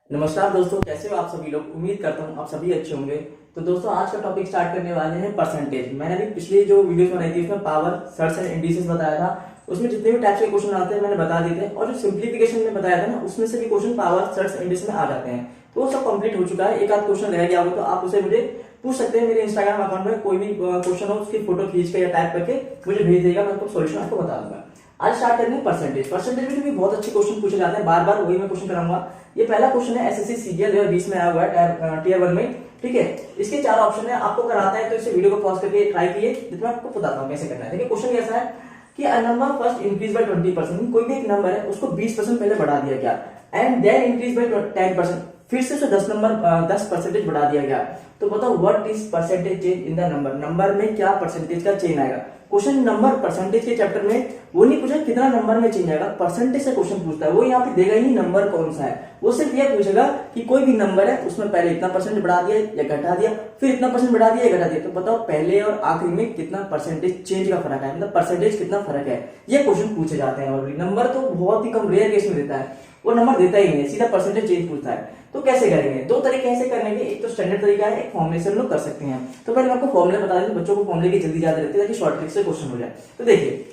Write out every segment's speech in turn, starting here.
नमस्कार दोस्तों, कैसे हो आप सभी लोग। उम्मीद करता हूँ आप सभी अच्छे होंगे। तो दोस्तों आज का टॉपिक स्टार्ट करने वाले हैं परसेंटेज। मैंने अभी पिछली जो वीडियोस बनाई थी उसमें पावर, सर्च एंड इंडिसेस बताया था। उसमें जितने भी टाइप्स के क्वेश्चन आते हैं मैंने बता दिए थे, और जो सिंप्लीफिकेशन में बताया था ना उसमें से भी क्वेश्चन पावर, सर्च, इंडिस में आ जाते हैं। तो वो सब कंप्लीट हो चुका है। एक आध क्वेश्चन रह गया हो तो आप उसे मुझे पूछ सकते हैं। मेरे इंस्टाग्राम अकाउंट में कोई भी क्वेश्चन हो उसकी फोटो खींच के या टाइप करके मुझे भेज देगा, मैं आपको सोल्यूशन आपको बता दूंगा। आज स्टार्ट करेंगे परसेंटेज। परसेंटेज में भी बहुत अच्छे क्वेश्चन पूछे जाते हैं, बार बार वही मैं क्वेश्चन कराऊंगा। ये पहला क्वेश्चन है एसएससी सीजीएल 2020 में आया हुआ है टियर 1 में। ठीक है, इसके 4 ऑप्शन है। आपको कराता है तो इसे वीडियो को पॉज करके ट्राई कीजिए, जितना आपको बताता हूँ कैसे करना है। देखिए क्वेश्चन कैसा है कि a number first increase by 20%। कोई भी एक नंबर है उसको 20% पहले बढ़ा दिया गया, एंड देन इंक्रीज बाय 10%। फिर से 10% बढ़ा दिया गया। तो बताओ what is percentage change in the number. Number में क्या परसेंटेज का चेंज आएगा। क्वेश्चन नंबर परसेंटेज के चैप्टर में वो नहीं पूछा कितना नंबर में चेंज आएगा, परसेंटेज से क्वेश्चन पूछता है। वो यहाँ पे देगा ही नहीं नंबर कौन सा है, वो सिर्फ ये पूछेगा कि कोई भी नंबर है उसमें पहले इतना परसेंट बढ़ा दिया या घटा दिया, फिर इतना परसेंट बढ़ा दिया या घटा दिया। तो बताओ पहले और आखिरी में कितना परसेंटेज चेंज का फर्क है, मतलब परसेंटेज कितना फर्क है, ये क्वेश्चन पूछे जाते हैं। और नंबर तो बहुत ही कम रेयर केस में देता है, वो नंबर देता ही नहीं है, सीधा परसेंटेज चेंज पूछता है। तो कैसे करेंगे, 2 तरीके ऐसे करने के। एक तो स्टैंडर्ड तरीका है, एक फॉर्मूले से हम लोग कर सकते हैं। तो पहले मैं आपको फॉर्मूले बता देता हूं, बच्चों को फॉर्मूले की जल्दी याद रहती है ताकि शॉर्ट ट्रिक से क्वेश्चन हो जाए। तो देखिए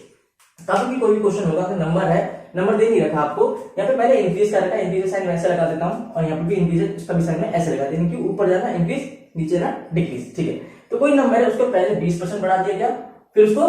कभी भी कोई भी क्वेश्चन होगा तो नंबर है, नंबर दे नहीं रखा आपको, यहाँ पे पहले इंक्रीज का रखा, इंक्रीज साइन वैसे लगा देता हूँ, और यहाँ पे भी इंक्रीज उसका भी साइन में ऐसे लगा देते हैं कि ऊपर जाना इंक्रीज, नीचे ना डिक्रीज। ठीक है, तो कोई नंबर है उसको पहले 20% बढ़ा दिया गया, फिर उसको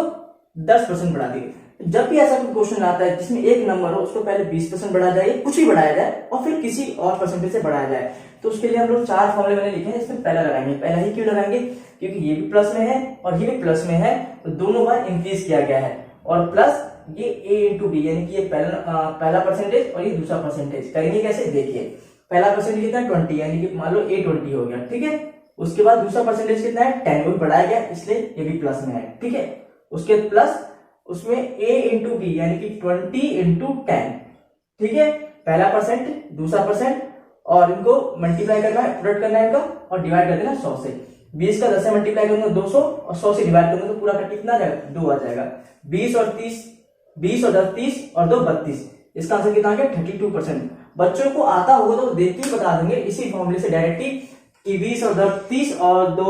10% बढ़ा दिया। जब भी ऐसा कोई क्वेश्चन आता है जिसमें एक नंबर हो उसको पहले 20% बढ़ा जाए, कुछ भी बढ़ाया जाए, और फिर किसी और परसेंटेज से बढ़ाया जाए। तो उसके लिए हम लोग 4 फॉर्मूले मैंने लिखे हैं, इसमें पहला लगाएंगे। पहला ही क्यों लगाएंगे, क्योंकि ये भी प्लस में है और ये भी प्लस में है, तो दोनों बार इंक्रीज किया गया है। और प्लस ये a इंटू बी, यानी कि ये पहला परसेंटेज और ये दूसरा परसेंटेज। करेंगे कैसे, देखिए पहला परसेंटेज कितना है 20, यानी कि मान लो a 20 हो गया। ठीक है, उसके बाद दूसरा परसेंटेज कितना है 10, को बढ़ाया गया इसलिए ये भी प्लस में है। ठीक है, उसके प्लस उसमें a इंटू बी, यानी कि 20 इंटू 10। ठीक है, पहला परसेंट दूसरा परसेंट, और इनको मल्टीप्लाई करना है, प्रोडक्ट करना है इनका, और डिवाइड कर देना 100 से। 20 का 10 से मल्टीप्लाई करूंगा 200, और 100 से डिवाइड करूंगा तो पूरा का कितना आ जाएगा, 2 आ जाएगा। 20 और 10 30 और 2 32। इसका आंसर कितना आ गया 32%। बच्चों को आता होगा तो देख के बता देंगे इसी फॉर्मूले से डायरेक्ट ही कि 20 और 30 और 2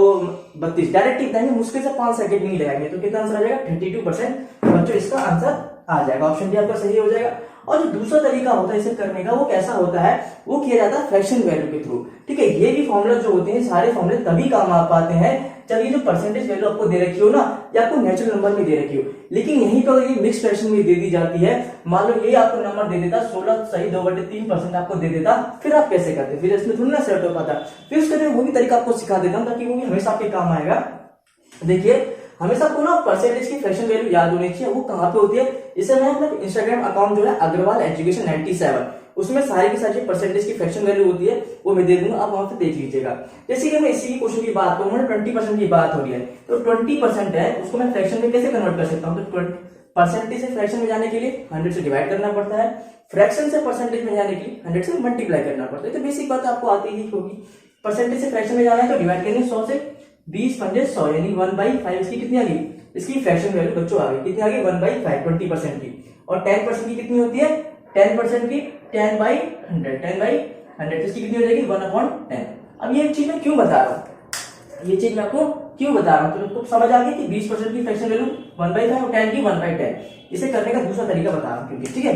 32 डायरेक्ट ही मुश्किल से 5 सेकंड नहीं लगाएंगे। तो कितना आंसर आ जाएगा 32%। बच्चों इसका आंसर आ जाएगा, ऑप्शन डी आपका सही हो जाएगा। और जो दूसरा तरीका होता है इसे करने का, वो कैसा होता है, वो किया जाता है फ्रैक्शन वैल्यू के थ्रू। ठीक है, ये भी फॉर्मूला जो होते हैं सारे फॉर्मूले तभी काम आ पाते हैं जब ये जो परसेंटेज वैल्यू आपको दे रखी हो ना, या आपको नेचुरल नंबर में दे रखी हो। लेकिन यहीं पर ये मिक्स फ्रैक्शन में दे दी जाती है। मान लो ये आपको नंबर दे देता 16 सही 2/3% आपको दे देता, फिर आप कैसे करते, फिर इसमें थोड़ी ना सेट हो पाता। फिर उसका जो वो भी तरीका आपको सिखा देता हूं ताकि वो भी हमेशा आपके काम आएगा। देखिए हमेशा आपको ना परसेंटेज की फ्रैक्शन वैल्यू याद होनी चाहिए। वो कहां पे होती है, इसे मैं अपना इंस्टाग्राम अकाउंट जो है अग्रवाल एजुकेशन 97, उसमें सारी की सारी परसेंटेज की फ्रैक्शन वैल्यू होती है, वो मैं दे दूंगा, आप वहां से देख लीजिएगा। जैसे कि मैं इसी क्वेश्चन की बात करूं, 20% की बात हो रही है, तो 20% है उसको मैं फ्रैक्शन में कैसे कन्वर्ट कर सकता हूं। तो परसेंटेज से फ्रैक्शन में जाने के लिए 100 से डिवाइड करना पड़ता है, फ्रैक्शन से परसेंटेज में जाने के लिए 100 से मल्टीप्लाई करना पड़ता है। तो बेसिक बात आपको आती ही होगी। परसेंटेज से फ्रैक्शन में जाना है तो डिवाइड करेंगे 100 से, 20 पंजे 100, यानी 1/5 इसकी कितनी आ गई, इसकी फ्रैक्शन वैल्यू बच्चों आ गई, कितनी आ गई 1/5 20% की। और 10% की कितनी होती है, 10% की 10/100 इसकी कितनी हो जाएगी 1/10। अब ये चीज मैं क्यों बता रहा हूँ, ये चीज मैं आपको क्यों बता रहा हूँ, तो समझ आ गई कि 20% की फ्रैक्शन वैल्यू 1/5 और 10 की 1/10। इसे करने का दूसरा तरीका बता रहा हूँ क्योंकि, ठीक है।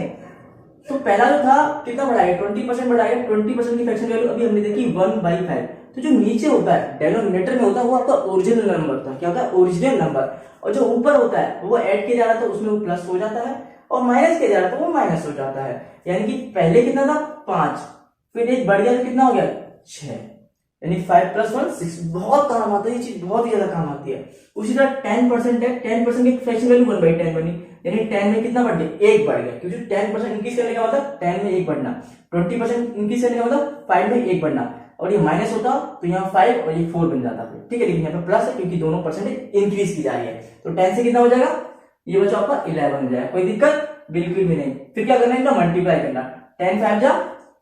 तो पहला जो था कितना बढ़ाया 20% बढ़ाया, 20% की फ्रैक्शन वैल्यू अभी हमने देखी 1/5। तो जो नीचे होता है डेनोमिनेटर में होता है वो आपका ओरिजिनल नंबर था, क्या होता है ओरिजिनल नंबर, और जो ऊपर होता है वो ऐड किया जा रहा था उसमें वो प्लस हो जाता है, और माइनस किया जा रहा था वो माइनस हो जाता है। यानी कि पहले कितना था 5, फिर एक बढ़ गया तो कितना हो गया 6, यानी 5 + 1 6। बहुत काम आता है ये चीज, बहुत ही ज्यादा काम आती है। उसी तरह 10% है, 10% की फ्रैक्शन वैल्यू 1/10 बनी, यानी 10 में कितना बढ़ गया 1 बढ़ गया, क्योंकि 10% इंक्रीज करने का मतलब 10 में 1 बढ़ना, 20% इंक्रीज करने का मतलब 5 में 1 बढ़ना, और ये माइनस होता तो यहाँ 5 और ये 4 बन जाता फिर। ठीक है, लेकिन यहाँ पे प्लस है क्योंकि दोनों परसेंटेज इंक्रीज की जा रही है। तो 10 से कितना हो जाएगा, ये बचा आपका 11 हो जाएगा, कोई दिक्कत बिल्कुल भी नहीं। फिर क्या करना है इनका मल्टीप्लाई करना, 10 5 जा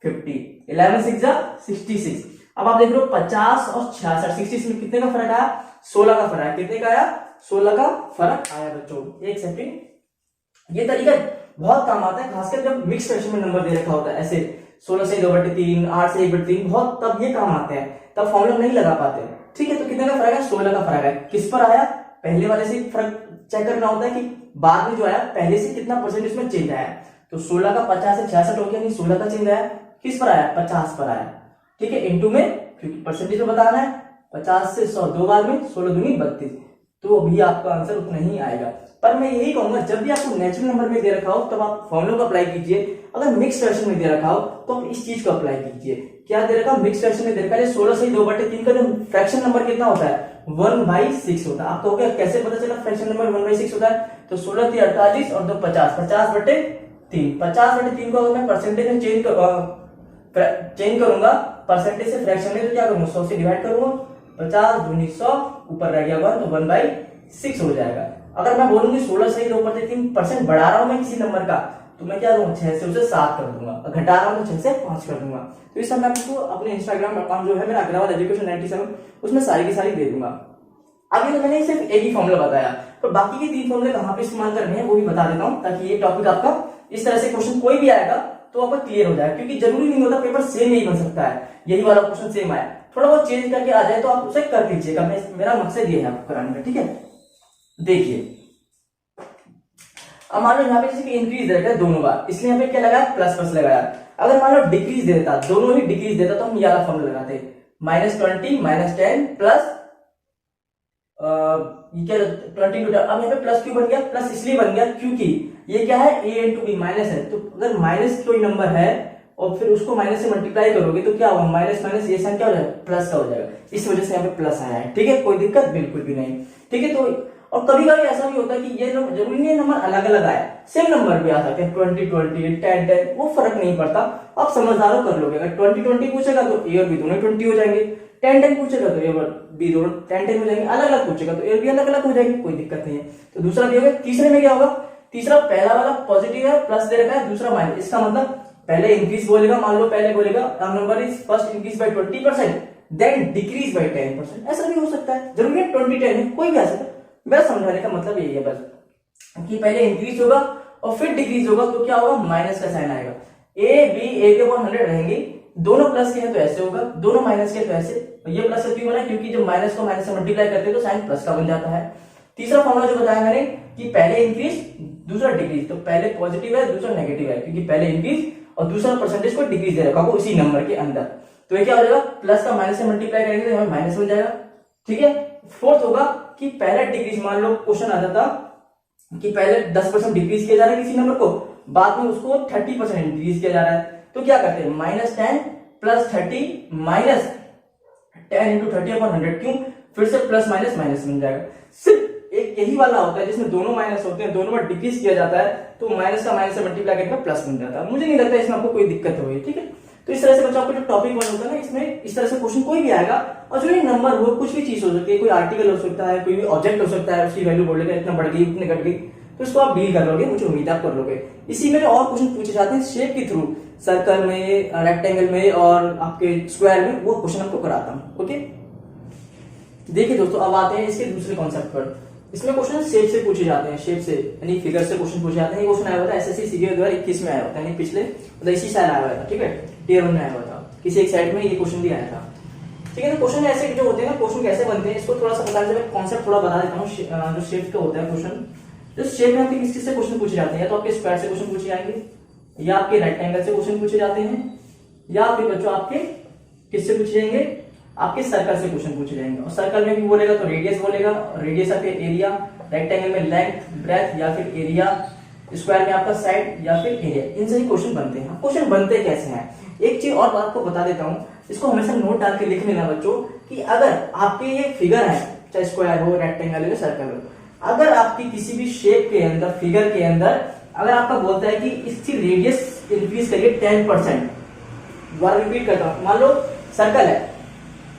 50, 11 6 जा 66। अब आप देख रहे हो 50 और 66, 66 में कितने का फर्क आया, 16 का फर्क आया। कितने का आया, 16 का फर्क आया बच्चों। एक सेकंड, ये तरीका बहुत काम आता है, खासकर जब मिक्स फ्रैक्शन में नंबर दे रखा होता है ऐसे 16 से 2/3, 8 से 1/3, बहुत तब ये काम आते हैं, तब फॉर्मूला नहीं लगा पाते। ठीक है, तो कितने का फर्क है? 16 का फर्क है। किस पर आया? पहले वाले से फर्क चेक करना होता है कि बाद में जो आया पहले से कितना परसेंट इसमें चेंज आया। तो 16 का 50 से 66 हो गया, नहीं 16 का चेंज आया, किस पर आया? 50 पर आया। ठीक है, इंटू में, क्योंकि परसेंटेज में बताना है, 50 से 100 2 बार में 16 दूनी 32, तो अभी आपका आंसर उतना ही आएगा। पर मैं यही कहूंगा, जब भी आपको नेचुरल नंबर में दे रखा हो तब आप फॉर्मूला को अप्लाई कीजिए। अगर मिक्स फ्रैक्शन में दे रखा हो तो आप इस चीज को अप्लाई कीजिए। क्या दे रखा? मिक्स फ्रैक्शन में दे रखा है 16 से 2/3 का जो फ्रैक्शन नंबर कितना होता है? 1/6 होता है। आपको क्या कैसे पता चला फ्रैक्शन नंबर 1/6 होता है? तो 16 3 48 और 2 50, 50/3, 50/3 को अगर मैं परसेंटेज में चेंज करूंगा परसेंटेज से फ्रैक्शन में, तो क्या करूंगा? 100 से डिवाइड करूंगा, 50 दूनी 100, ऊपर रह गया 1, तो 1/6 हो जाएगा। अगर मैं बोलूंगी 16 से 2/3% बढ़ा रहा हूं मैं किसी नंबर का, तो मैं क्या करूंगा? 6 से उसे 7 कर दूंगा, घटा रहा हूं तो 6 से 5 कर दूंगा। तो इस समय आपको अपने इंस्टाग्राम अकाउंट जो है मेरा अग्रवाल एजुकेशन 97, उसमें सारी की सारी दे दूंगा। अभी तो मैंने सिर्फ एक ही फॉर्मूला बताया, तो बाकी के 3 फॉर्मूले कहां पे इस्तेमाल करने हैं वो भी बता देता हूं, ताकि ये टॉपिक आपका इस तरह से क्वेश्चन कोई भी आएगा तो आपका क्लियर हो जाए। क्योंकि जरूरी नहीं होता पेपर सेम ही बन सकता है, यही वाला क्वेश्चन सेम आया, थोड़ा बहुत चेंज करके आ जाए तो आप उसे कर लीजिएगा। मेरा मकसद ये है आपको कराने का। ठीक है, देखिए अब मान लो यहाँ पे जैसे कि इंक्रीज दे रखा है दोनों बार, इसलिए यहाँ पे क्या लगाया? प्लस प्लस लगाया। अगर मान लो डिक्रीज दे देता, दोनों ही डिक्रीज देता, तो हम ये वाला फॉर्मूला लगाते, -20 -10 प्लस ये क्या 20 टू, अब यहाँ पे प्लस क्यों बन गया? प्लस इसलिए बन गया क्योंकि ये क्या है? a इंटू बी, माइनस है। तो अगर माइनस कोई नंबर है और फिर उसको माइनस से मल्टीप्लाई करोगे तो क्या होगा? माइनस माइनस ये साइन क्या हो जाएगा? प्लस का हो जाएगा। इस वजह से यहाँ पे प्लस आया है। ठीक है, कोई दिक्कत बिल्कुल भी नहीं। ठीक है, तो और कभी कभी ऐसा भी होता है कि ये जरूरी नहीं है नंबर अलग अलग आए, सेम नंबर भी आ सकते हैं, 20 20 10 10, वो फर्क नहीं पड़ता। आप समझदार कर लोगे। अगर 20 20 पूछेगा तो ए और बी दोनों 20 हो जाएंगे, 10 10 पूछेगा तो ए और बी दोनों 10 10 हो जाएंगे, अलग अलग पूछेगा तो ए और बी अलग अलग हो जाएंगे, कोई दिक्कत नहीं है। तो दूसरा भी होगा। तीसरे में क्या होगा? तीसरा पहला वाला पॉजिटिव है, प्लस दे रखा है, दूसरा माइनस। इसका मतलब पहले इंक्रीज बोलेगा, मान लो पहले बोलेगा number is first increase by 20%, then decrease by 10%, ऐसा भी हो सकता है। जरूरी है 20 10 कोई भी आ सकता है। मेरा समझाने का मतलब यही है बस, कि पहले इंक्रीज होगा और फिर डिक्रीज होगा तो क्या होगा? माइनस का साइन आएगा। ए बी ए के ऊपर 100 रहेंगे, दोनों प्लस के हैं तो ऐसे होगा, दोनों माइनस के तो ऐसे। ये प्लस क्यों बना? क्योंकि जब माइनस को माइनस से मल्टीप्लाई करते हैं तो साइन प्लस का बन जाता है। तीसरा फॉर्मूला जो बताया मैंने कि पहले इंक्रीज दूसरा डिक्रीज, तो पहले पॉजिटिव है दूसरा नेगेटिव है, क्योंकि पहले इंक्रीज और दूसरा परसेंटेज को डिक्रीज दे रखा होगा उसी नंबर के अंदर। तो ये क्या हो जाएगा? प्लस का माइनस से मल्टीप्लाई करेंगे तो यहाँ माइनस हो जाएगा। ठीक है, फोर्थ होगा कि पहले डिक्रीज, मान लो क्वेश्चन आ जाता कि पहले 10% डिक्रीज किया जा रहा है किसी नंबर को, बाद में उसको 30% इंक्रीज किया जा रहा है, तो क्या करते हैं? -10 + 30 माइनस 10 इंटू 30/100, क्यों? फिर से प्लस माइनस माइनस बन जाएगा। सिर्फ एक यही वाला होता है जिसमें दोनों माइनस होते हैं, दोनों में डिक्रीज किया जाता है, तो माइनस का माइनस से मल्टीप्लाई करके प्लस बन जाता है। मुझे नहीं लगता इसमें आपको कोई दिक्कत होगी। ठीक है, तो इस तरह से बच्चों आपको जो टॉपिक वन होता है ना, इसमें इस तरह से क्वेश्चन कोई भी आएगा, और जो ये नंबर हो कुछ भी चीज हो सकती है, कोई आर्टिकल हो सकता है, कोई भी ऑब्जेक्ट हो सकता है, उसकी वैल्यू बोलेगा इतना बढ़ गई इतने घट गई, तो इसको आप डील कर लोगे, मुझे उम्मीद आप कर लोगे। इसी में और क्वेश्चन पूछे जाते हैं शेप के थ्रू, सर्कल में, रेक्टेंगल में और आपके स्क्वायर में, वो क्वेश्चन आपको कराता हूँ। ओके, देखिए दोस्तों, अब आते हैं इसके दूसरे कॉन्सेप्ट पर। इसमें क्वेश्चन शेप से पूछे जाते हैं, शेप से यानी फिगर से क्वेश्चन पूछे जाते हैं। ये क्वेश्चन आया हुआ था एसएससी सीजीएल 2021 में आया हुआ था, यानी पिछले मतलब इसी साल आया हुआ था। ठीक है, टियर 1 में आया हुआ था, किसी एक साइड में ये क्वेश्चन भी आया था। ठीक है, तो क्वेश्चन ऐसे जो होते हैं ना, क्वेश्चन कैसे बनते हैं इसको थोड़ा सा बताने से कॉन्सेप्ट थोड़ा बता देता हूँ। जो शेप का होता है क्वेश्चन, जो शेप में आपके किस से क्वेश्चन पूछे जाते हैं, या तो आपके स्क्वायर से क्वेश्चन पूछे जाएंगे, या आपके रेक्टेंगल से क्वेश्चन पूछे जाते हैं, या फिर बच्चों आपके किससे पूछे जाएंगे? आपके सर्कल से क्वेश्चन पूछे जाएंगे। और सर्कल में भी बोलेगा तो रेडियस बोलेगा, रेडियस आपके एरिया, रेक्टेंगल में लेंथ ब्रेथ या फिर एरिया, स्क्वायर में आपका साइड या फिर एरिया, इनसे ही क्वेश्चन बनते हैं। क्वेश्चन बनते कैसे हैं, एक चीज और बात को बता देता हूँ, इसको हमेशा नोट डाल के लिख लेना बच्चों, कि अगर आपके ये फिगर है, चाहे स्क्वायर हो, रेक्टेंगल हो, सर्कल हो, अगर आपकी किसी भी शेप के अंदर, फिगर के अंदर अगर आपका बोलता है कि इसकी रेडियस इंक्रीज करिए 10%, दोबारा रिपीट करता हूँ, मान लो सर्कल है,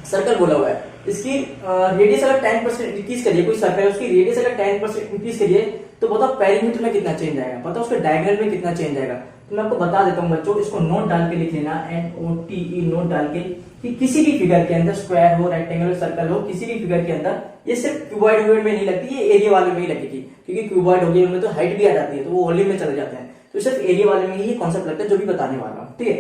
सर्कल बोला हुआ है, इसकी रेडियस अगर 10% इंक्रीज करिए, कोई सर्कल है उसकी रेडियस अगर 10% इंक्रीज करिए, तो बताओ पेरीमीटर में कितना चेंज आएगा, बताओ उसके डायगोनल में कितना चेंज आएगा। तो मैं आपको बता देता हूँ बच्चों, इसको नोट डाल के लिख लेना, NOTE नोट डाल के, कि किसी भी फिगर के अंदर, स्क्वायर हो, रेक्टेंगल हो, सर्कल हो, किसी भी फिगर के अंदर ये सिर्फ क्यूबॉइड में नहीं लगती, ये एरिया वाले में ही लगेगी, क्योंकि क्यूबॉइड हो गया उनमें तो हाइट भी आ जाती है, तो वो वॉल्यूम में चले जाते हैं, तो सिर्फ एरिया वाले में ही कॉन्सेप्ट लगता है जो भी बताने वाला हूँ। ठीक है,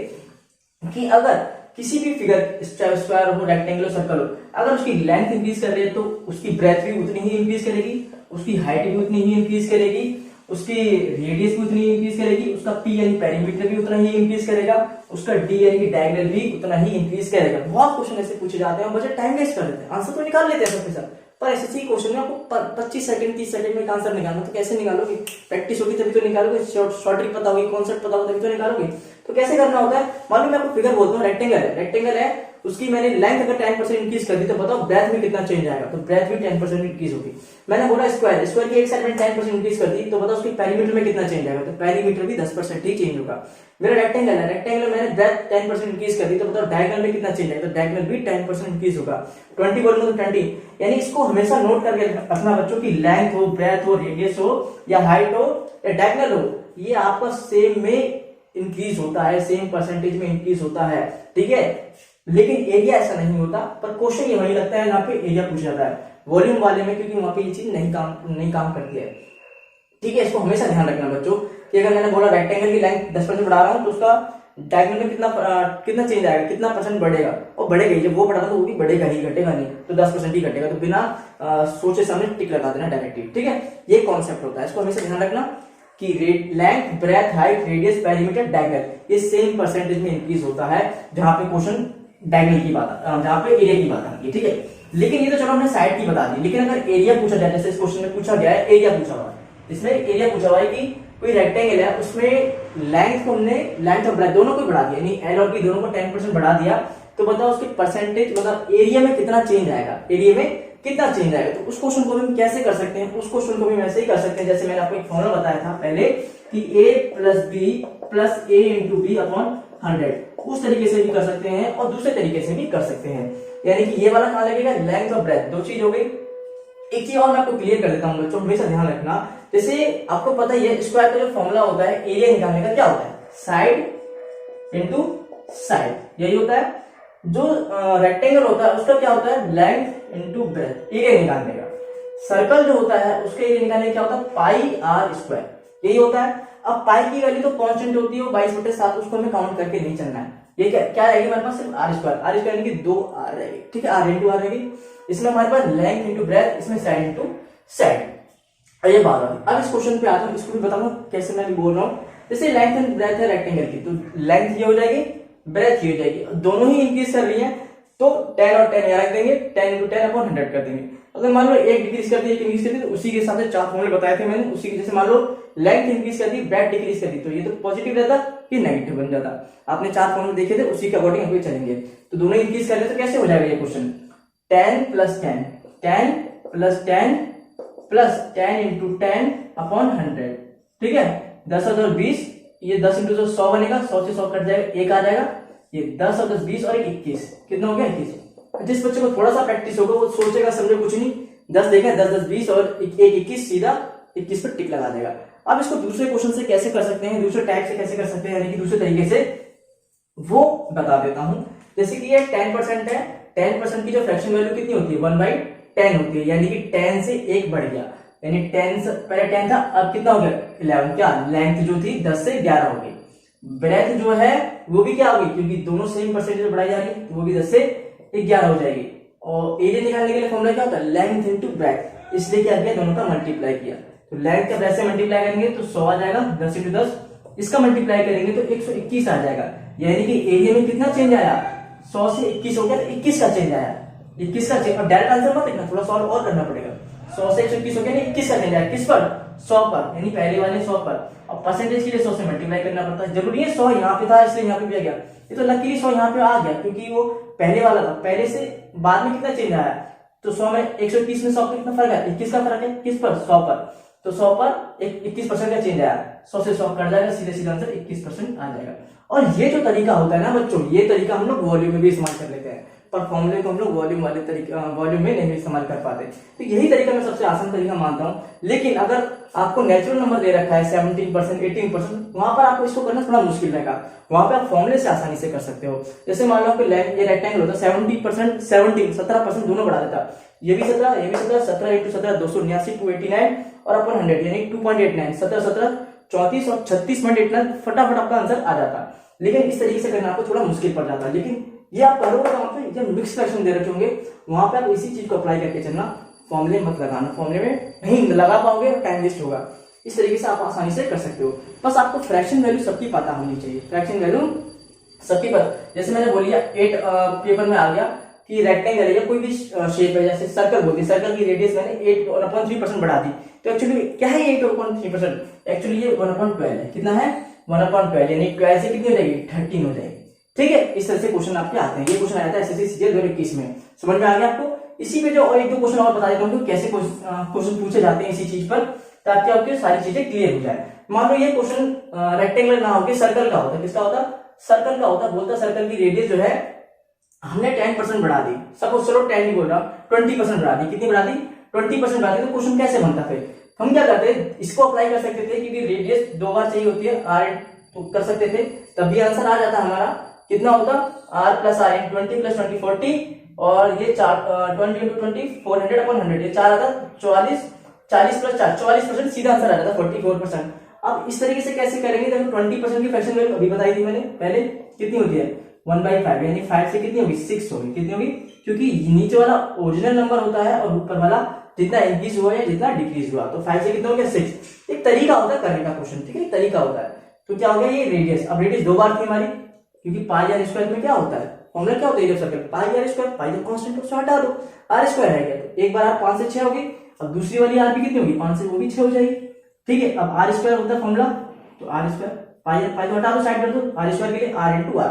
कि अगर किसी भी फिगर स्क्वायर हो, रेक्टेंगल हो, सर्कल हो, अगर उसकी लेंथ इंक्रीज कर रही है तो उसकी ब्रेथ भी उतनी ही इंक्रीज करेगी, उसकी हाइट भी उतनी ही इंक्रीज करेगी, उसकी रेडियस भी उतनी ही इंक्रीज करेगी, उसका पी यानी पेरीमीटर भी उतना ही इंक्रीज करेगा, उसका डी यानी डायगोनल भी उतना ही इंक्रीज करेगा। बहुत क्वेश्चन ऐसे पूछे जाते हैं, बच्चे टाइम वेस्ट कर देते हैं, आंसर तो निकाल लेते हैं सबके सब, पर एसएससी क्वेश्चन में आपको 25 सेकंड 30 सेकंड में आंसर निकालना, तो कैसे निकालोगे? प्रैक्टिस होगी तभी तो निकालोगे, शॉर्ट ट्रिक पता होगी, कॉन्सेप्ट पता होगा तभी तो निकालोगे। तो कैसे करना होता है मालूम, मैं आपको फिगर बोलता हूँ, रेक्टेंगल है, उसकी मैंने लेंथ अगर 10% इंक्रीज कर दी तो बताओ ब्रेथ में कितना चेंज आएगा? तो ब्रेथ भी 10% इंक्रीज होगी। मैंने बोला स्क्वायर की एक साइड में 10% इंक्रीज कर दी तो बताओ उसके पेरीमीटर में कितना चेंज आएगा? तो पेरीमीटर भी 10% ही चेंज होगा। मेरा रेक्टेंगल मैंने ब्रेथ 10% इंक्रीज कर दी तो बताओ डायगोनल में कितना चेंज आएगा? तो डायगोनल भी 10% इंक्रीज होगा। 20 बोलूंगा तो 20, यानी इसको हमेशा नोट करके रखना बच्चों की लेंथ हो, ब्रेथ हो, रेडियस हो, या हाइट हो, या डायगोनल हो, ये आपका सेम में इंक्रीज होता है, सेम परसेंटेज में इंक्रीज होता है, ठीक है। लेकिन एरिया ऐसा नहीं होता, पर क्वेश्चन ये वही लगता है यहाँ पे एरिया पूछा जाता है वॉल्यूम वाले में, क्योंकि वहां पे ये चीज नहीं काम करती है, ठीक है। इसको हमेशा ध्यान रखना बच्चों कि अगर मैंने बोला रेक्टेंगल की लेंथ 10% बढ़ा रहा हूँ तो उसका डायगोनल में कितना चेंज आएगा, कितना परसेंट बढ़ेगा? और बढ़ेगा ही, जब वो बढ़ा तो वो भी बढ़ेगा ही, घटेगा नहीं, तो 10% ही घटेगा। तो बिना सोचे समझे टिक लगा देना डायरेक्टली, ठीक है। ये कॉन्सेप्ट होता है, इसको हमेशा ध्यान रखना कि length, breadth, height, radius, perimeter, diagonal ये सेम परसेंटेज में इंक्रीज होता है जहां पे क्वेश्चन डायगोनल की बात, जहां पे एरिया की बात आती है, ठीक है। लेकिन ये तो चलो हमने साइड की बता दी, लेकिन अगर एरिया पूछा जाए, जैसे इस क्वेश्चन में पूछा गया है, एरिया पूछा हुआ है, इसमें एरिया पूछा हुआ है कि कोई रेक्टेंगल है, उसमें लेंथ को हमने लेंथ और ब्रेथ दोनों को बढ़ा दिया, यानी एल और बी दोनों को 10% बढ़ा दिया, तो बताओ उसके परसेंटेज मतलब एरिया में कितना चेंज आएगा, एरिया में कितना चेंज आएगा? तो उस क्वेश्चन को हम कैसे कर सकते हैं? उस क्वेश्चन को भी वैसे ही कर सकते हैं जैसे मैंने आपको एक फॉर्मूला बताया था पहले कि a plus b plus a into b upon 100, उस तरीके से भी कर सकते हैं और दूसरे तरीके से भी कर सकते हैं। यानी कि ये वाला कहां लगेगा? लेंथ और ब्रेथ, दो चीज हो गई। एक चीज और मैं आपको क्लियर कर देता हूं बच्चों, हमेशा ध्यान रखना, जैसे आपको पता ही है स्क्वायर का जो फॉर्मूला होता है एरिया निकालने का क्या होता है? साइड इंटू साइड, यही होता है। जो रेक्टेंगल होता है उसका क्या होता है? लेंथ इंटू ब्रेथ, एरिया निकालने का। सर्कल जो होता है उसके एरिया निकालने का क्या होता है? पाई आर स्क्वायर, यही होता है। अब पाई की वैल्यू तो कांस्टेंट होती है, 22/7, उसको हमें काउंट करके नहीं चलना है। ये क्या रहेगी हमारे पास? सिर्फ आर स्क्वायर यानी कि 2r रहेगी, ठीक है, आर इंटू आर रहेगी। इसमें हमारे पास लेंथ इंटू ब्रेथ, इसमें साइड इंटू साइड। ये बात है। अब इस क्वेश्चन पे आता हूं, इसको भी बताऊंगा कैसे मैं भी बोल रहा हूं। जैसे लेंथ एंड ब्रेथ है रेक्टेंगल की, तो लेंथ ये हो जाएगी, ब्रेथ ये हो जाएगी, दोनों ही इंक्रीज कर रही है, तो 10 और 10 यहाँ रख देंगे, 10 इंटू 10 अपॉन 100 कर देंगे। अगर मान लो एक डिक्रीज कर दी, एक इंक्रीज कर दी, तो उसी के हिसाब से 4 फॉर्मूले बताए थे मैंने, उसी के जैसे मान लो लेंथ इंक्रीज कर दी, ब्रेथ डिक्रीज कर दी, तो ये तो पॉजिटिव रहता, ये नेगेटिव बन जाता। आपने 4 फॉर्मूले देखे थे, उसी के अकॉर्डिंग हम चलेंगे। तो दोनों इंक्रीज कर ले तो कैसे हो जाएगा ये question? 10 plus 10, 10 plus 10 plus 10 into 10 upon 100, ठीक है। 10 और 20, ये 10 इंटू 100 बनेगा, 100 से 100 कट जाएगा, 1 आ जाएगा। ये 10 और 10 20 और 21, कितना हो गया? 21। जिस बच्चे को थोड़ा सा प्रैक्टिस होगा वो सोचेगा, समझे कुछ नहीं, 10 देखा, 10 10 20 और 1 21, सीधा 21 पर टिक लगा देगा। अब इसको दूसरे क्वेश्चन से कैसे कर सकते हैं, दूसरे टाइप से कैसे कर सकते हैं, यानी कि दूसरे तरीके से, वो बता देता हूं। जैसे कि ये 10% है, 10% की जो फ्रैक्शन वैल्यू कितनी होती है? 1/10 होती है, यानी कि 10 से 1 बढ़ गया, यानी 10 से पहले 10 था, अब कितना हो गया? 11। क्या लेंथ जो थी 10 से 11 हो गई। ब्रेथ जो है वो भी क्या होगी, क्योंकि दोनों सेम परसेंटेज बढ़ाई जा रही है, तो वो भी 10 से 11 हो जाएगी। और एरिया निकालने के लिए फॉर्मूला क्या होता है? लेंथ इंटू ब्रेथ, इसलिए क्या किया? दोनों का मल्टीप्लाई किया, तो लेंथ का ब्रेथ से मल्टीप्लाई करेंगे तो 100 आ जाएगा, 10 इंटू 10, इसका मल्टीप्लाई करेंगे तो 121 आ जाएगा। यानी कि एरिया में कितना चेंज आया? 100 से 21 हो गया, तो 21 का चेंज आया, 21 का चेंज। अब डायरेक्ट आंसर मत लिखना, थोड़ा सॉल्व और करना पड़ेगा। 100 से 121 हो गया, 21 का चेंज आया, किस पर? 100 पर, यानी पहले वाले 100 पर। अब परसेंटेज के लिए 100 से मल्टीप्लाई करना पड़ता है, जरूरी है 100 यहाँ पे था इसलिए यहाँ पे भी आ गया, ये तो लकीली 100 यहाँ पे आ गया क्योंकि वो पहले वाला था, पहले से बाद में कितना चेंज आया? तो 100 में 121 में 100 का कितना फर्क है? 21 का फर्क है, किस पर? 100 पर, तो 100 पर 21% का चेंज आया, 100 से 100 कट जाएगा, सीधे सीधा आंसर 21% आ जाएगा। और ये जो तरीका होता है ना बच्चों, ये तरीका हम लोग वॉल्यूम में भी इस्तेमाल कर लेते हैं, पर फॉर्मूले को हम लोग वॉल्यूम वाले तरीके वॉल्यूम में नहीं इस्तेमाल कर पाते। तो यही तरीका मैं सबसे आसान तरीका मानता हूं। लेकिन अगर आपको नेचुरल नंबर दे रखा है 17%, 18%, वहां पर आपको इसको करना थोड़ा मुश्किल रहेगा, वहां पे आप फॉर्मूले से आसानी से कर सकते हो। जैसे मान लो कि ये रेक्टेंगल होता है, 70%, 17% दोनों बढ़ा देता, ये भी 17, ये भी 17, 17 इंटू 17 279, 289 और अपन 100 यानी 2.89, 17 17 34 और 36.89, फटाफट आपका आंसर आ जाता। लेकिन इस तरीके से करना आपको थोड़ा मुश्किल पड़ जाता है। लेकिन ये आप करोगे वहां पे जब मिक्स फ्रैक्शन दे रखे होंगे वहां पे आप इसी चीज को अप्लाई करके चलना, फॉर्मूले मत लगाना, फॉर्मूले में नहीं लगा पाओगे और टाइम वेस्ट होगा। इस तरीके से आप आसानी से कर सकते हो। बस आपको फ्रैक्शन वैल्यू सबकी पता होनी चाहिए, फ्रैक्शन वैल्यू सबकी पता। जैसे मैंने बोलिए 8 पेपर में आ गया कि रेक्टेंगल है या कोई भी शेप है, जैसे सर्कल बोलते हैं, सर्कल की रेडियस मैंने 8.3% बढ़ा दी, तो एक्चुअली क्या है 8.3%? एक्चुअली ये 1/12 है। कितना है? 1/12, यानी 12 से कितनी हो जाएगी? 13 हो जाएगी। ठीक है, इस तरह से क्वेश्चन आपके आते हैं। ये क्वेश्चन आया था एसएससी सीजीएल 2021 में। समझ में आ गया आपको? इसी पे जो और एक दो क्वेश्चन और बता देता हूँ कैसे क्वेश्चन पूछे जाते हैं इसी चीज पर, ताकि आपकी सारी चीजें क्लियर हो जाए। मान लो ये क्वेश्चन रेक्टेंगुलर ना होकर सर्कल का होता, किसका होता? सर्कल का होता। बोलता सर्कल की रेडियस जो है हमने 10% बढ़ा दी, सपोज चलो 10 नहीं बोल रहा, 20% बढ़ा दी। कितनी बढ़ा दी? 20% बढ़ा दी। तो क्वेश्चन कैसे बनता? फिर हम क्या करते हैं, इसको अप्लाई कर सकते थे क्योंकि रेडियस 2 बार चाहिए होती है, आर तो कर सकते थे, तब भी आंसर आ जाता हमारा। कितना होता? r प्लस आर 20 प्लस 20 40, और ये 20 इंटू 20 400/100, ये 4 आता 44, 40 प्लस 4 44%, सीधा आंसर आ जाता 44%। अब इस तरीके से कैसे करेंगे? देखो 20% की फ्रैक्शन वैल्यू अभी बताई थी मैंने पहले, कितनी होती है? 1/5, यानी 5 से कितनी होगी? 6 होगी। कितनी होगी? क्योंकि नीचे वाला ओरिजिनल नंबर होता है और ऊपर वाला जितना इंक्रीज हुआ या जितना डिक्रीज हुआ, तो 5 से कितना हो गया? 6। एक तरीका होता है करने का क्वेश्चन, ठीक है, एक तरीका होता है। तो क्या हो गया? ये रेडियस, अब रेडियस 2 बार थी हमारी, क्योंकि पाई आर स्क्वायर में क्या होता है? फॉर्मूला क्या होता है सर्कल? पाई आर स्क्वायर, पाई तो कांस्टेंट है, उसको हटा दो, आर स्क्वायर है क्या? तो एक बार आर 5 से 6 होगी, अब दूसरी वाली आर भी कितनी होगी? 5 से, वो भी 6 हो जाएगी। ठीक है, अब आर स्क्वायर होता है फॉर्मूला, तो आर स्क्वायर, पाई तो हटा दो, साइड कर दो, आर स्क्वायर के लिए r into r,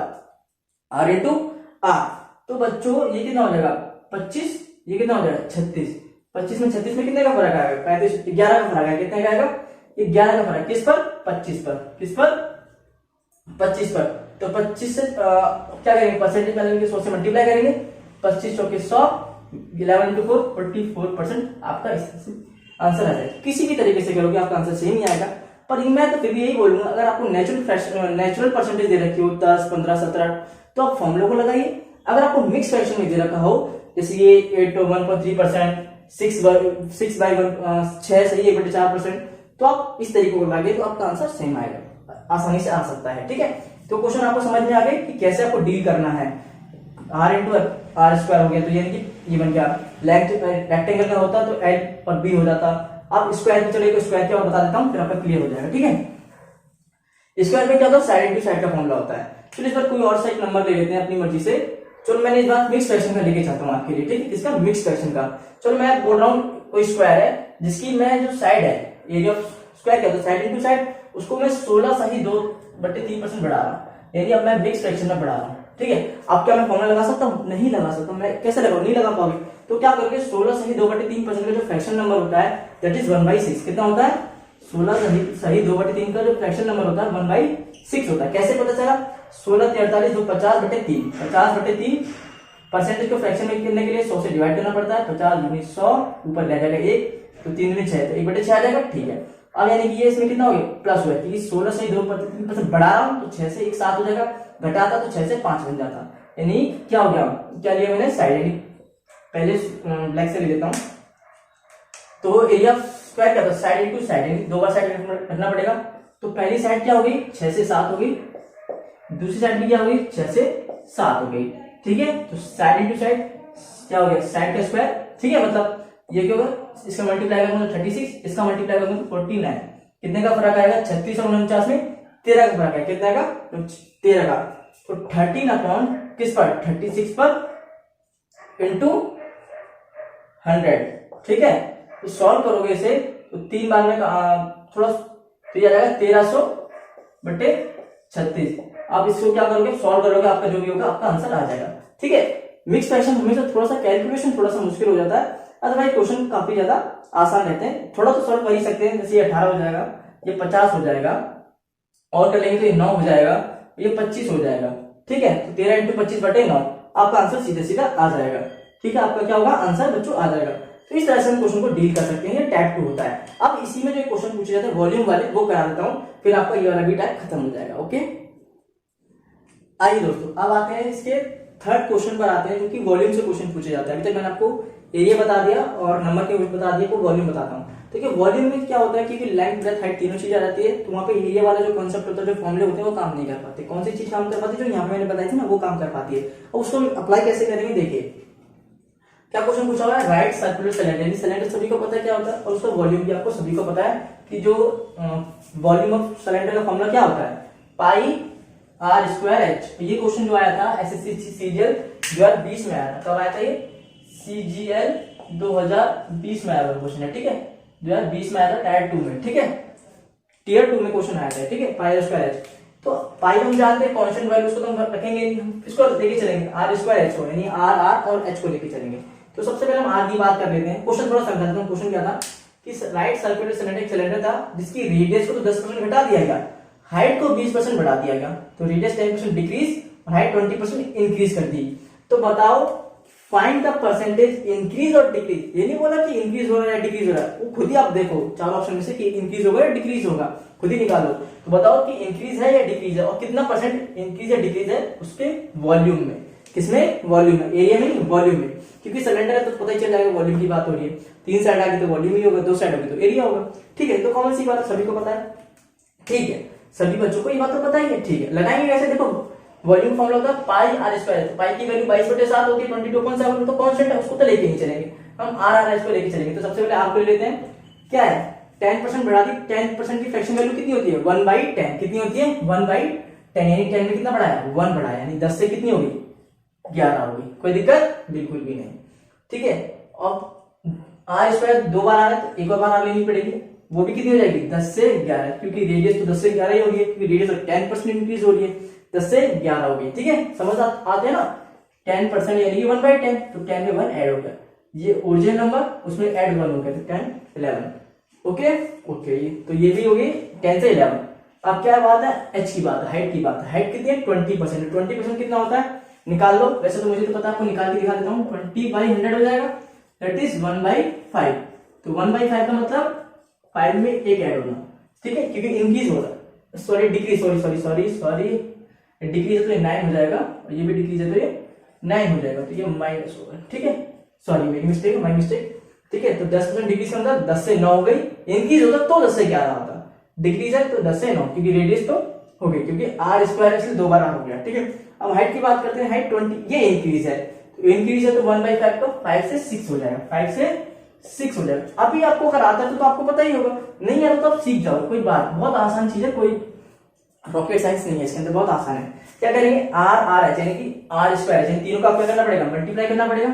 r into r. तो बच्चों ये कितना हो जाएगा? 25, ये कितना हो जाएगा? 36। 25 में 36 में कितने का फर्क आएगा? 35, 11 का फर्क आएगा। कितने का आएगा? 11 का फर्क। किस पर? 25 पर। किस पर? 25 पर। तो 25 से क्या करेंगे? परसेंटेज में लेंगे, 100 से मल्टीप्लाई करेंगे, 25 चौके 100, 11 इंटू 4 44%। आपका आंसर आ जाएगा। किसी भी तरीके से करोगे आपका आंसर सेम ही आएगा। पर मैं तो फिर भी यही बोलूंगा, अगर आपको नेचुरल परसेंटेज दे रखी हो 10, 15, 17, तो आप फॉर्मूले को लगाइए। अगर आपको मिक्स फ्रैक्शन में दे रखा हो, जैसे ये 1.3%, 6 सही है 1/4%, तो आप इस तरीके को लगाइए, तो आपका आंसर सेम आएगा, आसानी से आ सकता है। ठीक है, तो क्वेश्चन आपको समझ में आ गया कि कैसे आपको डील करना है। आर इंटू आर स्क्वायर हो गया, तो यानी कि ये बन गया। लेंथ रेक्टेंगल का होता तो एल और बी हो जाता। अब स्क्वायर पे चलो, स्क्वायर क्या बता देता हूँ, फिर आपका क्लियर हो जाएगा। ठीक है, स्क्वायर में क्या होता है? साइड इंटू साइड का फॉर्मूला होता है। चलो इस बार कोई और सा एक नंबर ले लेते हैं अपनी मर्जी से। चलो मैंने इस बार मिक्स फ्रैक्शन का लेके चाहता हूँ आपके लिए। ठीक है, किसका? मिक्स फ्रैक्शन का। चलो मैं बोल रहा हूँ कोई स्क्वायर है जिसकी मैं जो साइड है, एरिया ऑफ स्क्वायर क्या होता है? साइड इंटू साइड, उसको मैं 16 सही 2/3% बढ़ा रहा हूँ, यानी अब मैं मिक्स फ्रैक्शन में बढ़ा रहा हूँ। ठीक है, अब क्या मैं फॉर्मूला लगा सकता हूँ? नहीं लगा सकता। मैं कैसे लगाऊं? नहीं लगा पाओगे। तो क्या करोगे? 16 सही 2/3% का जो फ्रैक्शन नंबर होता है, दैट इज 1/6। कितना होता है? 16 सही 2/3 का जो फ्रैक्शन नंबर होता है 1/6 होता है। कैसे पता चला? 16 × 48 जो 50/3, 50/3 परसेंटेज को फ्रैक्शन में करने के लिए 100 से डिवाइड करना पड़ता है। 50 × 100, ऊपर ले जाएगा 1, तो 3 × 6 तो 1/6 आ जाएगा। ठीक है, अब यानी कि ये इसमें कितना हो गया? प्लस हुआ, क्योंकि 16 से 2/3% बढ़ा रहा हूं, तो 6 से 1 7 हो जाएगा, घटाता तो 6 से 5 बन जाता। यानी क्या हो गया? क्या लिया मैंने? साइड। पहले ब्लैक से ले लेता हूं। तो एरिया स्क्वायर क्या था? साइड इंटू साइड, यानी 2 बार साइड रखना पड़ेगा। तो पहली साइड क्या होगी? 6 से 7 होगी, दूसरी साइड भी क्या होगी? 6 से 7 हो गई। ठीक है, तो साइड इंटू साइड क्या हो गया? साइड का स्क्वायर। ठीक है, मतलब ये क्या होगा? इसका मल्टीप्लाई करूंगा तो 36, इसका मल्टीप्लाई करूंगा तो 49। कितने का फर्क आएगा? 36 और 49 में 13 का फर्क है। कितना आएगा? 13 का। तो 13 अपॉन किस पर? 36 पर इंटू 100। ठीक है, तो सॉल्व करोगे इसे तो 3 बार में थोड़ा तो आ जाएगा 1300/36। आप इसको क्या करोगे? सॉल्व करोगे, आपका जो भी होगा आपका आंसर आ जाएगा। ठीक है, मिक्स फ्रैक्शन हमेशा थोड़ा सा कैलकुलेशन थोड़ा सा मुश्किल हो जाता है, अदरवाइज क्वेश्चन काफी ज्यादा आसान रहते हैं। थोड़ा तो सॉल्व कर ही सकते हैं। जैसे ये 18 हो जाएगा, ये 50 हो जाएगा, और कर लेंगे तो ये 9 हो जाएगा, ये 25 हो जाएगा। ठीक है, तो 13 × 25/9 आपका आंसर सीधे सीधा आ जाएगा। ठीक है, आपका क्या होगा? आंसर बच्चों आ जाएगा। तो इस तरह से हम क्वेश्चन को डील कर सकते हैं। ये टाइप 2 होता है। अब इसी में जो क्वेश्चन पूछे जाते हैं वॉल्यूम वाले, वो करा देता हूं, फिर आपका ये वाला भी टाइप खत्म हो जाएगा। ओके, आइए दोस्तों अब आते हैं इसके थर्ड क्वेश्चन पर आते हैं, जो कि वॉल्यूम से क्वेश्चन पूछे जाता है। अभी तक मैंने आपको एरिया बता दिया और नंबर के बता दिया, को वॉल्यूम बताता हूँ। देखिए वॉल्यूम में क्या होता है, क्योंकि लेंथ ब्रेथ हाइट तीनों चीजें आ जाती है, तो वहाँ पे एरिया वाला जो कॉन्सेप्ट होता है, जो फॉर्मुले होते हैं, वो काम नहीं कर पाते। कौन सी चीज काम कर पाती है, जो यहाँ पे मैंने बताई थी ना, वो काम कर पाती है। और उसको अप्लाई कैसे करेंगे, देखिए क्या क्वेश्चन पूछा हुआ है, राइट सर्कुलर सिलेंडर। सिलेंडर सभी को पता है क्या होता है, और उसका वॉल्यूम भी आपको सभी को पता है कि जो वॉल्यूम ऑफ सिलेंडर का फॉर्मूला क्या होता है, पाई आर स्क्वायर एच। ये क्वेश्चन जो आया था एसएससी सीजीएल 2020 में आया था। कब आया था ये, सीजीएल 2020 में आया था क्वेश्चन है, ठीक है, 2020 में आया था टायर 2 में, ठीक है, टीयर 2 में क्वेश्चन आया था, ठीक है, पाई आर स्क्वायर एच। तो पाई हम जानते हैं कांस्टेंट वैल्यू, उसको तो हम रखेंगे, इसको लेके चलेंगे आर स्क्वायर एच को, यानी आर आर और एच को लेके चलेंगे। तो सबसे पहले हम आर की बात कर लेते हैं। क्वेश्चन थोड़ा समझाता हूं। क्वेश्चन क्या था कि राइट सर्कुलर सिलेंडर सिलेंडर था, जिसकी रेडियस को तो 10% घटा दिया गया, हाइट को 20% बढ़ा दिया गया। तो रेडियस 10% डिक्रीज और हाइट 20% इंक्रीज कर दी। तो बताओ फाइंड द परसेंटेज इंक्रीज और डिक्रीज। ये नहीं बोला कि इंक्रीज हो रहा है या डिक्रीज हो रहा है, वो खुद ही आप देखो चार ऑप्शन में से कि इंक्रीज होगा या डिक्रीज होगा, खुद ही निकालो। तो बताओ कि इंक्रीज है या डिक्रीज है, और कितना परसेंट इंक्रीज या डिक्रीज है उसके वॉल्यूम में। किसमें, वॉल्यूम में, एरिया में नहीं, वॉल्यूम में। क्योंकि सिलेंडर है तो पता ही चल जाएगा वॉल्यूम की बात हो रही है। 3 साइड आगे तो वॉल्यूम ही होगा, 2 साइड होगी तो एरिया होगा, ठीक है। तो कॉमन सी बात सभी को पता है, ठीक है, सभी बच्चों को ये बात तो पता ही है, ठीक है। लगाएंगे कैसे, देखो वॉल्यूम फॉर्मूला होता है पाई आर स्क्वायर। तो पाई की वैल्यू 22/7 होती है, 22.7, तो कांस्टेंट है, उसको तो लेके ही चलेंगे हम, आर आर एच को लेके चलेंगे। तो सबसे पहले आर को ले लेते हैं, क्या है 10% बढ़ा दी, 10% की फ्रैक्शन वैल्यू कितनी होती है, 1/10। कितनी होती है, 1/10, यानी 10 में कितना बढ़ाया, 1 बढ़ाया, यानी 10 से कितनी होगी, 11 होगी। कोई दिक्कत बिल्कुल भी नहीं, ठीक है। अब आर स्क्वायर 2 बार आ रहा है तो एक और बार आर लेनी पड़ेगी, वो भी कितनी हो जाएगी, 10 से 11, क्योंकि रेडियस तो 10 से 11 ही हो रही है, क्योंकि रेडियस 10% इंक्रीज हो रही है, 10 से 11 हो गई, ठीक है। समझ आते हैं ना, 10% यानी कि 1/10, तो 10 में 1 ऐड हो गया, ये ओरिजिनल नंबर, उसमें ऐड 1 हो गया, तो 10 11, ओके ओके। तो ये भी हो गई 10 से 11। अब क्या बात है, एच की बात है, हाइट की बात है। हाइट कितनी है, 20%। 20% कितना होता है, निकाल लो। वैसे तो मुझे तो पता है, आपको निकाल के दिखा देता हूँ। 20/100 हो जाएगा, दैट इज 1/5। तो 1/5 का मतलब 5 में 1 ऐड होना, ठीक है, क्योंकि इंक्रीज हो रहा है, सॉरी डिक्रीज, सॉरी डिक्रीज है तो ये 9 हो जाएगा, और ये भी डिक्रीज है तो ये 9 हो जाएगा, तो ये माइनस होगा, ठीक है। सॉरी मेरी मिस्टेक, माई मिस्टेक, ठीक है। तो 10% डिक्रीज का मतलब 10 से 9 हो गई, इंक्रीज होता तो 10 से 11 होता, डिक्रीज है तो 10 से 9, क्योंकि रेडियस तो हो गई, क्योंकि आर स्क्वायर इसलिए 2 बार हो गया, ठीक है। अब हाइट की बात करते हैं, हाइट 20, ये इंक्रीज है, तो इंक्रीज है तो 1/5 का 5 से 6 हो जाएगा, 5 से 6 हो जाएगा। अभी आपको अगर आता है तो आपको पता ही होगा, नहीं आता तो आप सीख जाओ, कोई बात, बहुत आसान चीज है, कोई रॉकेट साइंस नहीं है इसके अंदर, बहुत आसान है। क्या करेंगे, आर आर एच यानी कि आर स्क्वायर, यानी तीनों का क्या करना पड़ेगा, मल्टीप्लाई करना पड़ेगा,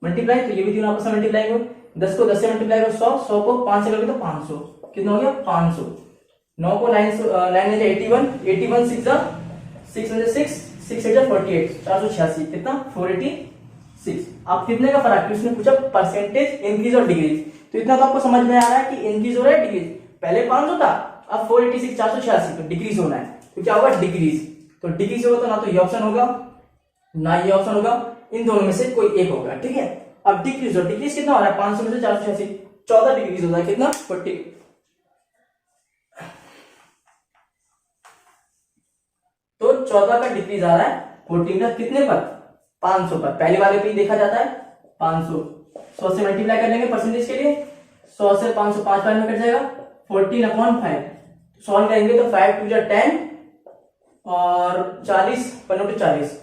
मल्टीप्लाई, तो ये भी तीनों आपस में मल्टीप्लाई हो, 10 को 10 से मल्टीप्लाई करो 100, 100 को 5 से करोगे तो 500, कितना हो गया 500। 9 को 9 में 81, 81 6 जा 6 में 6 6 8 48, 486, कितना 486। अब कितने का फर्क है, उसने पूछा परसेंटेज इंक्रीज और डिक्रीज, तो इतना तो आपको समझ में आ रहा है कि इंक्रीज हो रहा है, डिक्रीज। पहले 500 था, अब 486 486, तो डिक्रीज होना है, तो क्या होगा डिक्रीज। तो डिक्रीज होगा तो ना तो ये ऑप्शन होगा ना ये ऑप्शन होगा, इन दोनों में से कोई एक होगा, ठीक है। अब डिक्रीज, और डिक्रीज कितना हो रहा है, 500 में से 486, 14 डिक्रीज होता है, कितना 40, तो 14 का डिक्रीज आ रहा है 14 कितने पर, 500 पर। पहले वाले पे देखा जाता है 500, 100 से मल्टीप्लाई कर लेंगे परसेंटेज के लिए, 100 से 500 5 बार में कट जाएगा, 14/5 सॉल्व करेंगे तो 5 2 10 और 40 5 40,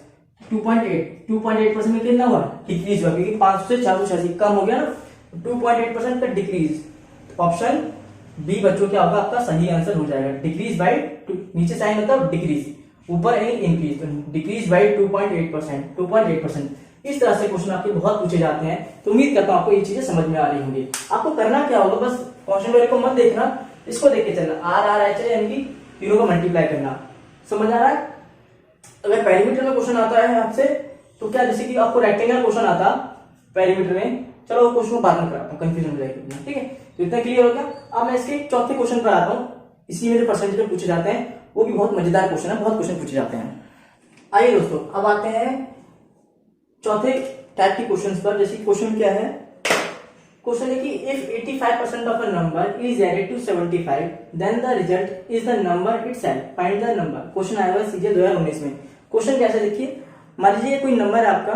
2.8% में कितना हुआ, डिक्रीज हुआ, क्योंकि 500 से 486 कम हो गया ना, 2.8% का डिक्रीज। ऑप्शन बी बच्चों क्या होगा आपका सही आंसर हो जाएगा, डिक्रीज बाय 2, नीचे साइन मतलब डिक्रीज, ऊपर है इंक्रीज, तो डिक्रीज बाय 2.8%, 2.8%। इस तरह से क्वेश्चन आपके बहुत पूछे जाते हैं। तो उम्मीद करता हूं आपको ये चीजें समझ में आ रही होंगी। आपको करना क्या होगा, बस क्वेश्चन वैल्यू को मत देखना, इसको देख के चलना, आर आर एच यानी कि तीनों को मल्टीप्लाई करना, समझ आ रहा है। अगर पेरीमीटर में क्वेश्चन आता है आपसे, तो क्या जैसे कि आपको रेक्टेंगल क्वेश्चन आता पेरीमीटर में, चलो वो क्वेश्चन को बाद में कराता हूँ, कंफ्यूजन हो जाएगी, ठीक है। तो इतना क्लियर हो गया। अब मैं इसके चौथे क्वेश्चन पर आता हूँ। इसी में जो परसेंटेज पूछे जाते हैं वो भी बहुत मजेदार क्वेश्चन है, बहुत क्वेश्चन पूछे जाते हैं। आइए दोस्तों अब आते हैं चौथे टाइप के क्वेश्चन पर। जैसे क्वेश्चन क्या है, क्वेश्चन है कि if 85% of a number is added to 75 then the result is the number itself, find the number. Question आया हुआ है सीजे 2019 में। क्वेश्चन कैसे देखिए, मान लीजिए कोई नंबर है आपका,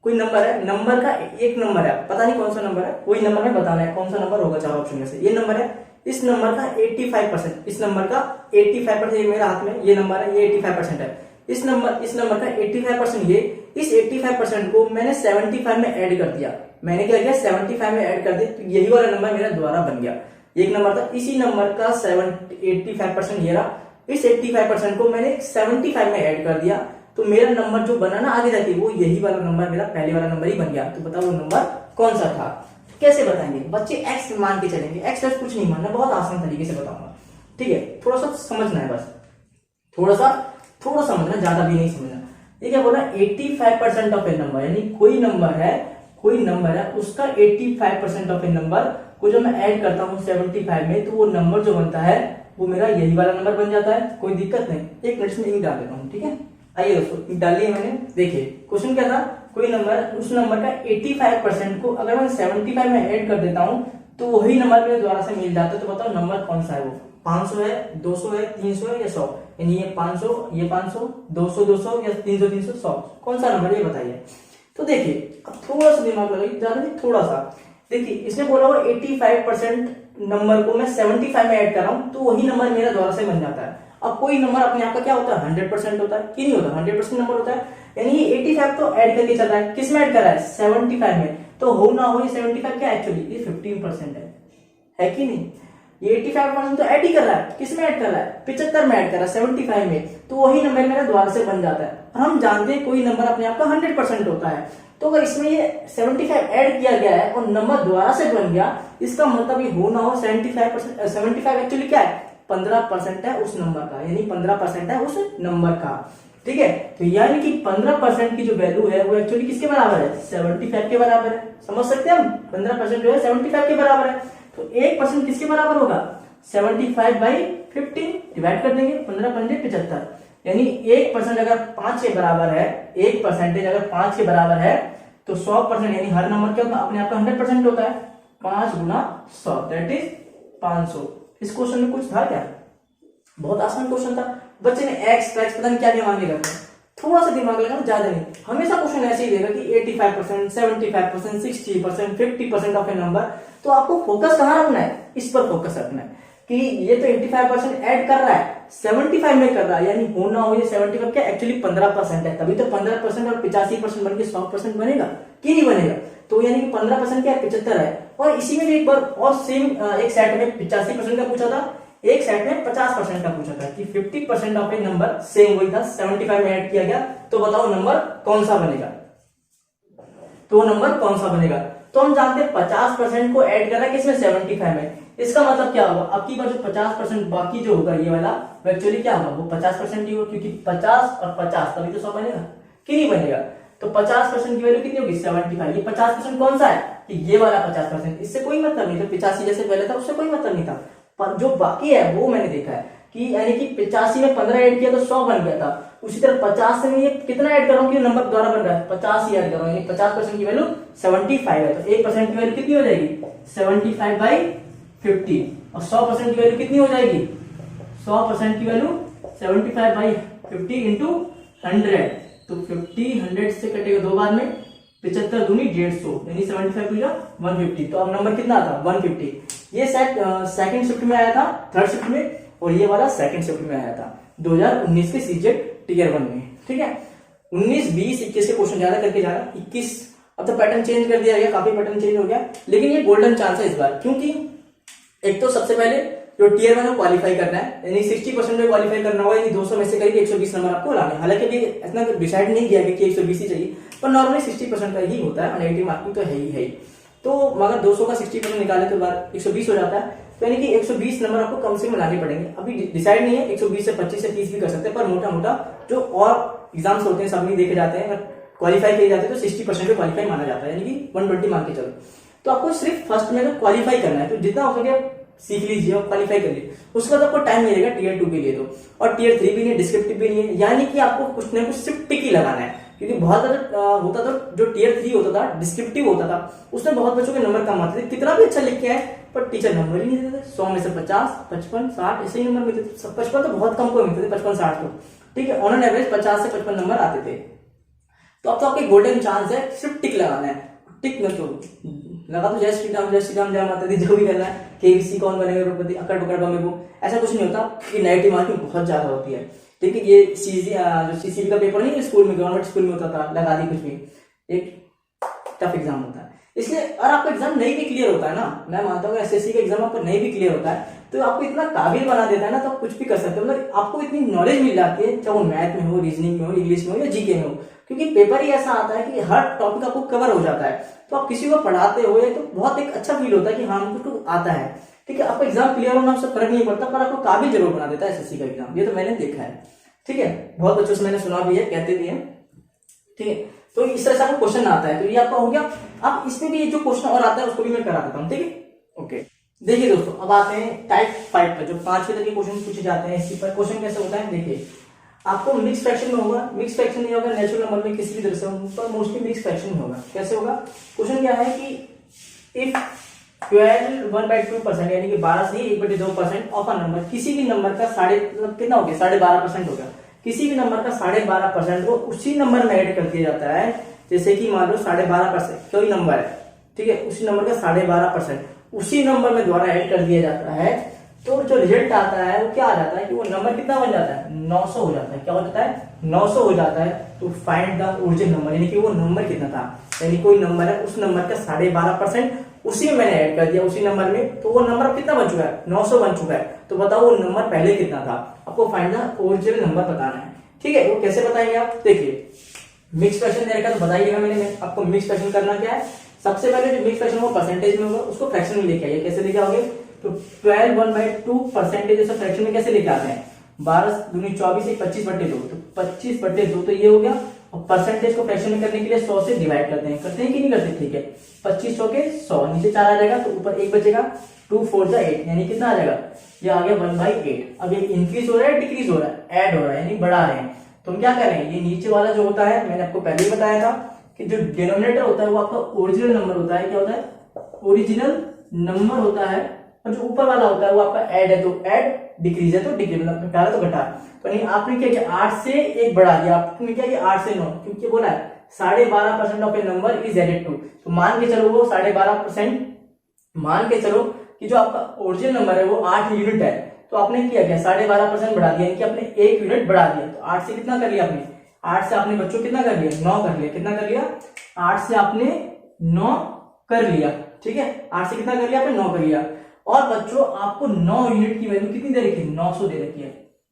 कोई नंबर है, नंबर का एक नंबर है, पता नहीं कौन सा नंबर है, वही नंबर में बताना है कौन सा नंबर होगा चार ऑप्शन में से। ये नंबर है, इस नंबर का 85%, इस नंबर का 85%, ये मेरे हाथ में ये नंबर है, ये 85% है। इस नंबर का 85% ये, इस 85% को मैंने 75 में ऐड कर दिया। मैंने क्या किया, 75 में ऐड कर दिया, तो यही वाला नंबर मेरा दोबारा बन गया। एक नंबर था, इसी नंबर का 85% ये रहा, इस 85% को मैंने 75 में ऐड कर दिया, तो मेरा नंबर जो बना ना आगे जाके, वो यही वाला नंबर मेरा पहले वाला नंबर ही बन गया। तो बताओ वो नंबर कौन सा था? कैसे बताएंगे बच्चे? एक्स मान के चलेंगे, एक्स कुछ नहीं मानना, बहुत आसान तरीके से बताऊंगा, ठीक है? थोड़ा सा समझना है, बस थोड़ा समझना, ज्यादा भी नहीं समझना। ये क्या बोला, 85% ऑफ ए नंबर, यानी कोई नंबर है उसका 85% ऑफ ए नंबर को जब मैं ऐड करता हूँ 75 में, तो वो नंबर जो बनता है वो मेरा यही वाला नंबर बन जाता है। कोई दिक्कत नहीं, एक मिनट में इंक डाल देता हूँ, ठीक है? आइए दोस्तों, इंक डालिए मैंने। देखिए क्वेश्चन क्या था, कोई नंबर, उस नंबर का 85% को अगर मैं 75 में ऐड कर देता हूँ तो वही नंबर मेरे द्वारा से मिल जाता है। तो बताओ नंबर कौन सा है वो? 500 है, 200 है, 300 है या 100? यानी ये 500, ये 500, 200 200 या 300 300 100, कौन सा नंबर ये बताइए? तो देखिए अब थोड़ा सा दिमाग लगाइए, ज्यादा नहीं, थोड़ा सा। देखिए इसने बोला हुआ 85% नंबर को मैं 75 में ऐड कर रहा हूं, तो वही नंबर मेरा द्वारा से बन जाता है। अब कोई नंबर अपने आप का क्या होता है, 100% होता है कि नहीं होता? 100% नंबर होता है, यानी ये 85 तो ऐड करके चल रहा है, किस में ऐड कर रहा है? 75 में। तो हो ना हो ये 75 क्या एक्चुअली ये 15% है कि नहीं? ये 85% तो ऐड ही कर रहा है, किस में ऐड कर रहा है? 75 में ऐड कर रहा है, 75 में, तो वही नंबर मेरा द्वारा से बन जाता है। और हम जानते हैं कोई नंबर अपने आप का 100% होता है, तो अगर इसमें ये 75 ऐड किया गया है और नंबर द्वारा से बन गया, इसका मतलब ये हो ना हो 75 एक्चुअली क्या है? 15% है उस नंबर का, यानी 15% है उस नंबर का, ठीक है? तो यानी कि 15% की जो वैल्यू है वो एक्चुअली किसके बराबर है? 75 के बराबर है। समझ सकते हैं हम, 15% जो है 75 के बराबर है। तो 1% किसके बराबर होगा? 75/15 डिवाइड कर देंगे, 15 पंजे 75, यानी 1% अगर 5 के बराबर है, 1% अगर 5 के बराबर है, तो 100%, यानी हर नंबर क्या होता है? अपने आप का 100% होता है। 5 गुना 100 दैट इज 500। इस क्वेश्चन में कुछ था क्या? बहुत आसान क्वेश्चन था। बच्चे ने एक्स पता नहीं क्या क्या मांगे रखा, थोड़ा सा दिमाग लगाना, ज्यादा नहीं। हमेशा क्वेश्चन ऐसे ही देगा कि 85%, 75%, 60%, 50% ऑफ ए नंबर। तो आपको फोकस कहां रखना है? इस पर फोकस रखना है कि ये तो 85% ऐड कर रहा है, 75 में कर रहा है, यानी होना हो ये 75 क्या एक्चुअली 15% है, तभी तो 15% और 85% बन के 100% बनेगा कि नहीं बनेगा? तो यानी कि 15% क्या है? 75 है। और इसी में भी एक बार और सेम एक सेट में 85% का पूछा था, एक सेट में 50% का पूछा था कि 50% ऑफ ए नंबर, सेम वही था, 75 में ऐड किया गया। तो बताओ नंबर कौन सा बनेगा? तो नंबर कौन सा बनेगा? तो हम जानते हैं 50% को ऐड कर रहा है किसमें? 75 में। इसका मतलब क्या होगा? अब की बार जो 50% बाकी जो होगा ये वाला, वो एक्चुअली क्या होगा? वो 50% ही होगा, क्योंकि 50 और 50 तभी तो 100 बनेगा कि नहीं बनेगा? तो 50% की वैल्यू कितनी होगी? 75। ये 50% कौन सा है? कि ये वाला 50%, इससे कोई मतलब नहीं। तो 85 जैसे पहले था उससे कोई मतलब नहीं था, पर जो बाकी है वो मैंने देखा है कि यानी कि 85 में 15 ऐड किया तो 100 बन गया था। उसी तरह 50 में ये कितना ऐड कर रहा हूँ कि नंबर द्वारा बन रहा है? 50 ही ऐड कर रहा हूँ, यानी 50% की वैल्यू 75 है। तो 1% की वैल्यू कितनी हो जाएगी? 75/50। और 100% की वैल्यू कितनी हो जाएगी? 100% की वैल्यू 75/50 इंटू 100। तो 50 100 से कटेगा दो बार में, 75 दूनी 150, यानी 75 टू 150। तो अब नंबर कितना आता? 150। ये सेट सेकंड शिफ्ट में आया था, थर्ड शिफ्ट में, और ये वाला सेकंड शिफ्ट में आया था 2019 के सीजेट टियर 1 में, ठीक है? 19, 20, 21 के क्वेश्चन ज्यादा करके जा रहा है। 21 अब तो पैटर्न चेंज कर दिया गया, काफी पैटर्न चेंज हो गया, लेकिन ये गोल्डन चांस है इस बार, क्योंकि एक तो सबसे पहले जो टियर 1 को क्वालिफाई करना है, यानी 60% में क्वालिफाई करना होगा, यानी 200 में से करीब 120 नंबर आपको लाने। हालांकि अभी इतना डिसाइड नहीं किया गया कि 120 ही चाहिए, पर नॉर्मली 60% का ही होता है, नेगेटिव मार्किंग तो है ही। तो मगर 200 का 60% निकाले तो बार 120 हो जाता है, तो यानी कि 120 नंबर आपको कम से कम लाने पड़ेंगे। अभी डिसाइड नहीं है, 120 से 25 से 30 भी कर सकते हैं, पर मोटा मोटा जो और एग्जाम्स होते हैं सब में देखे जाते हैं, अगर क्वालिफाई किए जाते हैं तो 60% पे क्वालिफाई माना जाता है, यानी कि 120 मान के चलो। तो आपको सिर्फ फर्स्ट में अगर क्वालिफाई करना है तो जितना हो सके सीख लीजिए और क्वालिफाई कर लीजिए, उसके बाद आपको टाइम मिलेगा टियर 2 के लिए। तो और टियर 3 भी नहीं है, डिस्क्रिप्टिव भी नहीं है, यानी कि आपको कुछ ना कुछ सिर्फ टिक ही लगाना है, क्योंकि बहुत ज्यादा होता था जो टियर 3 होता था, डिस्क्रिप्टिव होता था, उसमें बहुत बच्चों के नंबर कम आते थे, कितना भी अच्छा लिख के आए पर टीचर नंबर ही नहीं देते थे। 100 में से 50, 55, 60 ऐसे ही नंबर मिलते थे। 55 तो बहुत कम को मिलते थे, 55, 60 को, ठीक है, ऑन एन एवरेज 50 से 55 नंबर आते थे। तो अब तो आपके गोल्डन चांस है, सिर्फ टिक लगाना है। टिक न तो लगा तो जय श्री राम जय माता दी, जो भी करना है, केबीसी कौन बनेगा करोड़पति, अकड़ पकड़ बम्बे बूम, ऐसा कुछ नहीं होता कि नेगेटिव मार्किंग बहुत ज्यादा होती है। ठीक है, ये जो सीसीबी का पेपर नहीं, स्कूल में गवर्नमेंट स्कूल में होता था, लगा दी कुछ भी, एक टफ एग्जाम होता है। इसलिए अगर आपका एग्जाम नहीं भी क्लियर होता है ना, मैं मानता हूँ एसएससी का एग्जाम आपको नहीं भी क्लियर होता है तो आपको इतना काबिल बना देता है ना, तो आप कुछ भी कर सकते हो। मतलब आपको इतनी नॉलेज मिल जाती है, चाहे वो मैथ में हो, रीजनिंग में हो, इंग्लिश में हो या जीके में हो, क्योंकि पेपर ही ऐसा आता है कि हर टॉपिक आपको कवर हो जाता है। तो आप किसी को पढ़ाते हो या तो बहुत एक अच्छा फील होता है कि हाँ हमको आता है। ठीक है, आपका एग्जाम क्लियर होना उससे फर्क नहीं पड़ता, पर आपको काबिल जरूर बना देता है एसएससी का एग्जाम, ये तो मैंने देखा है। ठीक है, बहुत बच्चों से मैंने सुना भी है, कहते भी है। ठीक है, तो इस तरह से आपको क्वेश्चन आता है, तो ये आपका हो गया। अब इसमें भी जो क्वेश्चन और आता है उसको भी मैं करा देता हूँ। ठीक है, ओके। देखिए दोस्तों, अब आते हैं टाइप 5 पर, जो 5 तरह के क्वेश्चन पूछे जाते हैं। इसी पर क्वेश्चन कैसे होता है, देखिए आपको मिक्स फ्रैक्शन में होगा, मिक्स फ्रैक्शन नहीं होगा नेचुरल नंबर में किसी भी तरह से, पर मोस्टली मिक्स फ्रैक्शन में होगा। कैसे होगा, क्वेश्चन क्या है कि इफ 12 1/2% यानी कि 12 से 1/2% ऑफ अ नंबर, किसी भी नंबर का कितना हो गया, 12.5% हो गया, किसी भी नंबर का 12.5% को उसी नंबर में ऐड कर दिया जाता है। जैसे कि मान लो 12.5% कोई नंबर है, ठीक है, उसी नंबर का 12.5% उसी नंबर में द्वारा ऐड कर दिया जाता है, तो जो रिजल्ट आता है वो क्या आ जाता है कि वो नंबर कितना बन जाता है, 900 हो जाता है। क्या हो जाता है, 900 हो जाता है। तो फाइंड द ओरिजिनल नंबर, यानी कि वो नंबर कितना था, यानी कोई नंबर है, उस नंबर का 12.5% उसी में मैंने ऐड कर दिया, उसी नंबर में, तो वो नंबर कितना बन चुका है, 900 बन चुका है। तो बताओ वो नंबर पहले कितना था, आपको फाइंड द ओरिजिनल नंबर बताना है। ठीक है, वो कैसे बताएंगे आप, देखिए मिक्स फ्रैक्शन दे रखा तो बताइएगा मैंने आपको मिक्स फ्रैक्शन करना क्या है। सबसे पहले जो मिक्स फ्रैक्शन वो परसेंटेज में होगा, उसको फ्रैक्शन में लेके आइए। कैसे लेके आओगे, तो 12 1/2% जैसे फ्रैक्शन में कैसे लेके आते हैं, 12 दूनी 24 25/2, तो 25/2 तो ये हो गया। और परसेंटेज को फ्रैक्शन में करने के लिए 100 से डिवाइड करते हैं कि नहीं करते, ठीक है, 25 के 100, नीचे 4 आ जाएगा तो ऊपर 1 बचेगा, 2 4 8, यानी कितना आ जाएगा, ये आ गया 1/8। अब ये इंक्रीज हो रहा है डिक्रीज हो रहा है, ऐड हो रहा है, यानी बढ़ा रहे हैं। तो हम क्या कर रहे हैं, ये नीचे वाला जो होता है, मैंने आपको पहले ही बताया था कि जो डिनोमिनेटर होता है वो आपका ओरिजिनल नंबर होता है। क्या होता है, ओरिजिनल नंबर होता है। और जो ऊपर वाला होता है वो आपका ऐड है, तो ऐड, डिक्रीज है तो डिक्रीज, मतलब घटा तो घटा। तो नहीं आपने क्या किया, 8 से 1 बढ़ा दिया, आपने क्या किया 8 से 9, क्योंकि बोला है 12.5% of a number is added to. तो मान के चलो वो 12.5%, मान के चलो कि जो आपका ओरिजिनल नंबर है वो 8 यूनिट है, तो आपने किया क्या 12.5% बढ़ा दिया, यानी कि आपने 1 यूनिट बढ़ा दिया। तो 8 से कितना कर लिया आपने, 8 से आपने बच्चों कितना कर लिया, 9 कर लिया। कितना कर लिया, 8 से आपने 9 कर लिया। ठीक है, 8 से कितना कर लिया आपने, 9 कर लिया। और बच्चों आपको 9 यूनिट की वैल्यू कितनी दे रखी है, 900 दे रखी है,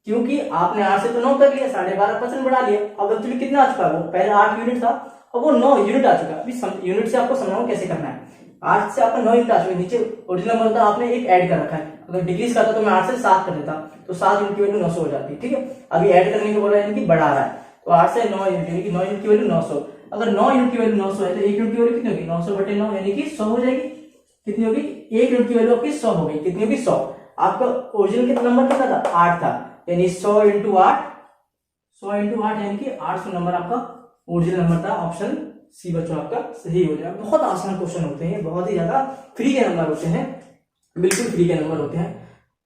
क्योंकि आपने 8 से तो 9 कर लिया, 12.5% बढ़ा लिया। अब एक्चुअली कितना आ चुका है, वो पहले 8 यूनिट था, अब वो 9 यूनिट आ चुका है। अभी यूनिट से आपको समझाऊं कैसे करना है। 8 से आपका 9 यूनिट आ चुका है, नीचे ओरिजिनल नंबर होता, आपने एक ऐड कर रखा है। अगर डिक्रीज करता तो मैं 8 से 7 कर देता, तो 7 यूनिट की वैल्यू 900 हो जाती। ठीक है, अभी ऐड करने को बोला यानी कि बढ़ा रहा है, तो 8 से 9 यूनिट, यानी कि 9 यूनिट की वैल्यू 900। अगर 9 यूनिट की वैल्यू 900 है तो 1 यूनिट की वैल्यू कितनी होगी, 900/9, यानी कि 100 हो जाएगी। कितनी होगी, 1 यूनिट की वैल्यू आपकी 100 हो गई। कितनी होगी, 100। आपका ओरिजिनल कितना नंबर कितना था, 8 था, यानी 100 × 8, 100 × 8 यानी कि 800 नंबर आपका ओरिजिनल नंबर था। ऑप्शन सी बच्चों आपका सही हो जाएगा। बहुत आसान क्वेश्चन होते हैं, बहुत ही ज्यादा फ्री के नंबर होते हैं, बिल्कुल फ्री के नंबर होते हैं।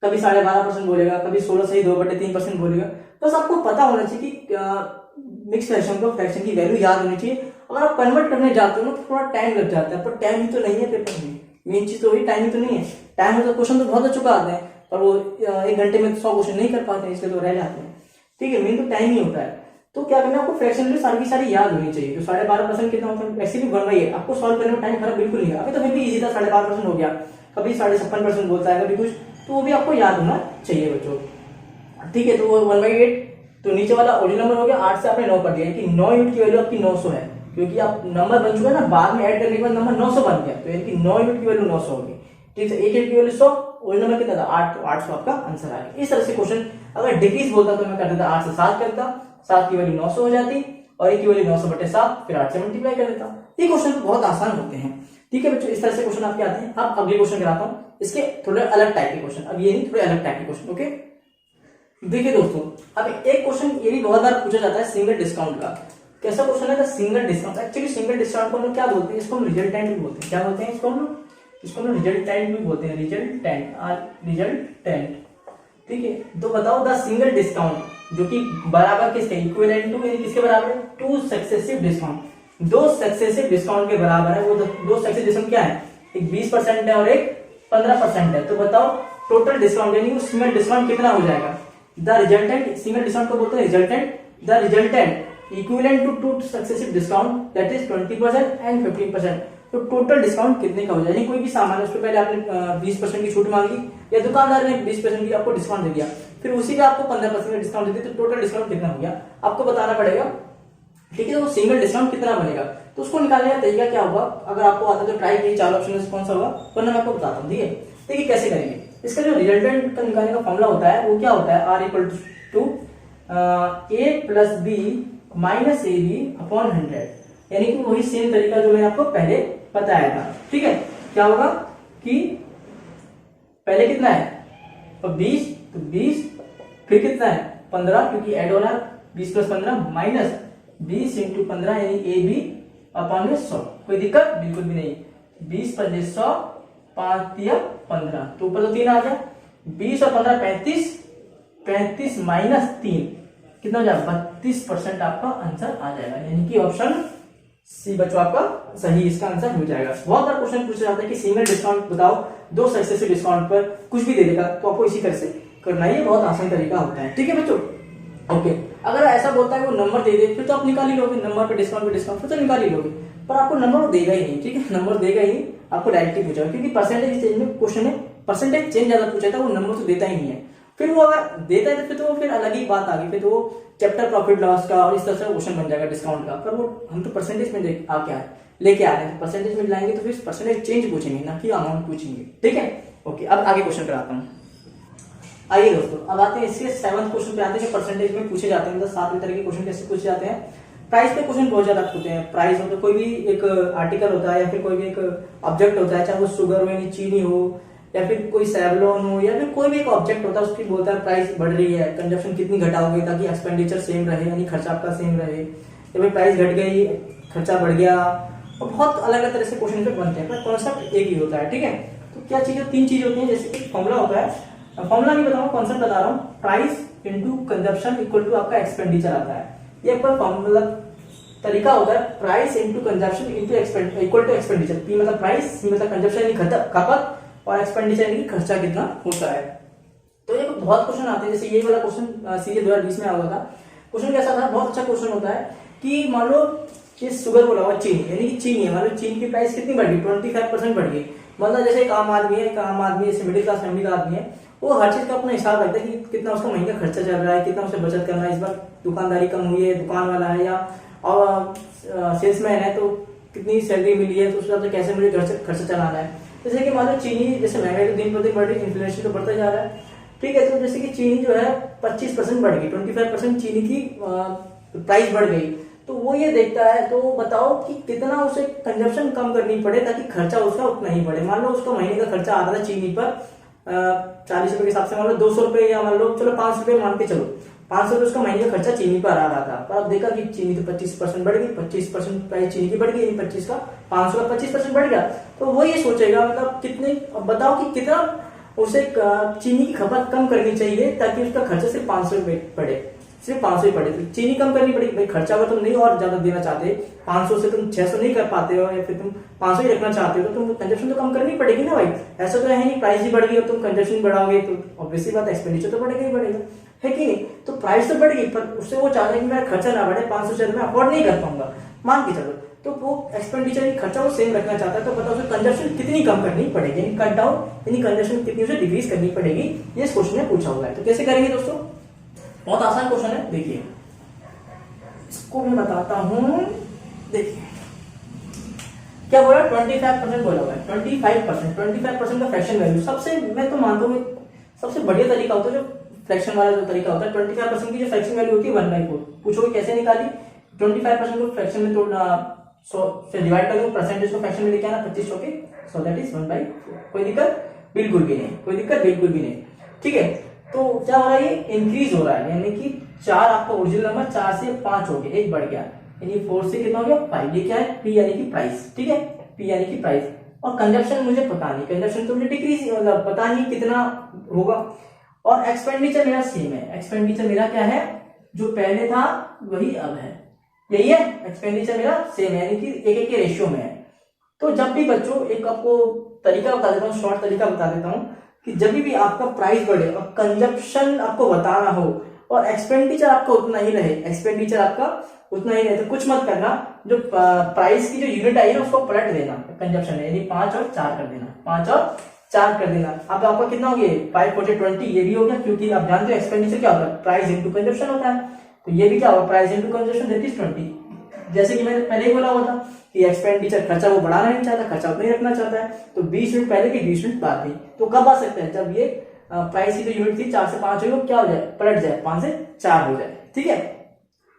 कभी 12.5% बोलेगा, कभी 16 से 2/3% बोलेगा। बस आपको पता होना चाहिए कि मिक्स फ्रैक्शन को फ्रैक्शन की वैल्यू याद होनी चाहिए। अगर आप कन्वर्ट करने जाते हो ना तो थोड़ा टाइम लग जाता है, पर टाइम ही तो नहीं है पेपर में, मेन चीज तो वही टाइम ही तो नहीं है। टाइम में तो क्वेश्चन तो बहुत अच्छे आते हैं, पर वो 1 घंटे में 100 क्वेश्चन नहीं कर पाते हैं, इसलिए तो रह जाते हैं। ठीक है, मेन तो टाइम ही होता है। तो क्या करना है, आपको फ्रैक्शन में सारी की सारी याद होनी चाहिए। तो 12.5% कितना होता है, वैसे भी 1/8 आपको सॉल्व करने में टाइम खराब बिल्कुल नहीं है। अभी तो फिर भी इजी था, 12.5% हो गया, कभी 56.5% बोलता है, कभी कुछ, तो वो भी आपको याद होना चाहिए बच्चों। ठीक है, तो वो 1/8, तो नीचे वाला ओरिजिनल नंबर हो गया, 8 से आपने 9 कर दिया कि 9 यूनिट की वैल्यू आपकी 900 है, क्योंकि आप नंबर बन चुका है ना, बाद में ऐड करने के बाद नंबर 900 बन गया, तो यानी कि 9 यूनिट की वैल्यू 900 होगी। ठीक है, 1 यूनिट की वैल्यू 100, ओरिजिनल नंबर कितना था 8, तो 800 आपका आंसर आ गया। इस तरह से क्वेश्चन अगर डिक्रीज बोलता तो मैं कर देता 8 से 7 करता, 7 की वैल्यू 900 हो जाती, और 1 की वैल्यू 900/7, फिर 8 से मल्टीप्लाई कर देता। ये क्वेश्चन बहुत आसान होते हैं। ठीक है बच्चों, इस तरह से क्वेश्चन आपके आते हैं। अब अगले क्वेश्चन कराता हूँ, इसके थोड़े अलग टाइप के क्वेश्चन, अब ये नहीं, थोड़े अलग टाइप के क्वेश्चन। ओके, देखिए दोस्तों, अब एक क्वेश्चन ये भी बहुत बार पूछा जाता है सिंगल डिस्काउंट का। कैसा क्वेश्चन है, single discount. Actually single discount को हम लोग क्या बोलते हैं, इसको हम रिजल्टेंट भी बोलते हैं। क्या बोलते हैं इसको हम लोग, इसको हम रिजल्टेंट भी बोलते हैं, रिजल्टेंट। ठीक है, तो बताओ द सिंगल डिस्काउंट जो कि बराबर किसके, इक्विवेलेंट टू, यानी किसके बराबर है, 2 सक्सेसिव डिस्काउंट, 2 सक्सेसिव डिस्काउंट के बराबर है। वो 2 सक्सेसिव डिस्काउंट क्या है, एक 20% है और एक 15% है। तो बताओ टोटल डिस्काउंट यानी वो सिंगल डिस्काउंट कितना हो जाएगा। द रिजल्टेंट, सिंगल डिस्काउंट को बोलते हैं resultant, the resultant equivalent to 2 successive discount that is 20% and 15%। तो टोटल डिस्काउंट कितने का हो जाएगा, कोई भी सामान है उसके पहले आपने 20% की छूट मांगी या दुकानदार ने 20% की आपको डिस्काउंट दे दिया, फिर उसी पे आपको 15% का डिस्काउंट दे दिया, तो टोटल डिस्काउंट कितना हो गया आपको बताना पड़ेगा। ठीक है, तो वो सिंगल डिस्काउंट कितना बनेगा, तो उसको निकालने का तरीका क्या होगा, अगर आपको आता है तो ट्राई कीजिए, 4 ऑप्शन में से कौन सा होगा, वरना मैं आपको बताता हूँ। ठीक है, देखिए कैसे करेंगे। इसका जो रिजल्टेंट का निकालने का फॉर्मूला होता है वो क्या होता है, r equal to a plus b minus a b upon 100, यानी कि वही सेम तरीका जो मैंने आपको पहले बताया था। ठीक है, क्या होगा कि पहले कितना है तो 20, तो 20 फिर कितना है 15, क्योंकि एड होना 20 प्लस 15 माइनस 20 इंटू 15 यानी ए बी अपॉन 100। कोई दिक्कत बिल्कुल भी नहीं, 20 पंजे 100, 5 या 15, तो ऊपर तो 3 आ गया, 20 और 15 35, 35 माइनस 3 कितना हो जाएगा 32% आपका आंसर आ जाएगा, यानी कि ऑप्शन सी बच्चों आपका सही इसका आंसर हो जाएगा। बहुत बार क्वेश्चन पूछा जाता है कि सिंगल डिस्काउंट बताओ 2 सक्सेसिव डिस्काउंट पर, कुछ भी दे देगा, तो आपको इसी तरह से करना है, ये बहुत आसान तरीका होता है। ठीक है बच्चों, ओके। अगर ऐसा बोलता है वो नंबर दे दे फिर तो आप निकाल ही लोगे, नंबर पे डिस्काउंट फिर तो निकाल ही लोगे, पर आपको नंबर देगा ही नहीं। ठीक है, नंबर देगा ही नहीं, आपको डायरेक्टली पूछेगा, क्योंकि परसेंटेज चेंज में क्वेश्चन है, परसेंटेज चेंज ज्यादा पूछा था, वो नंबर तो देता ही नहीं है। फिर वो अगर देता है तो फिर अलग ही बात आ गई, फिर तो वो चैप्टर प्रॉफिट लॉस का और इस तरह से क्वेश्चन बन जाएगा डिस्काउंट का। पर वो हम तो परसेंटेज में लेके आ रहे हैं, परसेंटेज में लाएंगे तो फिर परसेंटेज चेंज पूछेंगे ना कि अमाउंट पूछेंगे। ठीक है, ओके। अब आगे क्वेश्चन कराता हूँ। आइए दोस्तों, अब आते हैं इसके 7th क्वेश्चन पे आते हैं, परसेंटेज में पूछे जाते हैं, मतलब 7 तरह के क्वेश्चन कैसे पूछे जाते हैं। प्राइस पे क्वेश्चन बहुत ज्यादा पूछते हैं। प्राइस हो तो कोई भी एक आर्टिकल होता है या फिर कोई भी एक ऑब्जेक्ट होता है, चाहे वो शुगर हो यानी चीनी हो या फिर कोई सेवलॉन हो या फिर कोई भी एक ऑब्जेक्ट होता है, उसकी बोलता है प्राइस बढ़ रही है, कंजप्शन कितनी घटाओगे ताकि एक्सपेंडिचर सेम रहे, यानी खर्चा आपका सेम रहे, या फिर प्राइस घट गई खर्चा बढ़ गया, और बहुत अलग अलग तरह से क्वेश्चन पे बनते हैं, पर कॉन्सेप्ट एक ही होता है। ठीक है, तो क्या चीजें 3 चीज होती है, जैसे कि फॉर्मूला होता है, फॉर्मूला नहीं बताऊंगा, कॉन्सेप्ट बता रहा हूँ, price into consumption equal to आपका एक्सपेंडिचर आता है। ये एक फॉर्मूला तरीका होता है, price into consumption into equal to expenditure. P मतलब प्राइस, सी मतलब कंजप्शन यानी खपत, और एक्सपेंडिचर यानी खर्चा कितना होता है। तो ये बहुत क्वेश्चन आते हैं, जैसे ये वाला क्वेश्चन सीए 2020 में आया था। क्वेश्चन कैसा था, बहुत अच्छा क्वेश्चन होता है कि मान लो कि शुगर बोला हुआ चीनी, यानी कि चीनी है, मान लो चीनी की प्राइस कितनी बढ़ गई, 25% बढ़ गई। मतलब जैसे एक आम आदमी है, जैसे मिडिल क्लास फैमिली का आदमी है, वो हर चीज का अपना हिसाब रखता है कि कितना उसका महीने का खर्चा चल रहा है, कितना उसे बचत करना है, इस बार दुकानदारी कम हुई है, दुकान वाला है या और सेल्समैन है तो कितनी सैलरी मिली है, तो उस हिसाब से कैसे मुझे खर्चा चलाना है। जैसे कि मान लो चीनी, जैसे महंगाई तो दिन प्रतिदिन बढ़ रही है, इन्फ्लेशन तो बढ़ता जा रहा है। ठीक है, तो जैसे कि चीनी जो है 25% बढ़ गई, 25% चीनी की प्राइस बढ़ गई, तो वो ये देखता है, तो बताओ कि कितना उसे कंजप्शन कम करनी पड़े ताकि खर्चा उसका उतना ही बढ़े। मान लो उसका महीने का खर्चा आ रहा था चीनी पर 40 रुपए के हिसाब से, मान लो 200 रुपए, या मान लो चलो 5 रुपए मान के चलो, 500 रुपए उसका महीने का खर्चा चीनी पर आ रहा था। पर अब देखा कि चीनी तो 25% बढ़ गई, 25% प्राइस चीनी की बढ़ गई, 25 का 500 का 25% बढ़ गया, तो वो ये सोचेगा मतलब कितने, अब बताओ कि कितना उसे चीनी की खपत कम करनी चाहिए ताकि उसका खर्चा सिर्फ 500 रुपए पड़े, सिर्फ 500 ही पड़े। तो चीनी कम करनी पड़ेगी भाई, खर्चा अगर तुम नहीं और ज्यादा देना चाहते, 500 से तुम 600 नहीं कर पाते हो, या फिर तुम 500 ही रखना चाहते हो, तो तुम कंजप्शन तो कम करनी पड़ेगी ना भाई। ऐसा तो है नहीं प्राइस ही बढ़ गई और तुम कंजप्शन बढ़ाओगे तो ऑब्वियसली बात एक्सपेंडिचर तो बढ़ेगा ही बढ़ेगा, है कि नहीं। तो प्राइस तो बढ़ गई, पर उससे वो चाहता है कि मेरा खर्चा ना बढ़े, 500 से मैं अफोर्ड नहीं कर पाऊंगा, मान के चलो, तो वो एक्सपेंडिचर खर्चा वो सेम रखना चाहता है, तो पता उसे कंजप्शन कितनी कम करनी पड़ेगी, यानी कट डाउन, यानी कंजप्शन कितनी उसे डिक्रीज करनी पड़ेगी, ये इस क्वेश्चन में पूछा हुआ है। तो कैसे करेंगे दोस्तों, बहुत आसान क्वेश्चन है, देखिए इसको मैं बताता हूं। देखिए क्या बोला, 25% बोला हुआ है, 25% का फ्रैक्शन वैल्यू, सबसे मैं तो मानता हूँ सबसे बढ़िया तरीका होता है जो फ्रैक्शन वाला जो तरीका होता है, 25% की जो फ्रैक्शन वैल्यू होती है 1/4। पूछोगे कैसे निकाली, 25% को फ्रैक्शन में तोड़ना, 100 से डिवाइड कर दो, परसेंटेज को फ्रैक्शन में लेके आना 25 के, सो दैट इज 1/4। कोई दिक्कत बिल्कुल भी नहीं, कोई दिक्कत बिल्कुल भी नहीं। ठीक है, तो क्या हो रहा है, ये इंक्रीज हो रहा है, यानी कि 4 आपका ओरिजिनल नंबर 4 से 5 हो गया, 1 बढ़ गया, यानी 4 से कितना हो गया 5। ये क्या है, पी यानी कि प्राइस। ठीक है, पी यानी कि प्राइस, और कंजप्शन मुझे पता नहीं, कंजप्शन तो मुझे डिक्रीज मतलब पता नहीं कितना होगा, और एक्सपेंडिचर मेरा सेम है, एक्सपेंडिचर मेरा क्या है जो पहले था वही अब है, यही है। एक्सपेंडिचर मेरा सेम है, यानी कि एक एक के रेशियो में है। तो जब भी बच्चों एक आपको तरीका बता देता हूँ, शॉर्ट तरीका बता देता हूँ कि जब भी आपका प्राइस बढ़े और कंजप्शन आपको बताना हो और एक्सपेंडिचर आपका उतना ही रहे, एक्सपेंडिचर आपका उतना ही रहे, तो कुछ मत करना, जो प्राइस की जो यूनिट आई है उसको पलट देना कंजप्शन में, यानी 5 और 4 कर देना, 5 और 4 कर देना। अब आपका कितना हो गया, 5 4 20, ये भी हो गया, क्योंकि आप जानते हो एक्सपेंडिचर क्या होता है, प्राइस इंटू कंजप्शन होता है। तो ये भी क्या होगा, price into consumption that is 20। जैसे कि मैंने पहले ही बोला हुआ था कि एक्सपेंडिचर खर्चा वो बढ़ाना नहीं चाहता, खर्चा उतना ही रखना चाहता है। तो 20 यूनिट पहले की 20 यूनिट बाद में, तो कब आ सकता है, जब ये प्राइस की जो यूनिट थी 4 से 5 हुई, वो क्या हो जाए, पलट जाए, 5 से 4 हो जाए। ठीक है,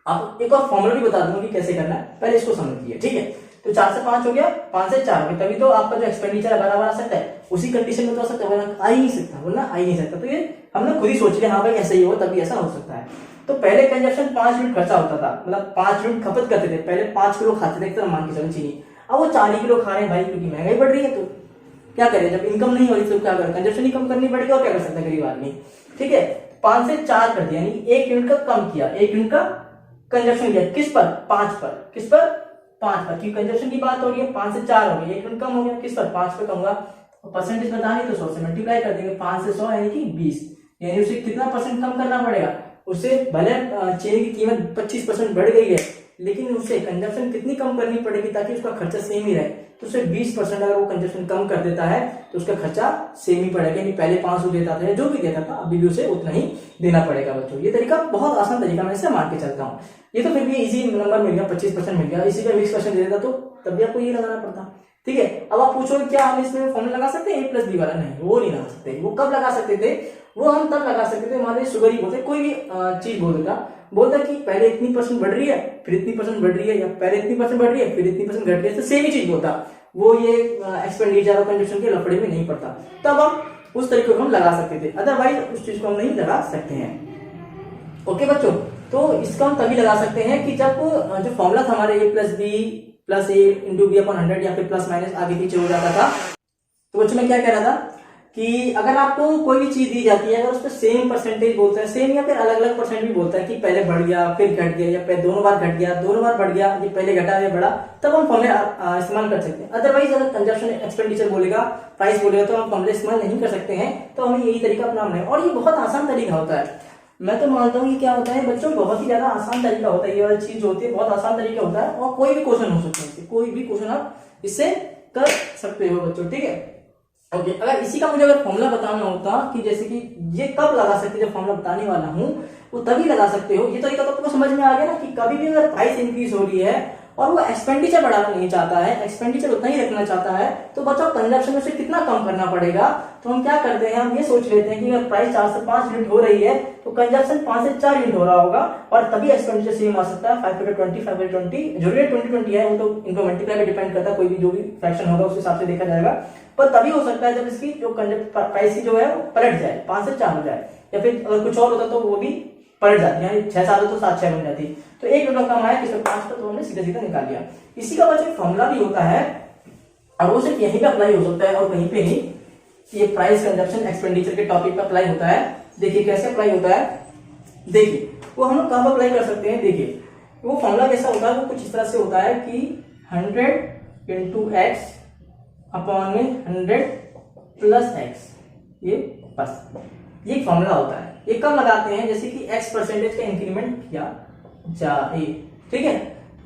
आप एक और फॉर्मूला भी बता दूंगा कि कैसे करना है, पहले इसको समझ लीजिए। ठीक है, तो 4 से 5 हो गया, 5 से 4 हो गया, तभी तो आपका जो एक्सपेंडिचर है बराबर आ सकता है। उसी कंडीशन में तो आ सकता है, वरना आ ही नहीं सकता, वरना आ ही नहीं सकता। तो ये हमने खुद ही सोच लिया, हाँ भाई ऐसा ही हो, तभी ऐसा हो सकता है। तो पहले कंजप्शन 5 यूनिट खर्चा होता था, मतलब 5 यूनिट खपत करते थे, पहले 5 किलो खाते थे एक तरह मान के चलो चीनी, अब वो 4 किलो खा रहे हैं भाई, क्योंकि महंगाई बढ़ रही है। तो क्या करें, जब इनकम नहीं हो रही तो क्या करें, कंजप्शन ही कम करनी पड़ेगी, और क्या कर सकता है गरीब आदमी। ठीक है, 5 से 4 कर दिया, यानी 1 यूनिट का कम किया, 1 यूनिट का कंजप्शन किया, किस पर, 5 पर, किस पर, 5 पर, क्योंकि कंजप्शन की बात हो रही है। 5 से 4 हो गया, 1 यूनिट कम हो गया, किस पर, 5 पर कम होगा। परसेंटेज बतानी तो 100 से मल्टीप्लाई कर देंगे, 5 से 100 यानी कि 20, यानी उसे कितना परसेंट कम करना पड़ेगा, उससे भले चीनी की कीमत 25% बढ़ गई है, लेकिन उसे कंजप्शन कितनी कम करनी पड़ेगी ताकि उसका खर्चा सेम ही रहे। तो उसे 20% अगर वो कंजप्शन कम कर देता है तो उसका खर्चा सेम ही पड़ेगा, यानी पहले 500 देता था, जो भी देता था अभी भी उसे उतना ही देना पड़ेगा बच्चों। ये तरीका बहुत आसान तरीका, मैं इसे मान के चलता हूँ। ये तो फिर भी इजी नंबर मिल गया, 25% मिल गया, इसी का 20% दे देता तो तब भी आपको ये लगाना पड़ता। ठीक है, अब आप पूछोगे क्या हम इसमें फॉर्मूला लगा सकते हैं A+B वाला, नहीं वो नहीं लगा सकते। वो कब लगा सकते थे, वो हम तब लगा सकते थे हमारे शुगर ही बोलते, कोई भी चीज बोलता कि पहले इतनी परसेंट बढ़ रही है, फिर इतनी परसेंट बढ़ रही है, या पहले इतनी परसेंट बढ़ रही है, फिर इतनी परसेंट घट रही है, तो सेम ही चीज बोलता, वो ये एक्सपेंडिचर और कंजप्शन के लफड़े में नहीं पड़ता। तब हम उस तरीके को हम लगा सकते थे, अदरवाइज उस चीज को हम नहीं लगा सकते हैं। ओके बच्चों, तो इसका हम तभी लगा सकते हैं कि जब जो फॉर्मूला था हमारे A+B+A इंटू B अपॉन 100 या फिर प्लस माइनस आगे पीछे हो जाता था। तो बच्चों मैं क्या कह रहा था कि अगर आपको कोई भी चीज दी जाती है, अगर उस पर सेम परसेंटेज बोलता है, सेम या फिर अलग अलग परसेंट भी बोलता है कि पहले बढ़ गया फिर घट गया, या पहले दोनों बार घट गया दोनों बार बढ़ गया, ये पहले घटा या बढ़ा, तब हम फॉर्मूला इस्तेमाल कर सकते हैं। अदरवाइज अगर कंजप्शन एक्सपेंडिचर बोलेगा, प्राइस बोलेगा, तो हम फॉर्मूला इस्तेमाल नहीं कर सकते हैं। तो हमें यही तरीका अपनाना है, और ये बहुत आसान तरीका होता है। मैं तो मानता हूँ कि क्या होता है बच्चों, बहुत ही ज्यादा आसान तरीका होता है, ये वाली चीज होती है, बहुत आसान तरीका होता है, और कोई भी क्वेश्चन हो सकता है, कोई भी क्वेश्चन आप इससे कर सकते हो बच्चों। ठीक है, ओके, अगर इसी का मुझे अगर फॉर्मूला बताना होता कि जैसे कि ये कब लगा सकते, जब फॉर्मूला बताने वाला हूँ वो तभी लगा सकते हो। ये तरीका तो आपको समझ में आ गया ना कि कभी भी अगर प्राइस इंक्रीज हो रही है और वो एक्सपेंडिचर बढ़ाना नहीं चाहता है, एक्सपेंडिचर उतना ही रखना चाहता है, तो बच्चों कंजप्शन में से कितना कम करना पड़ेगा। तो हम क्या करते हैं, हम ये सोच लेते हैं कि अगर प्राइस 4 से 5 यूनिट हो रही है तो कंजप्शन 5 से 4 यूनिट हो रहा होगा, और तभी एक्सपेंडिचर सेम आ सकता है। 5 20 5 20 जरूरी 20 है, वो तो इनको मल्टीप्लाई पे डिपेंड करता है, कोई भी जो भी फ्रैक्शन होगा उस हिसाब से देखा जाएगा। पर तभी हो सकता है जब इसकी जो प्राइस की जो है वो पलट जाए, 5 से 4 हो जाए, या फिर अगर कुछ और होता तो वो भी पलट जाती, यानी 6 7 तो 7 6 बन जाती। तो 1 यूनिट कम आया, किसमें 5 पर, तो हमने सीधा सीधा निकाल लिया। इसी का बच्चों फॉर्मूला भी होता है, और वो सिर्फ यहीं पे अप्लाई हो सकता है और कहीं पे नहीं। ये प्राइस कंजप्शन एक्सपेंडिचर के टॉपिक पे अप्लाई होता है। देखिए कैसे अप्लाई होता है, देखिए वो हम लोग कहाँ अप्लाई कर सकते हैं। देखिए वो फॉर्मूला कैसा होता है, वो कुछ इस तरह से होता है कि 100 इंटू एक्स अपॉन में 100 प्लस एक्स, ये बस ये फॉर्मूला होता है। ये कब लगाते हैं, जैसे कि x परसेंटेज का इंक्रीमेंट किया जाए। ठीक है,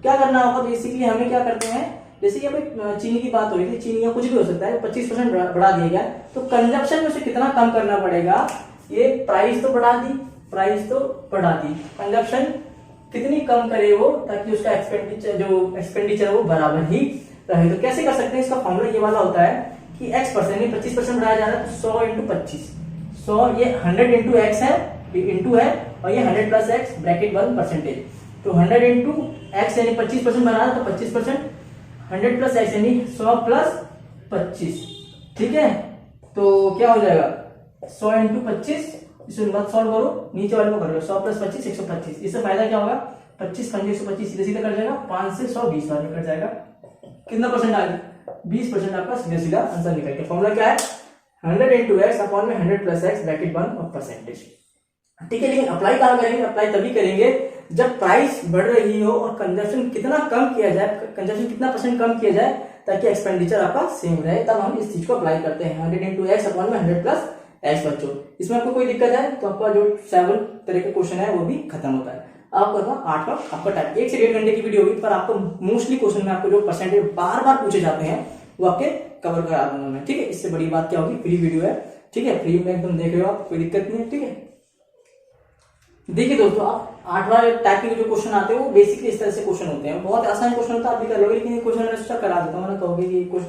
क्या करना होगा, बेसिकली हमें क्या करते हैं, जैसे कि अभी चीनी की बात हो रही थी, चीनी या कुछ भी हो सकता है, 25% बढ़ा दिया गया, तो कंजप्शन में से कितना कम करना पड़ेगा। ये प्राइस तो बढ़ा दी, प्राइस तो बढ़ा दी, कंजप्शन कितनी कम करे वो, ताकि उसका एक्सपेंडिचर वो बराबर ही रहे। तो कैसे कर सकते हैं, इसका फॉर्मूला ये वाला होता है कि x परसेंट 25% बढ़ाया जा रहा है, तो 100 इंटू 25, 100 ये 100 इंटू एक्स है, इंटू है, और ये 100 प्लस एक्स ब्रैकेट 1 परसेंटेज, तो 100 इंटू एक्स यानी 25% बना रहा, तो 25%, 100 प्लस एक्स यानी 100 प्लस 25। ठीक है, तो क्या हो जाएगा 100 इंटू 25, इसे मत सॉल्व करो, नीचे वाले को कर लो, 100 प्लस 25 125। इससे फायदा क्या होगा, 25 पंजे 125 सीधे सीधे कट जाएगा, 5 से 100 20 बार में कट जाएगा, कितना परसेंट आ गया 20% आपका सीधा सीधा आंसर निकल गया। फॉर्मूला क्या है, 100 इंटू एक्स अपॉन में 100 प्लस एक्स ब्रैकेट 1 और परसेंटेज। ठीक है, लेकिन अप्लाई कहाँ करेंगे? अप्लाई तभी करेंगे जब प्राइस बढ़ रही हो और कंजप्शन कितना कम किया जाए, कंजप्शन कितना परसेंट कम किया जाए ताकि एक्सपेंडिचर आपका सेम रहे, तब हम इस चीज को अप्लाई करते हैं। 100 इंटू एक्स अपॉन में 100 प्लस एक्स बच्चों। इसमें आपको कोई दिक्कत है तो आपका जो 7 तरह के क्वेश्चन है वो भी खत्म होता है। आपको 8 का आपका टाइम 1 से 1.5 घंटे की वीडियो होगी, पर आपको मोस्टली क्वेश्चन में आपको जो परसेंटेज बार बार पूछे जाते हैं वो आपके कवर करा दूंगा मैं। ठीक है, इससे बड़ी बात क्या होगी, फ्री वीडियो है। ठीक है, फ्री में एकदम देख रहे हो आप, कोई दिक्कत नहीं है। ठीक है, देखिए दोस्तों, आप 8वां टाइप के जो क्वेश्चन आते हैं वो बेसिकली इस तरह से क्वेश्चन होते हैं। बहुत आसान क्वेश्चन होता है, आप भी कर लोगे, लेकिन ये क्वेश्चन मैं सोचा करा देता हूँ ना, कहोगे कि कुछ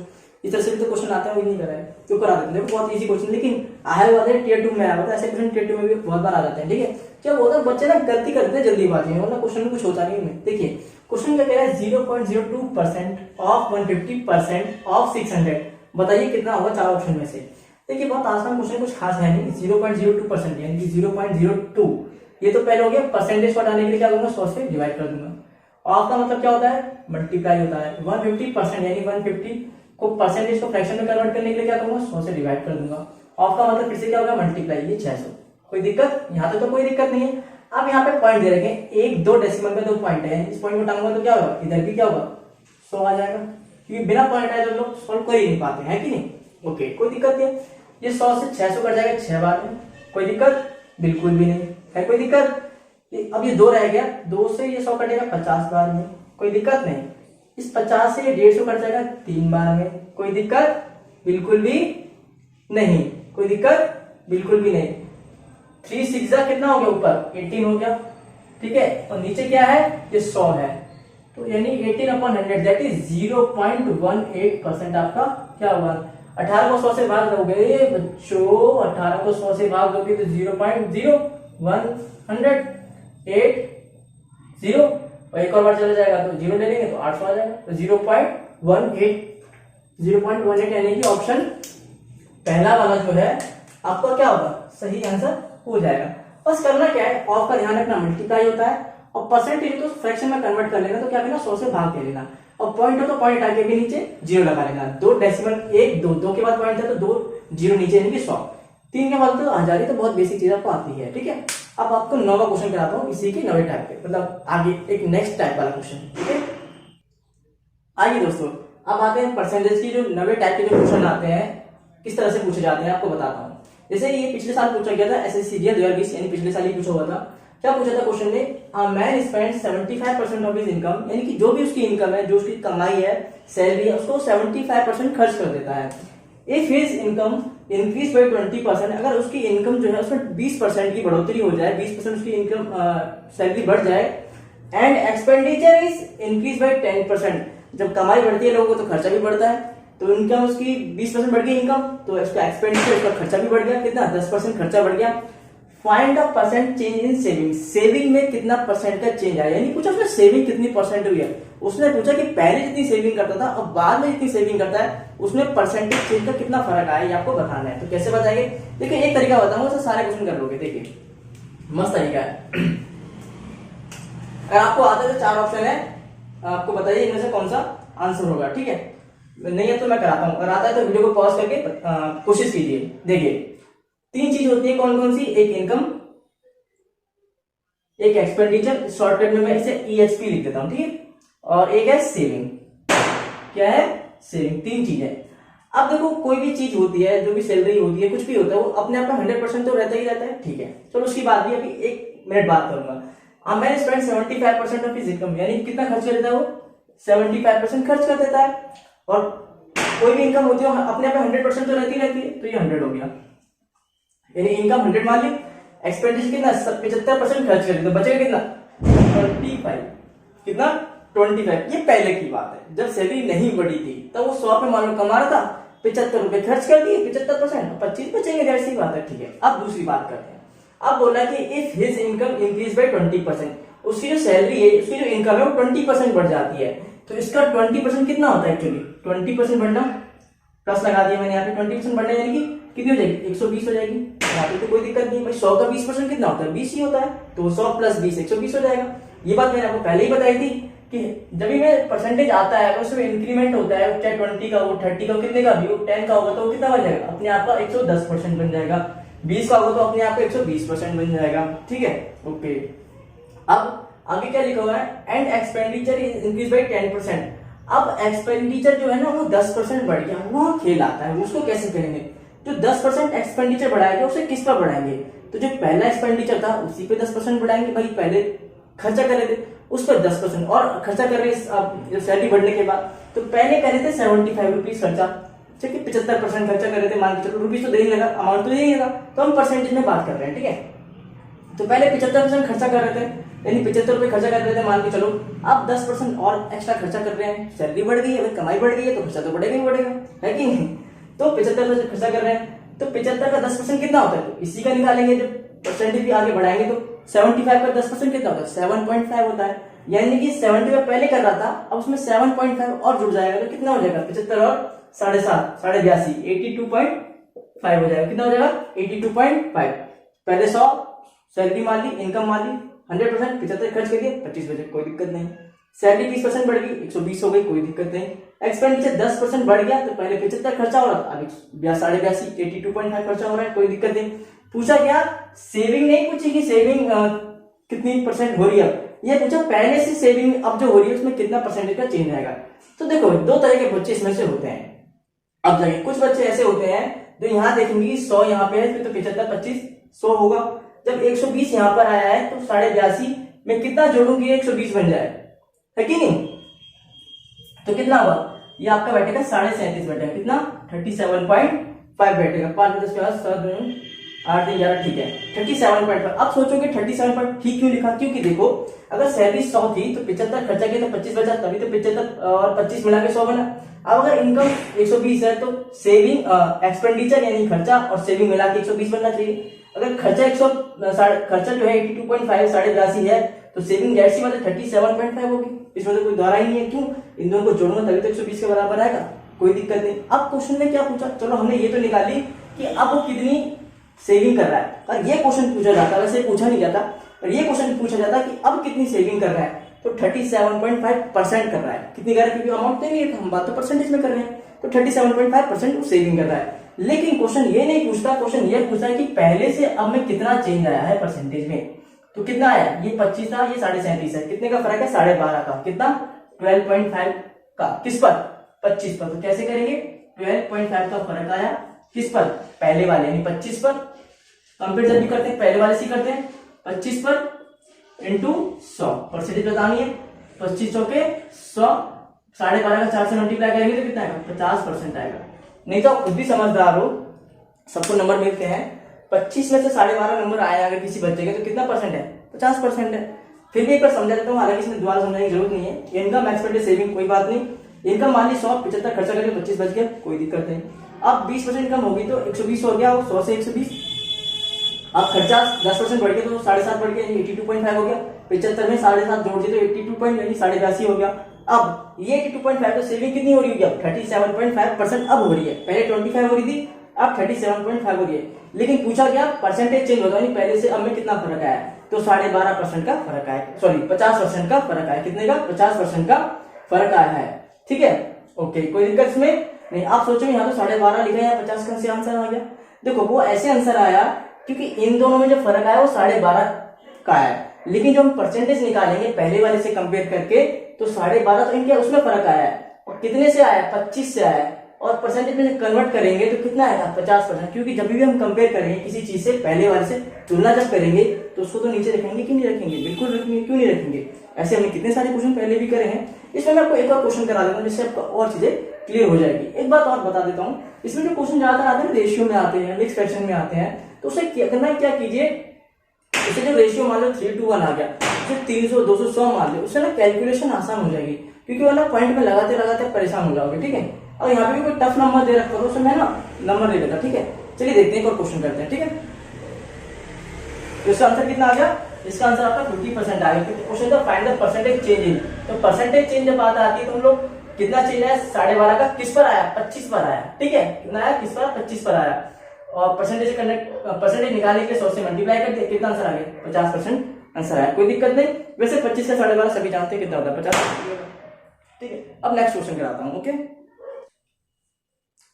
इस तरह से भी तो क्वेश्चन आते हैं, वो नहीं करा है तो करा देते हैं। बहुत इजी क्वेश्चन, लेकिन आया वाले टियर 2 में आया होता है, ऐसे क्वेश्चन टियर 2 में भी बहुत बार आ जाते हैं। ठीक है, जब होता है बच्चे ना गलती करते हैं जल्दीबाजी में, मतलब क्वेश्चन में कुछ होता नहीं है। देखिए क्वेश्चन क्या कह रहा है, 0.02% ऑफ 150% ऑफ 600, बताइए कितना होगा 4 ऑप्शन में से। देखिए बहुत आसान क्वेश्चन, कुछ खास है नहीं। 0.02% यानी कि 0.02, ये तो पहले हो गया। परसेंटेज को हटाने के लिए क्या करूंगा, 100 से डिवाइड कर दूंगा। ऑफ का मतलब क्या होता है, मल्टीप्लाई होता है। 150% यानी 150 को परसेंटेज को फ्रैक्शन में कन्वर्ट करने के लिए क्या करूंगा, 100 से डिवाइड कर दूंगा। ऑफ का मतलब फिर से क्या होगा, मल्टीप्लाई, ये 600। कोई दिक्कत यहाँ तो कोई दिक्कत नहीं है। अब यहाँ पे पॉइंट दे रखे हैं, 1 2 डेसिमल में 2 पॉइंट है, इस पॉइंट को टांगूंगा तो क्या होगा, इधर भी क्या होगा, 100 आ जाएगा। क्योंकि बिना पॉइंट आए तो लोग सॉल्व कर ही नहीं पाते हैं कि नहीं। ओके, कोई दिक्कत नहीं। ये 100 से 600 कट जाएगा 6 बार में, कोई दिक्कत बिल्कुल भी नहीं है। कोई दिक्कत, अब ये 2 रह गया, 2 से ये 100 कटेगा 50 बार में, कोई दिक्कत नहीं। इस 50 से ये 150 कट जाएगा 3 बार में, कोई दिक्कत बिल्कुल भी नहीं, कोई दिक्कत बिल्कुल भी नहीं। 3 6 कितना हो गया, ऊपर 18 हो गया। ठीक है, और नीचे क्या है, ये 100 है, तो यानी 18/100 दैट इज 0.18% आपका क्या होगा। 18 को 100 से भाग दोगे बच्चों, 18 को 100 से भाग दोगे तो 0.0180, और एक और बार चला जाएगा तो 0 ले लेंगे तो 800 आ जाएगा। तो 0.18 यानी कि ऑप्शन पहला वाला जो है आपका क्या होगा, सही आंसर हो जाएगा। बस करना क्या है, ऑफ का ध्यान रखना, मल्टीप्लाई होता है, और परसेंटेज तो फ्रैक्शन में कन्वर्ट कर लेना, तो क्या करना, 100 से भाग दे लेना, और पॉइंट हो तो पॉइंट आगे भी नीचे 0 लगा लेना। 2 डेसिमल 1 2 2 के बाद पॉइंट है तो 2 0 नीचे यानी कि 100, 3 के बाद तो 1000 तो बहुत बेसिक चीज आपको आती है। ठीक है, अब आपको 9वां क्वेश्चन कराता हूँ इसी के 9वें टाइप के, मतलब आगे एक नेक्स्ट टाइप वाला क्वेश्चन। ठीक है, आइए दोस्तों अब आते हैं परसेंटेज की। जो 9वें टाइप के जो क्वेश्चन आते हैं किस तरह से पूछे जाते हैं आपको बताता हूँ। जैसे ये पिछले साल पूछा गया था SSCGL 2020, यानी पिछले साल ही पूछा हुआ था। क्या पूछा था क्वेश्चन में, a man spend 75% of his income, यानी कि जो भी उसकी इनकम है, जो उसकी कमाई है, सैलरी है, उसको 75% खर्च कर देता है। If his income increase by 20%, अगर उसकी इनकम जो है उसमें 20% की बढ़ोतरी हो जाए, 20% उसकी इनकम सैलरी बढ़ जाए, and expenditure is increase by 10%, जब कमाई बढ़ती है लोगों को तो खर्चा भी बढ़ता है, तो इनकम उसकी 20% बढ़ गई इनकम, तो उसका एक्सपेंडिचर, उसका खर्चा भी बढ़ गया, कितना 10% खर्चा बढ़ गया। Find the percent change in saving, saving में कितना परसेंट का चेंज आया, यानी पूछा उसने सेविंग कितनी परसेंट हुई है। उसने पूछा कि पहले जितनी सेविंग करता था और बाद में जितनी सेविंग करता है उसमें परसेंटेज चेंज का कितना फर्क आया, ये आपको बताना है। तो कैसे बताएंगे, देखिए एक तरीका बताऊंगा, उससे सारे क्वेश्चन कर लोगे। देखिए मस्त तरीका है। अगर आपको आते तो 4 ऑप्शन है, आपको बताइए इनमें से कौन सा आंसर होगा। ठीक है, नहीं है तो मैं कराता हूं, अगर आता है तो वीडियो को पॉज करके कोशिश कीजिए। देखिए 3 चीज होती है, कौन कौन सी, एक इनकम, एक एक्सपेंडिचर, शॉर्टकट में मैं इसे EXP लिख देता हूं, ठीक है, और एक है सेविंग। क्या है, सेविंग। 3 चीज है। अब देखो कोई भी चीज होती है, जो भी सैलरी होती है, कुछ भी होता है, वो अपने आप में 100% तो रहता ही रहता है। ठीक है, चलो उसकी बात भी अभी 1 मिनट बात करूंगा। मैंने स्पेंड 75% ऑफ हिज इनकम, यानी कितना खर्च कर देता है वो, 75% खर्च कर देता है। और कोई भी इनकम होती है अपने आप में 100% तो रहती है, तो ये 100 हो गया, यानी इनकम 100 मान ली, एक्सपेंडिचर कितना 75% खर्च कर दिया, तो बचेगा कितना 25, कितना 25। ये पहले की बात है, जब सैलरी नहीं बढ़ी थी तब वो 100 पे मान लो कमा रहा था, 75 रुपए खर्च कर दिए, 75%, 25 बचेंगे, जैसी बात है। ठीक है, अब दूसरी बात करते हैं। अब बोला कि if his income increase by 20%, उसकी जो सैलरी है, उसकी जो इनकम है वो 20% बढ़ जाती है, तो इसका 20% कितना होता है एक्चुअली, 20% बढ़ना, प्लस लगा दिया मैंने यहाँ पे, 20% बढ़ना यानी कि कितनी हो जाएगी, 120 हो जाएगी। यहाँ पे तो कोई दिक्कत नहीं भाई, 100 का 20% कितना होता है, 20 ही होता है, तो 100 प्लस 20 120 हो जाएगा। ये बात मैंने आपको पहले ही बताई थी कि जब भी में परसेंटेज आता है उसमें इंक्रीमेंट होता है, चाहे 20 का हो, 30 का, कितने का भी हो, 10 का होगा तो कितना बन जाएगा, अपने आप का 110% बन जाएगा। 20 का होगा तो अपने आप को 120% बन जाएगा। ठीक है, ओके। अब आगे क्या लिखा हुआ है, and expenditure is increase by 10%। अब एक्सपेंडिचर जो है ना वो 10% बढ़ गया, वहां खेल आता है, उसको कैसे करेंगे? जो 10% एक्सपेंडिचर बढ़ाएंगे उसे किस पर बढ़ाएंगे? तो जो पहला एक्सपेंडिचर था उसी पे 10% बढ़ाएंगे, भाई पहले खर्चा कर रहे थे उस पर 10% और खर्चा कर रहे हैं सैलरी बढ़ने के बाद। तो पहले कर रहे थे 75 रुपीज खर्चा, ठीक है, 75% खर्चा कर रहे थे, मान के चलो रुपीज तो दे ही लगा, अमाउंट तो दे ही लगा, तो हम परसेंटेज में बात कर रहे हैं। ठीक है, तो पहले 75% खर्चा कर रहे थे, यानी 75 रुपए खर्चा कर रहे थे मान के चलो, अब 10% और एक्स्ट्रा खर्चा कर रहे हैं, सैलरी बढ़ गई है, कमाई बढ़ गई है, तो खर्चा तो बढ़ेगा ही बढ़ेगा, है कि नहीं? तो 75% खर्चा कर रहे हैं, तो 75 का 10% कितना होता है? तो इसी का निकालेंगे, जब परसेंटेज भी आगे बढ़ाएंगे तो 75 का 10% कितना होता है? 7.5 होता है, यानी कि 75 पहले कर रहा था, अब उसमें 7.5 और जुड़ जाएगा, तो कितना हो जाएगा? 75 और 7.5 82 82.5 हो जाएगा। कितना हो जाएगा? 82.5। पहले 100 सैलरी मान ली, इनकम मान ली, 100% 75 खर्च कर दिए, 25 बचे, कोई दिक्कत नहीं। सैलरी 20% बढ़ गई, 120 हो गई, कोई दिक्कत नहीं। एक्सपेंडिचर 10% बढ़ गया, तो पहले 75 खर्चा हो रहा था, अब 82 82.5 खर्चा हो रहा है, कोई दिक्कत नहीं। पूछा क्या? सेविंग नहीं पूछी कि सेविंग कितनी परसेंट हो रही है, ये पूछा पहले से सेविंग अब जो हो रही है उसमें कितना परसेंटेज का चेंज आएगा। तो देखो दो तरह के बच्चे इसमें से होते हैं। अब देखिए कुछ बच्चे ऐसे होते हैं जो यहाँ देखेंगे कि 100 यहाँ पे है, फिर तो 75 25 100 होगा। जब 120 यहाँ पर आया है तो 82.5 में कितना जोड़ूंगी? 120 बन जाए, है कि नहीं? तो कितना हुआ? ये आपका बैठेगा 37.5 बैठेगा, कितना? 37.5 बैठेगा। 5 10 8 11, ठीक है 37.5। अब सोचोगे 37.5 ठीक क्यों लिखा? क्योंकि देखो अगर सैलरी 100 थी तो 75 खर्चा किया तो 25 बचा, तभी तो 75 और 25 मिला के 100 बना। अब अगर इनकम 120 है तो सेविंग एक्सपेंडिचर यानी खर्चा और सेविंग मिला के 120 बनना चाहिए। अगर खर्चा खर्चा जो है 82.5 82 है तो सेविंग जैसी बात है 37.5 होगी, इसमें तो कोई द्वारा ही नहीं है। क्यों? इन दोनों को जोड़ूंगा तभी तो 120 के बराबर आएगा, कोई दिक्कत नहीं। अब क्वेश्चन में क्या पूछा? चलो हमने ये तो निकाली कि अब वो कितनी सेविंग कर रहा है, और ये क्वेश्चन पूछा जाता, वैसे पूछा नहीं जाता, और ये क्वेश्चन पूछा जाता कि अब कितनी सेविंग कर रहा है, तो 37.5% कर रहा है। कितनी कर रहा है? क्योंकि अमाउंट नहीं है, हम बात तो परसेंटेज में कर रहे हैं, तो 37.5% सेविंग कर रहा है। लेकिन क्वेश्चन ये नहीं पूछता, क्वेश्चन ये पूछता है कि पहले से अब में कितना चेंज आया है परसेंटेज में। तो कितना आया? ये 25 था, ये 37.5 है, कितने का फर्क है? 12.5 का। कितना? 12.5 का। किस पर? 25 पर। तो कैसे करेंगे? 12.5 का फर्क आया किस पर? पहले वाले यानी 25 पर। कंपेरिजन भी करते हैं, पहले वाले से करते हैं, 25 पर इंटू 100, परसेंटेज बतानी है। 25 चौके 100, 12.5 का 4 से मल्टीप्लाई करेंगे तो कितना आएगा? 50% आएगा। नहीं तो खुद भी समझदार हो, सबको नंबर मिलते हैं, 25 में से 12.5 नंबर आया अगर किसी बच्चे के तो कितना परसेंट है? 50% है। फिर भी एक बार समझा देता हूँ, हालांकि इसमें दोबारा समझाने की जरूरत नहीं है। इनकम एक्सपेंडिचर सेविंग कोई बात नहीं, इनकम मान ली 100, 75 खर्चा करके 25 बच गया, कोई दिक्कत नहीं। अब 20% इनकम होगी तो 120 हो गया, 100 से 120। अब खर्चा 10% बढ़ गया तो 7.5 बढ़ गया, 82.5 हो गया। 75 में 7.5 जोड़ दिए तो 82 यानी 82.5 हो गया। अब ये 82.5 तो सेविंग कितनी हो रही है? 37.5% अब हो रही है, पहले 25 हो रही थी, अब 37.5 हो रही है। लेकिन पूछा गया परसेंटेज चेंज होता है, पहले से अब में कितना फर्क आया? तो 12.5% का फर्क आया, सॉरी 50% का फर्क आया। कितने का? 50% का फर्क आया है। ठीक है, ओके, कोई दिक्कत इसमें नहीं। आप सोचो यहाँ तो 12.5 लिखा है, 50 का से आंसर आ गया। देखो वो ऐसे आंसर आया क्योंकि इन दोनों में जो फर्क आया वो 12.5 का है, लेकिन जो हम परसेंटेज निकालेंगे पहले वाले से कंपेयर करके तो 12.5 तो इनके उसमें फर्क आया है, और कितने से आया? 25 से आया, और परसेंटेज में कन्वर्ट करेंगे तो कितना आएगा? 50%। क्योंकि जब भी हम कंपेयर करेंगे किसी चीज से पहले वाले से तुलना जब करेंगे तो उसको तो नीचे रखेंगे कि नहीं रखेंगे? बिल्कुल रखेंगे, क्यों नहीं रखेंगे? ऐसे हमने कितने सारे क्वेश्चन पहले भी करे हैं। इसमें मैं आपको एक और क्वेश्चन करा देता हूँ जिससे आपको और चीजें क्लियर हो जाएगी। एक बात और बता देता हूँ, इसमें जो क्वेश्चन ज्यादातर आते हैं रेशियो में आते हैं, मिक्स फ्रैक्शन में आते हैं, तो उसे क्या करना है? क्या कीजिए, इसे जो रेशियो मान लो 3:1 आ गया, उसे 300 200 100 मान लो, उससे ना कैलकुलेशन आसान हो जाएगी, क्योंकि वरना पॉइंट में लगाते लगाते परेशान हो जाओगे। ठीक है, और यहाँ पे भी कोई टफ नंबर दे रखा हो तो मैं ना नंबर दे देता। ठीक है, चलिए देखते हैं, एक और क्वेश्चन करते हैं। ठीक है, तो इसका आंसर कितना आ गया? इसका आंसर आपका 50% आ गया। क्वेश्चन था find the percentage change in, तो परसेंटेज चेंज जब बात आती है तो हम लोग कितना चेंज आया? 12.5 का किस पर आया? 25 पर आया। ठीक है, कितना आया? किस पर? 25 पर आया। और परसेंटेज निकालने के लिए 100 से मल्टीप्लाई कर दिया, कितना आंसर आ गया? 50% आंसर आया, कोई दिक्कत नहीं। वैसे 25 से 12.5 सभी जानते हैं कितना होता है? 50। ठीक है, अब नेक्स्ट क्वेश्चन कराता हूँ। ओके,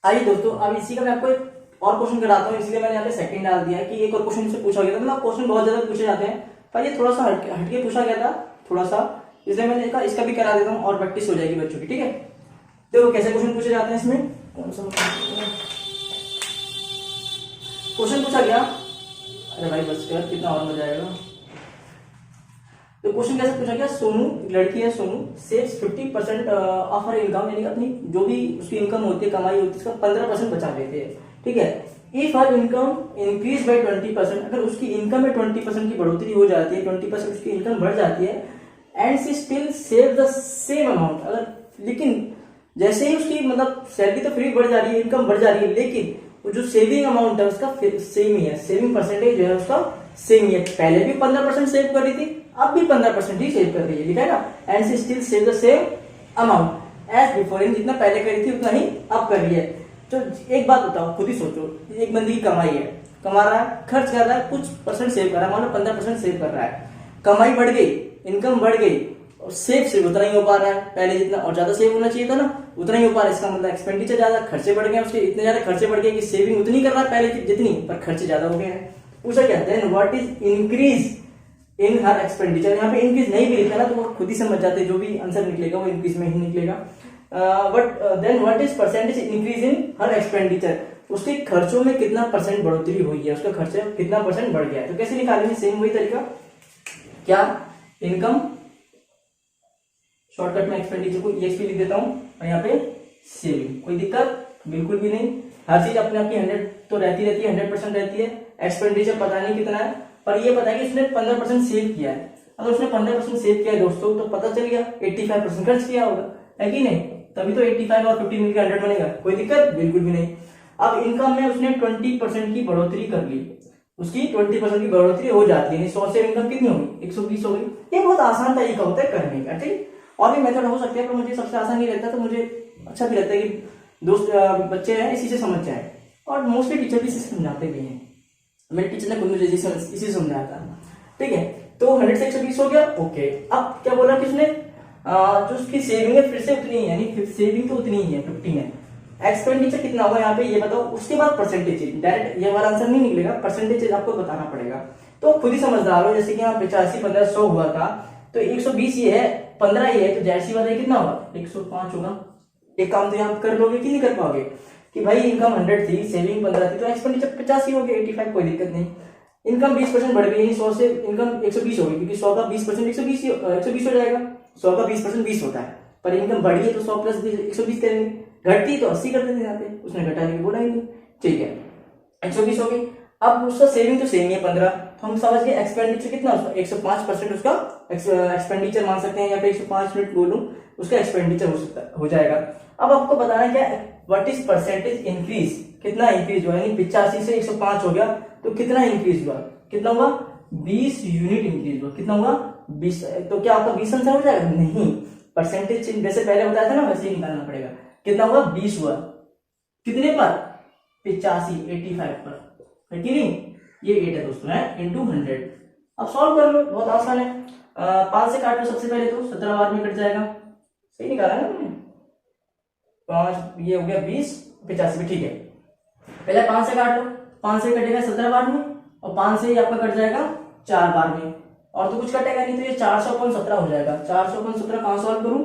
आइए दोस्तों, अब इसी का मैं आपको और क्वेश्चन कराता हूँ, इसलिए मैंने यहाँ पे सेकंड डाल दिया है कि एक और क्वेश्चन से पूछा गया था। मतलब क्वेश्चन बहुत ज्यादा पूछे जाते हैं, पर ये थोड़ा सा हटके पूछा गया था थोड़ा सा, इसलिए मैंने कहा इसका भी करा देता हूँ और प्रैक्टिस हो जाएगी बच्चों की। ठीक है, देखो कैसे क्वेश्चन पूछे जाते हैं। इसमें कौन सा क्वेश्चन पूछा गया, अरे भाई बस कर, कितना और मजा आएगा। तो क्वेश्चन कैसे पूछा गया, सोनू, लड़की है Sonu, saves 50% of her income, यानी अपनी जो भी उसकी इनकम होती है, कमाई होती है, उसका 15% बचा लेते हैं। ठीक है, if her income increase by 20%, अगर उसकी इनकम में 20% की बढ़ोतरी हो जाती है, 20% उसकी इनकम बढ़ जाती है, and she still save the same amount, अगर लेकिन जैसे ही उसकी मतलब सैलरी तो फ्री बढ़ जा रही है, इनकम बढ़ जा रही है, लेकिन वो जो सेविंग अमाउंट है उसका सेम ही है, सेविंग परसेंटेज जो है उसका सेम ही है। पहले भी 15% सेव कर रही थी, अब भी 15% ही सेव कर रही है, लिखा है ना, and she still save the same amount as before, जितना पहले करी थी उतना ही अब कर रही है। तो एक बात बताओ, खुद ही सोचो, एक बंदी की कमाई है, कमा रहा है, खर्च कर रहा है, कुछ परसेंट सेव कर रहा है, मान लो 15% सेव कर रहा है, कमाई बढ़ गई, इनकम बढ़ गई, और सेव सिर्फ उतना ही हो पा रहा है, पहले जितना और ज्यादा सेव होना चाहिए था ना उतना ही हो पा रहा है। इसका मतलब एक्सपेंडिचर ज्यादा, खर्चे बढ़ गए उसके, इतने ज्यादा खर्चे बढ़ गए कि सेविंग उतनी कर रहा है पहले जितनी, पर खर्चे ज्यादा हो गए हैं। पूछा क्या, then what is increase in her expenditure, यहाँ पे इंक्रीज नहीं भी लिखा ना तो वो खुद ही समझ जाते, जो भी आंसर निकलेगा वो इंक्रीज में ही निकलेगा। But then what is percentage increase in her expenditure, उसके खर्चों में कितना परसेंट बढ़ोतरी हुई है, उसका खर्चा कितना परसेंट बढ़ गया है। तो कैसे निकालेंगे, सेम वही तरीका, क्या, इनकम, शॉर्टकट में एक्सपेंडिचर को EXP लिख देता हूं, और यहाँ पे सेविंग, कोई दिक्कत बिल्कुल भी नहीं। हर चीज अपने आपकी 100 तो रहती है, 100% रहती है। एक्सपेंडिचर पता नहीं कितना है, पर ये पता है कि उसने 15% सेव किया है। अगर उसने 15% सेव किया है दोस्तों, तो पता चल गया 85% खर्च किया होगा, है कि नहीं, तभी तो 85 और 50 मिलकर 100 बनेगा, कोई दिक्कत बिल्कुल भी नहीं। अब इनकम में उसने 20% की बढ़ोतरी कर ली, उसकी 20% की बढ़ोतरी हो जाती है, 100 से इनकम कितनी होगी, 120 हो गई। ये बहुत आसान तरीका होता है करने का, ठीक। और भी मेथड हो सकते हैं, पर मुझे सबसे आसान नहीं लगता, तो मुझे अच्छा भी लगता है कि दोस्त बच्चे हैं इसी से समझ जाए, और मोस्टली टीचर भी इसी से समझाते भी हैं। मेरे टीचर ने खुद मुझे इसी से समझाया था। ठीक है, तो 100 से 120 हो गया, ओके। अब क्या बोला कि उसने जो उसकी सेविंग है फिर से उतनी ही है, यानी सेविंग तो उतनी ही है, 15 है। एक्सपेंडिचर कितना होगा यहाँ पे ये बताओ, उसके बाद परसेंटेज, डायरेक्ट ये वाला आंसर नहीं निकलेगा, परसेंटेज आपको बताना पड़ेगा। तो खुद ही समझदार हो, जैसे कि यहाँ 85, 15, 100 हुआ था, तो 120 ये है, 15 ये है, तो जाहिर सी बात है कितना होगा, 105 होगा। एक काम तो यहाँ कर लोगे कि नहीं कर पाओगे, कि भाई इनकम 100 थी, सेविंग 15 थी, तो एक्सपेंडिचर 85 हो गया, 85, कोई दिक्कत नहीं। इनकम 20% बढ़ गई, 100 से इनकम 120 हो गई, क्योंकि 100 का 20% 120 हो जाएगा, 100 का 20% 20 होता है, पर इनकम बढ़ी है तो 100 प्लस 120 करेंगे, घटती तो 80 कर देते यहाँ पे, उसने घटाने की बोला ही नहीं। ठीक है, 120 हो गई। अब उसका सेविंग तो सेम ही है 15, तो हम समझ गए एक्सपेंडिचर कितना उसका, 105% उसका एक्सपेंडिचर मान सकते हैं, यहाँ पे 105 मिनट बोलूं उसका एक्सपेंडिचर हो जाएगा। अब आपको बताना क्या, व्हाट इज परसेंटेज इंक्रीज, कितना इंक्रीज हुआ, यानी 85 से 105 हो गया, तो कितना इंक्रीज हुआ, कितना हुआ, 20 यूनिट इंक्रीज हुआ, कितना हुआ, 20। तो क्या आपका 20 आंसर हो जाएगा, नहीं, परसेंटेज जैसे पहले बताया था ना वैसे ही निकालना पड़ेगा। कितना हुआ, 20 हुआ, कितने पर, 85 पर, है कि नहीं, ये 8 है दोस्तों, है इंटू 100। अब सॉल्व कर लो, बहुत आसान है। 5 से काट लो सबसे पहले, तो 17 बार में कट जाएगा, सही निकाला ना मैंने, 5 ये हो गया 20, 85 में, ठीक है। पहले 5 से काट लो, 5 से कटेगा 17 बार में, और 5 से ही आपका कट जाएगा 4 बार में, और तो कुछ कटेगा नहीं, तो ये 400/17 हो जाएगा। 400/17 कहां सॉल्व करूं,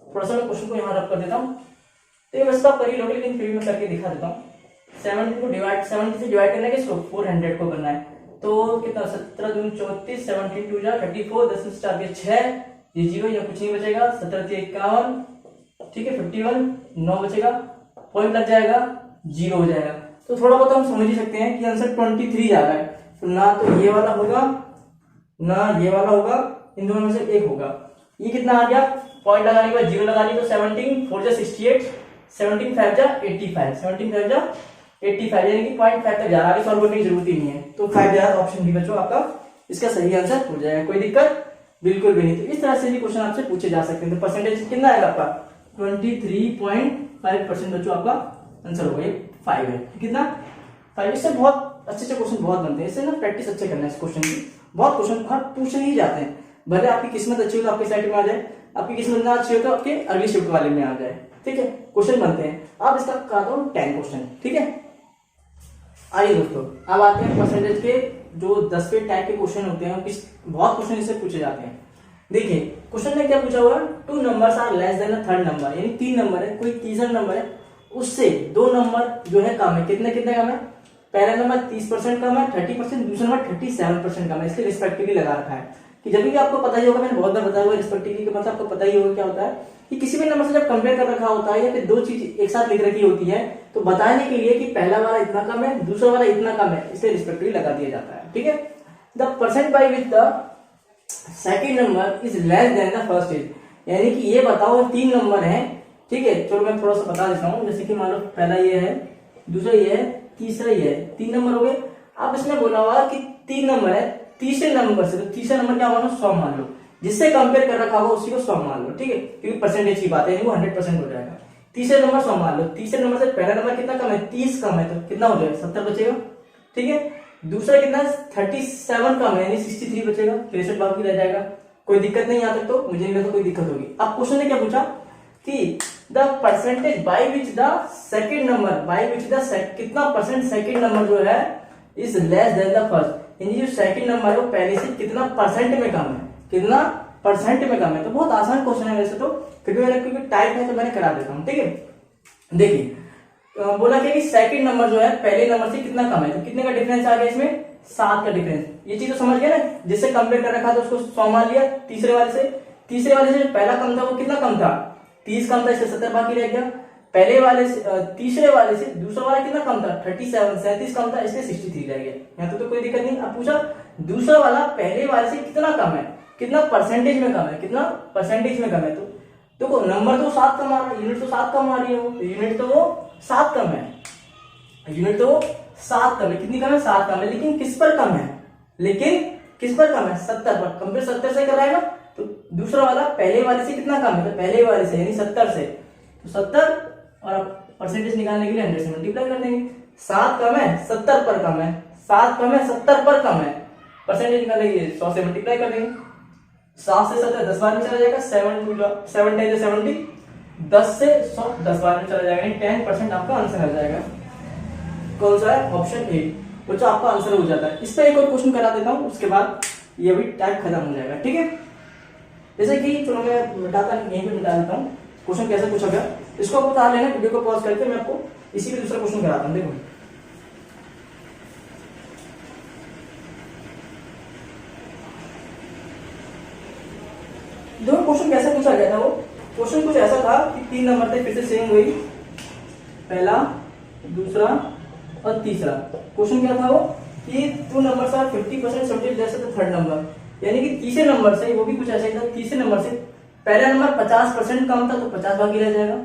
थोड़ा सा मैं क्वेश्चन को यहाँ रख कर देता हूँ, तो ये वैसे आप कर ही लोगे, लेकिन फिर भी मैं करके दिखा देता हूँ। 70 से डिवाइड करना है किसको, 400 को करना है, तो कितना, 17 दूनी 34, 17 2 जा 34, 10 से 4 6, ये 0, या कुछ नहीं बचेगा, 17 से 51, ठीक है, 51, 9 बचेगा, पॉइंट लग जाएगा, 0 हो जाएगा। तो थोड़ा बहुत हम समझ ही सकते हैं कि आंसर 23 जा रहा है, तो ना तो ये वाला होगा ना ये वाला होगा, इन दोनों में से एक होगा। ये कितना आ गया, पॉइंट लगाने के बाद 0 लगा ली, तो 17 4 जा 68, 17 5 जा 85, 17 5 जा 85, यानी कि 0.5 तक जा रहा है, सॉल्व करने की जरूरत ही नहीं है। तो 5 जा ऑप्शन बी बच्चों आपका इसका सही आंसर हो जाएगा, कोई दिक्कत बिल्कुल भी नहीं। तो इस तरह से भी क्वेश्चन आपसे पूछे जा सकते हैं। तो परसेंटेज कितना आएगा आपका, 23.5% बच्चों आपका आंसर होगा, ये 5 है, कितना 5। इससे बहुत अच्छे क्वेश्चन बहुत बनते हैं, इससे ना प्रैक्टिस अच्छे करना है इस क्वेश्चन की, बहुत क्वेश्चन हर पूछे ही जाते हैं। भले आपकी किस्मत अच्छी हो तो आपके साइड में आ जाए, आपकी किस्मत ना अच्छी हो तो आपके अगली शिफ्ट वाले में आ जाए। ठीक है, क्वेश्चन बनते हैं। अब इसका कराता हूँ 10 क्वेश्चन, ठीक है। आइए दोस्तों, अब आते हैं परसेंटेज के जो 10 टाइप के क्वेश्चन होते हैं, बहुत क्वेश्चन इससे पूछे जाते हैं। देखिए क्वेश्चन में क्या पूछा हुआ है, 2 numbers are less than a third number, यानी 3 नंबर है, कोई तीसरा नंबर है, उससे 2 नंबर जो है कम है। कितने कितने कम है? पहला नंबर 30% कम है, 30%, दूसरा नंबर 37% कम है। इसलिए रिस्पेक्टिवली लगा रखा है कि जब भी आपको पता ही होगा, मैंने बहुत बार बताया हुआ रिस्पेक्टिवली के मतलब आपको पता ही होगा क्या होता है कि किसी भी नंबर से जब कंपेयर कर रखा होता है या फिर 2 चीज एक साथ लिख रखी होती है तो बताने के लिए कि पहला वाला इतना कम है, दूसरा वाला इतना कम है, इसलिए रिस्पेक्टिवली लगा दिया जाता है, ठीक है। The percent by which the second number is less than the first is, यानी कि ये बताओ 3 नंबर है, ठीक है। चलो मैं थोड़ा सा बता देता हूँ, जैसे कि मान लो पहला ये है, दूसरा ये है, तीसरा ये है, 3 नंबर हो गए। अब इसमें बोला हुआ कि 3 नंबर है, तीसरे नंबर से, तो तीसरा नंबर क्या मानो 100 मान लो, जिससे कंपेयर कर रखा होगा उसी को 100 मान लो, ठीक है, क्योंकि परसेंटेज की बात है, वो 100% हो जाएगा। तीसरे नंबर 100 मान लो, तीसरे नंबर से पहला नंबर कितना कम है, 30 कम है, तो कितना हो जाएगा 70 बचेगा, ठीक है। दूसरा कितना 37 कम है, यानी 63 बचेगा, 63 बाकी रह जाएगा। कोई दिक्कत नहीं यहाँ तक, तो मुझे नहीं लगता कोई दिक्कत होगी। अब क्वेश्चन ने क्या पूछा कि the percentage by which the second number, by which the कितना परसेंट सेकेंड नंबर जो है is less than the first, यानी जो सेकेंड नंबर है वो पहले से कितना परसेंट में कम है, कितना परसेंट में कम है। तो बहुत आसान क्वेश्चन है वैसे तो, क्योंकि टाइप है तो मैंने करा देता हूँ, ठीक है। देखिए बोला कि सेकंड नंबर जो है पहले नंबर से कितना कम है, तो कितने का डिफरेंस आ गया इसमें, 7 का डिफरेंस। ये चीज तो समझ गया ना, जिससे कंपेयर कर रखा था उसको 100 मान लिया। तीसरे वाले से जो पहला कम था वो कितना कम था, 30 कम था, इससे 70 बाकी रह गया। पहले वाले से तीसरे वाले से दूसरा वाला कितना कम था, 37 कम था, इसलिए 63 रह गया। यहाँ तो कोई दिक्कत नहीं। अब पूछा दूसरा वाला पहले वाले से कितना कम है, कितना परसेंटेज में कम है, कितना परसेंटेज में कम है। तो देखो नंबर तो 7 कम आ रहा है, यूनिट तो 7 कम आ रही है, वो यूनिट तो वो 7 कम है, यूनिट तो 7 कम है। कितनी कम है, 7 कम है, लेकिन किस पर कम है, लेकिन किस पर कम है, 70 पर। कंपेयर 70 से कराएगा तो दूसरा वाला पहले वाले से कितना कम है, तो पहले वाले से यानी 70 से, तो 70 और परसेंटेज निकालने के लिए 100 से मल्टीप्लाई कर देंगे। 7 कम है 70 पर कम है, 7 कम है 70 पर कम है, परसेंटेज निकालने के लिए 100 से मल्टीप्लाई कर देंगे। 7 से 70 10 बार में चला जाएगा, 7 10 70, 10 से 100 10 बार में चला जाएगा, 10% आपका आंसर आ जाएगा। कौन सा है, ऑप्शन ए, तो आपका आंसर हो जाता है। इस पर एक और क्वेश्चन करा देता हूं, उसके बाद ये भी टाइप खत्म हो जाएगा, ठीक है। जैसे कि चलो मैं मिटाता यहीं पे मिटा देता हूँ, क्वेश्चन कैसे पूछा गया इसको आपको बता लेना, वीडियो को पॉज करके मैं आपको इसी पे दूसरा क्वेश्चन कराता हूँ। देखो दो क्वेश्चन कैसे पूछा गया था, वो क्वेश्चन कुछ ऐसा था कि 3 नंबर थे, फिर से सेम वही, पहला दूसरा और तीसरा। क्वेश्चन क्या था वो कि 2 numbers are 50% subset less than third number, यानी कि तीसरे नंबर से, वो भी कुछ ऐसा ही था, तीसरे नंबर से पहला नंबर 50% कम था तो 50 बाकी रह जाएगा।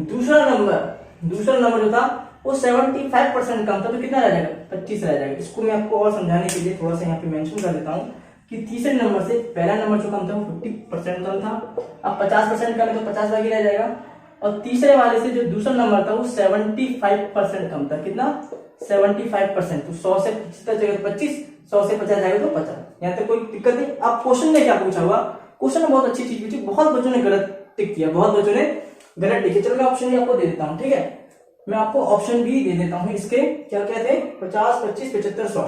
दूसरा नंबर जो था वो 75% कम था तो कितना रह जाएगा, 25 रह जाएगा। इसको मैं आपको और समझाने के लिए थोड़ा सा यहाँ पे मेंशन कर देता हूँ कि तीसरे नंबर से पहला नंबर जो कम था वो 50% कम था, अब 50% कम है तो 50 बाकी रह जाएगा। और तीसरे वाले से जो दूसरा नंबर था वो 75% कम था, कितना 75%, तो 100 से 75 जगह 25, 100 से 50 जाएगा तो 50। यहाँ तक कोई दिक्कत नहीं। अब क्वेश्चन में क्या पूछा हुआ, क्वेश्चन में बहुत अच्छी चीज पूछी, बहुत बच्चों ने गलत टिक किया, बहुत बच्चों ने गलत टिक किया। चलो मैं ऑप्शन भी आपको दे देता हूँ, ठीक है, मैं आपको ऑप्शन भी दे देता हूँ। इसके क्या क्या थे, 50, 25, 75, 100,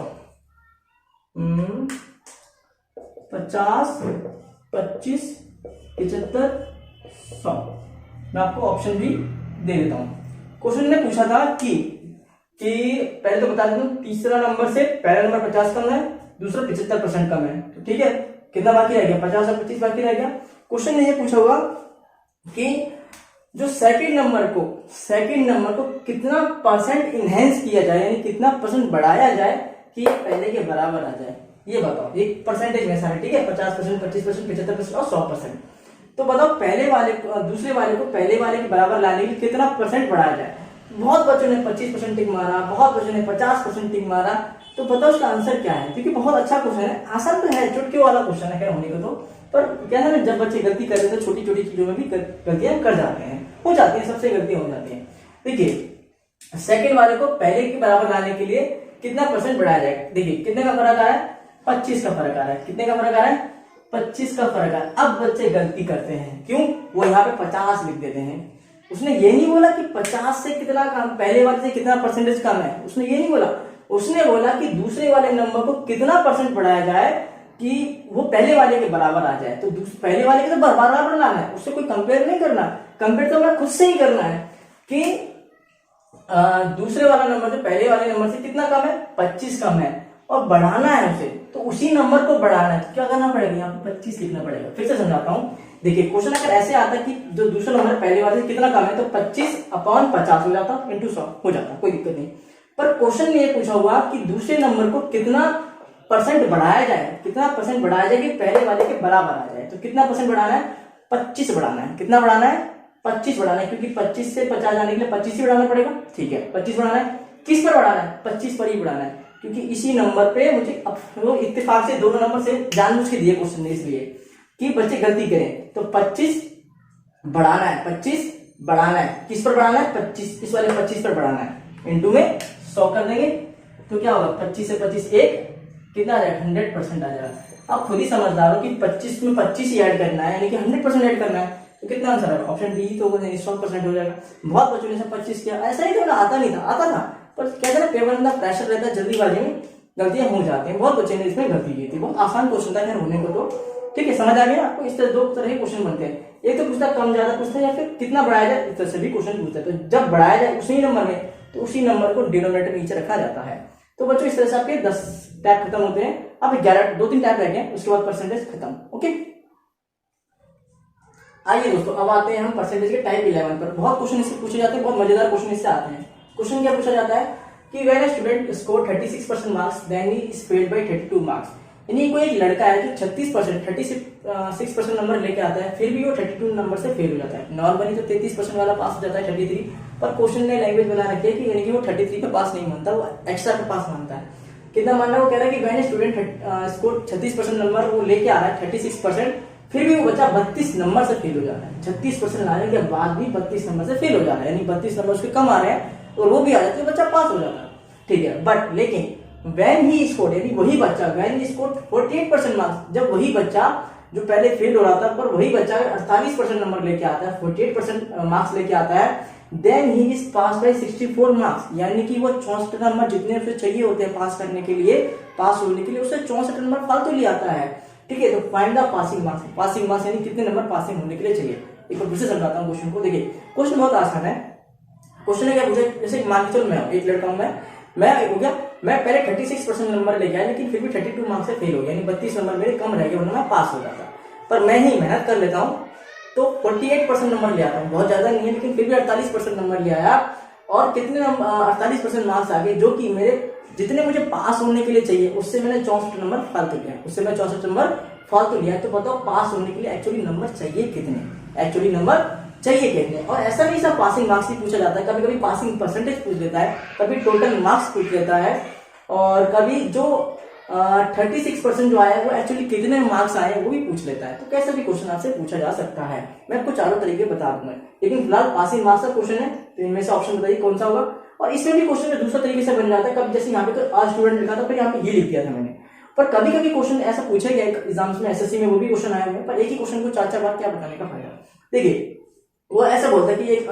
50, 25, 75, 100। मैं आपको ऑप्शन भी दे देता हूँ। क्वेश्चन ने पूछा था कि पहले तो बता देता हूँ, तीसरा नंबर से पहला नंबर 50 कम है, दूसरा 75% कम है, तो ठीक है, कितना बाकी रह गया, 50 और 25 बाकी रह गया। क्वेश्चन ने ये पूछा होगा कि जो सेकंड नंबर को कितना परसेंट इनहेंस किया जाए, यानी कितना परसेंट बढ़ाया जाए कि पहले के बराबर आ जाए, ये बताओ। एक परसेंटेज में सारे, ठीक है, 50%, 25%, 75% और 100%। तो बताओ पहले वाले को दूसरे वाले को पहले वाले के बराबर लाने के लिए कितना परसेंट बढ़ाया जाए। बहुत बच्चों ने 25% टिक मारा, बहुत बच्चों ने 50% टिक मारा, तो बताओ उसका आंसर क्या है। क्योंकि बहुत अच्छा क्वेश्चन है, आसान तो है, चुटकी वाला क्वेश्चन है होने को, तो पर क्या है ना, जब बच्चे गलती करते हैं तो छोटी छोटी चीजों में भी गलतियां कर जाते हैं, हो जाती है, सबसे गलतियां हो जाती है। देखिए सेकंड वाले को पहले के बराबर लाने के लिए कितना परसेंट बढ़ाया जाएगा। देखिए कितने का फर्क आ रहा है, 25 का फर्क आ रहा है, कितने का फर्क आ रहा है, 25 का फर्क आ रहा है। अब बच्चे गलती करते हैं, क्यों, वो यहाँ पे 50 लिख देते हैं, उसने ये नहीं बोला कि 50 से कितना कम, पहले वाले से कितना परसेंटेज कम है, उसने ये नहीं बोला। उसने बोला कि दूसरे वाले नंबर को कितना परसेंट बढ़ाया जाए कि वो पहले वाले के बराबर आ जाए। तो पहले वाले के तो बराबर बनाना है, उससे कोई कंपेयर नहीं करना। कंपेयर तो हमें खुद से ही करना है कि दूसरे वाला नंबर जो पहले वाले नंबर से कितना कम है, 25 कम है, और बढ़ाना है उसे, तो उसी नंबर को बढ़ाना है। तो क्या करना पड़ेगा, यहाँ पे 25 लिखना पड़ेगा। फिर से समझाता हूँ, देखिए क्वेश्चन अगर ऐसे आता कि जो दूसरा नंबर पहले वाले से कितना कम है, तो 25/50 हो जाता, इंटू 100 हो जाता, कोई दिक्कत नहीं। पर क्वेश्चन में ये पूछा हुआ कि दूसरे नंबर को कितना परसेंट बढ़ाया जाए, कितना परसेंट बढ़ाया जाए कि पहले वाले के बराबर आ जाए। तो कितना परसेंट बढ़ाना है, 25 बढ़ाना है। कितना बढ़ाना है, 25 बढ़ाना है, क्योंकि 25 से 50 जाने के लिए 25 ही बढ़ाना पड़ेगा। ठीक है, 25 बढ़ाना है। किस पर बढ़ाना है, 25 पर ही बढ़ाना है, क्योंकि इसी नंबर पे मुझे वो इत्तेफाक से दोनों नंबर से जानबूझ के दिए क्वेश्चन ने, इसलिए कि बच्चे गलती करें। तो 25 बढ़ाना है, 25 बढ़ाना है, किस पर बढ़ाना है, 25, इस वाले 25 पर बढ़ाना है, इंटू में 100 कर देंगे। तो क्या होगा, 25 से 25 एक कितना आ जाएगा, 100% आ जाएगा। आप खुद ही समझदार हो कि 25 में 25 ही ऐड करना है, यानी कि 100% ऐड करना है। तो कितना आंसर है, ऑप्शन डी तो 100% हो जाएगा। बहुत बच्चों ने 25 किया, ऐसा ही तो आता नहीं था, आता था, पर कहते ना पेपर में प्रेशर रहता है, जल्दीबाजी में गलतियां हो जाती हैं। बहुत बच्चे ने इसमें गलती की थी। बहुत आसान क्वेश्चन था होने को, तो ठीक है, समझ आ गया आपको। इस तरह दो तरह के क्वेश्चन बनते हैं, एक तो पूछता कम ज्यादा पूछता है, या फिर कितना बढ़ाया जाए, इस तरह से भी क्वेश्चन पूछता है। तो जब बढ़ाया जाए उसी नंबर में, तो उसी नंबर को डिनोमिनेटर नीचे रखा जाता है। तो बच्चों इस तरह से आपके 10 टैप खत्म होते हैं। अब 11 2-3 टैप रह गए, उसके बाद परसेंटेज खत्म। ओके, आइए दोस्तों, अब आते हैं हम परसेंटेज के टाइप 11 पर। बहुत क्वेश्चन इससे पूछे जाते हैं, बहुत मजेदार क्वेश्चन इससे आते हैं। क्वेश्चन क्या पूछा जाता है कि when a student score 36% marks then he is failed by 32 marks. यानी कोई एक लड़का है जो 36% नंबर लेके आता है, फिर भी वो 32 नंबर से फेल हो जाता है। नॉर्मली तो 33% वाला पास हो जाता है, 33, पर क्वेश्चन ने लैंग्वेज बना रखी है कि यानी कि वो 33 पे पास नहीं मानता, वो एक्स्ट्रा पे पास मानता है। कितना मानना है, वो कह रहा है कि when a student score 36% number वो लेके आ रहा है, 36%, फिर भी वो बच्चा 32 नंबर से फेल हो जाता है। 36% लाने के बाद भी 32 नंबर से फेल हो जाता है, यानी 32 नंबर उसके कम आ रहे हैं और वो भी आ जाते हैं, बच्चा पास हो जाता है। ठीक है, बट लेकिन when he scored, यानी वही बच्चा when he scored 48% मार्क्स, जब वही बच्चा जो पहले फेल हो रहा था, पर वही बच्चा 48% नंबर लेके आता है, 48% मार्क्स लेके आता है, then he is pass by 64 marks, यानी कि वो 64 नंबर जितने उसे चाहिए होते हैं पास करने के लिए, पास होने के लिए, उसे 64 नंबर फालतू ले आता है। ठीक है, तो find the passing marks. Passing marks यानी कितने नंबर पासिंग होने के लिए चाहिए। एक बार फिर से समझाता हूँ क्वेश्चन को। देखिए क्वेश्चन बहुत आसान है। क्वेश्चन है क्या पूछे, जैसे मान के चलो मैं एक लड़का हूं, मैं हो गया, मैं पहले 36% नंबर लेके आया, लेकिन फिर भी 32 मार्क्स से फेल हो गया, यानी 32 नंबर मेरे कम रह गए, वरना मैं पास हो जाता। पर मैं ही मेहनत कर लेता हूँ तो 48% नंबर ले आता हूँ, बहुत ज्यादा नहीं है, लेकिन फिर भी 48% नंबर ले आया, और कितने 48% मार्क्स आ गए, जो कि मेरे जितने मुझे पास होने के लिए चाहिए, उससे मैंने 64 नंबर फालतू लिया, उससे मैं 64 नंबर फालतू लिया। तो बताओ पास होने के लिए एक्चुअली नंबर चाहिए कितने, एक्चुअली नंबर चाहिए कितने। और ऐसा नहीं सब पासिंग मार्क्स ही पूछा जाता है, कभी कभी पासिंग परसेंटेज पूछ लेता है, कभी टोटल मार्क्स पूछ लेता है, और कभी जो 36% जो आया है वो एक्चुअली कितने मार्क्स आए वो भी पूछ लेता है। तो कैसा भी क्वेश्चन आपसे पूछा जा सकता है। मैं आपको चारों तरीके बता दूंगा, लेकिन फिलहाल पासिंग मार्क्स का क्वेश्चन है, तो इनमें से ऑप्शन बताइए कौन सा होगा। और इसमें भी क्वेश्चन में दूसरा तरीके से बन जाता है, कब जैसे यहाँ पे तो आज स्टूडेंट लिखा था, फिर यहाँ पे ये लिख दिया था मैंने। पर कभी कभी क्वेश्चन ऐसा पूछा गया एग्जाम्स में, एसएससी में वो भी क्वेश्चन आया हुआ है, पर एक ही क्वेश्चन को 4-4 बार क्या बताने का फायदा। देखिए वो ऐसा बोलता है कि एक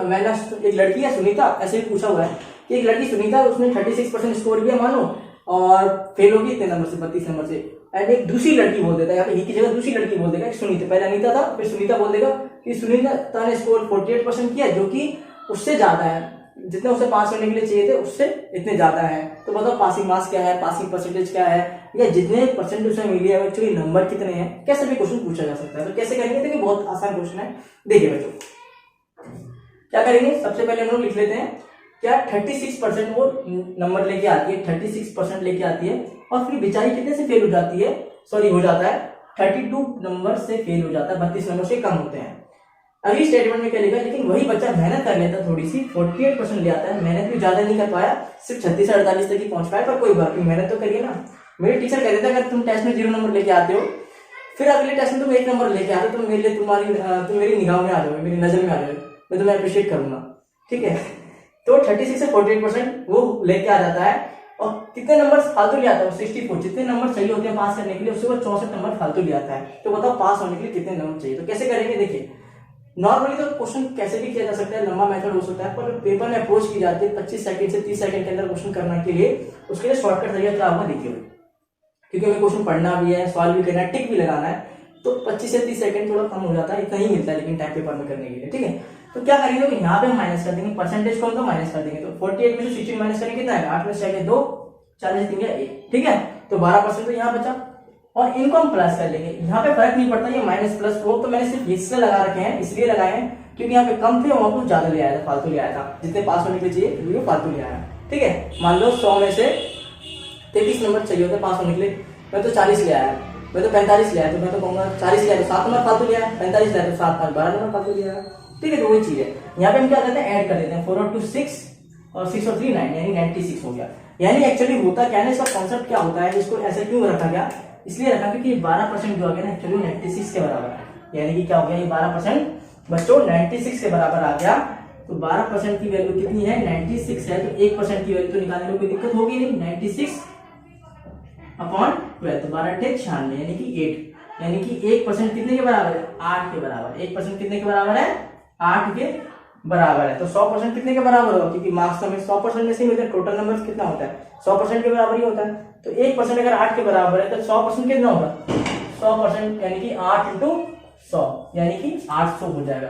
लड़की है सुनीता, ऐसे भी पूछा हुआ है कि एक लड़की सुनीता, उसने 36% स्कोर किया मानो, और फेल होगी इतने नंबर से, 32 नंबर से। एंड एक दूसरी लड़की बोल देता है, यहाँ पे ही की जगह दूसरी लड़की बोल देगा, सुनीता, पहले अनीता था, फिर सुनीता बोल देगा कि सुनीता ने स्कोर 48% किया, जो कि उससे ज्यादा है, जितने उसे पास होने के लिए चाहिए थे उससे इतने ज्यादा है। तो बताओ पासिंग मार्क्स क्या है, पासिंग परसेंटेज क्या है, या जितने परसेंटेज उसे मिली है एक्चुअली नंबर कितने हैं, कैसे भी क्वेश्चन पूछा जा सकता है। तो कैसे करेंगे, देखिए बहुत आसान क्वेश्चन है। देखिए बच्चों क्या करेंगे, सबसे पहले हम लोग लिख लेते हैं क्या 36% वो नंबर लेके आती है, 36% लेके आती है, और फिर बेचारी कितने से फेल हो जाती है, सॉरी हो जाता है 32 नंबर से फेल हो जाता है, 32 नंबर से कम होते हैं। अगली स्टेटमेंट में क्या लिखा, लेकिन वही बच्चा मेहनत कर लेता थोड़ी सी, 48% ले आता है, मेहनत भी ज्यादा नहीं कर पाया, सिर्फ 36 से 48 तक ही पहुंच पाया, पर कोई बात नहीं, मेहनत तो करिए ना। मेरे टीचर कहते थे अगर तुम टेस्ट में 0 नंबर लेके आते हो, फिर अगले टेस्ट में तुम 1 नंबर लेके आते हो, तो मेरे लिए तुम मेरी निगाह में आ जाओगे, मेरी नजर में आ जाओगे, मैं तुम्हें अप्रिशिएट करूंगा। ठीक है, तो 36 से 48% वो लेके आ जाता है, और कितने नंबर फालतू ले आता है, 64, जितने नंबर चाहिए होते हैं पास करने के लिए, उससे वो 64 नंबर फालतू ले आता है। तो बताओ पास होने के लिए कितने नंबर चाहिए। तो कैसे करेंगे, देखिए नॉर्मली तो क्वेश्चन कैसे भी किया जा सकता है, लंबा मेथड हो सकता है, पर पेपर में अप्रोच की जाती है 25 सेकंड से 30 सेकंड के अंदर क्वेश्चन करने के लिए, उसके लिए शॉर्टकट तरीका क्या होगा देखिए, क्योंकि हमें क्वेश्चन पढ़ना भी है, सॉल्व भी करना है, टिक भी लगाना है, तो 25 से 30 सेकंड थोड़ा कम हो जाता है, इतना ही मिलता है लेकिन टाइम पेपर में करने के लिए, ठीक है। तो क्या करेंगे, तो यहाँ पे हम माइनस कर देंगे, परसेंटेज को हम तो माइनस कर देंगे, तो 48 में से 16 माइनस करेंगे कितना है, 8 में से 2, 40 3 1, ठीक है, तो 12% तो यहाँ बचा, और इनको हम प्लस कर लेंगे, यहाँ पे फर्क नहीं पड़ता, ये माइनस प्लस वो तो मैंने सिर्फ इससे लगा रखे हैं, इसलिए लगाए हैं क्योंकि यहाँ पे कम थे, वहां पर ज्यादा ले आया था, फालतू ले आया था, जितने पास होने के लिए चाहिए वो फालतू ले आया, ठीक है। मान लो 100 में से 33 नंबर चाहिए होता है पास होने के लिए, मैं तो 40 ले आया, मैं तो 45 ले आया, तो मैं तो कहूंगा 40 ले आया तो 7 नंबर फालतू ले आया, 45 ले आया तो 7 5 12 नंबर फालतू ले आया, ठीक है। तो वही चीज है, यहाँ पे हम क्या करते हैं, ऐड कर देते हैं, 4 और 2 6 और 6 और 3 9, यानी 96 हो गया। यानी एक्चुअली होता क्या है, इसका कॉन्सेप्ट क्या होता है, इसको ऐसे क्यों रखा गया, इसलिए रखा क्योंकि 12% जो आ गया ना एक्चुअली 96 के बराबर है, यानी कि क्या हो गया, ये 12% बच्चों 96 के बराबर आ गया, तो 12% की वैल्यू कितनी है, 96 है, तो 1% की वैल्यू तो निकालने में कोई दिक्कत होगी नहीं, 96 अपॉन 12, तो 12 × 96 यानी कि 8, यानी कि 1% कितने के बराबर है, 8 के बराबर, 1% कितने के बराबर है, 8 के बराबर है। तो 100% कितने के बराबर होगा, क्योंकि मार्क्स में 100% में से मिलता है, टोटल नंबर कितना होता है, 100% के बराबर ही होता है, तो 1% अगर 8 के बराबर है तो 100% कितना होगा, 100% यानी कि 8 × 100 यानी कि 800 हो जाएगा,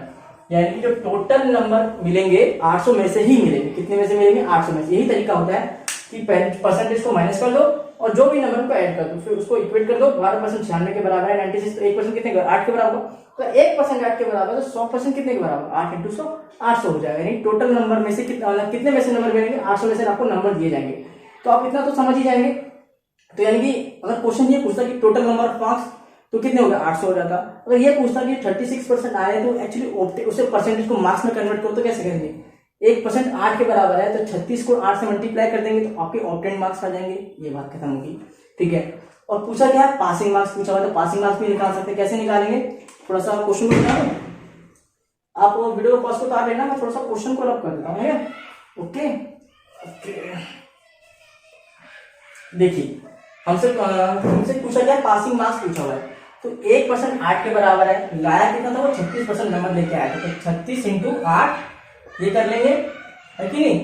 यानी कि जो टोटल नंबर मिलेंगे 800 में से ही मिलेंगे, कितने में से मिलेंगे, 800 में से। यही तरीका होता है कि परसेंटेज को माइनस कर दो और जो भी नंबर को ऐड कर दो, फिर उसको इक्वेट कर दो, 12% 96 के बराबर है, 96 तो 1% कितने 8 के बराबर, तो 1% 8 के बराबर, तो 100% कितने के बराबर, 8 × 100 800 हो जाएगा, यानी टोटल नंबर में से कितने में से नंबर मिलेंगे, 800 में से आपको नंबर दिए जाएंगे, तो आप इतना तो समझ ही जाएंगे। तो यानी कि अगर क्वेश्चन ये पूछता कि टोटल नंबर ऑफ मार्क्स तो कितने हो गए, 800 हो जाता। अगर ये पूछता कि 36% आए तो एक्चुअली उसे परसेंटेज को मार्क्स में कन्वर्ट करो तो कैसे करेंगे, 1% 8 के बराबर है तो 36 को 8 से मल्टीप्लाई कर देंगे तो आपके ऑब्टेन मार्क्स आ जाएंगे, ये बात खत्म होगी, ठीक है। और पूछा क्या है, पासिंग मार्क्स पूछा हुआ, तो पासिंग मार्क्स भी निकाल सकते हैं, कैसे निकालेंगे, थोड़ा सा क्वेश्चन को बता दो, आप वीडियो को पॉज को उतार लेना, मैं थोड़ा सा क्वेश्चन को रब कर देता हूँ, ओके। देखिए हमसे पूछा क्या, पासिंग मार्क्स पूछा हुआ है, तो 1% 8 के बराबर है, लाया कितना था वो 36% नंबर लेके आया था, तो 36 × 8 ये कर लेंगे है कि नहीं,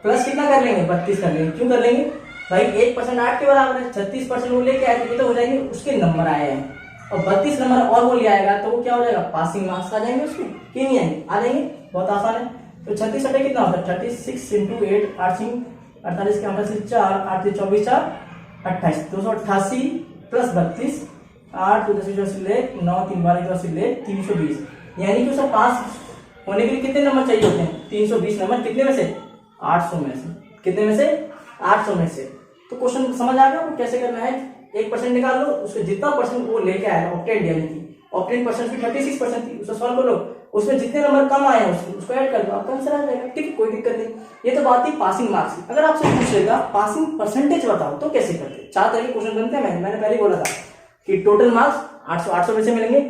प्लस कितना कर लेंगे 32 कर लेंगे, क्यों कर लेंगे भाई, 1% 8 के बराबर है, 36% वो लेके आए थे, तो हो जाएंगे उसके नंबर आए हैं, और 32 नंबर और वो ले आएगा तो वो क्या हो जाएगा, पासिंग मार्क्स आ जाएंगे उसके, क्यों नहीं आएंगे, आ जाएंगे, बहुत आसान है। तो 36 हटे कितना होता है, 36 × 8 8 48 के 8 से 4 8 से 24 4 28 288 प्लस 32 8 2 10 ले 9 3 12 10 ले 320, यानी कि उसे पास होने के लिए कितने नंबर चाहिए होते हैं, 320 नंबर, कितने में से 800 में से, कितने में से 800 में से। तो क्वेश्चन समझ आ गया वो कैसे करना है, 1% निकाल लो, उसके जितना परसेंट वो लेके आया ऑब्टेन, यानी कि ऑब्टेन परसेंट भी 36% थी, उसे सॉल्व कर लो, उसमें जितने नंबर कम आए हैं उसको ऐड कर दो, आपका आंसर आ जाएगा, ठीक है, कोई दिक्कत नहीं। ये तो बात थी पासिंग मार्क्स की। अगर आपसे पूछ लेगा पासिंग परसेंटेज बताओ तो कैसे करते, 4 तरह के क्वेश्चन बनते हैं, मैंने पहले बोला था कि टोटल मार्क्स 800 में से मिलेंगे,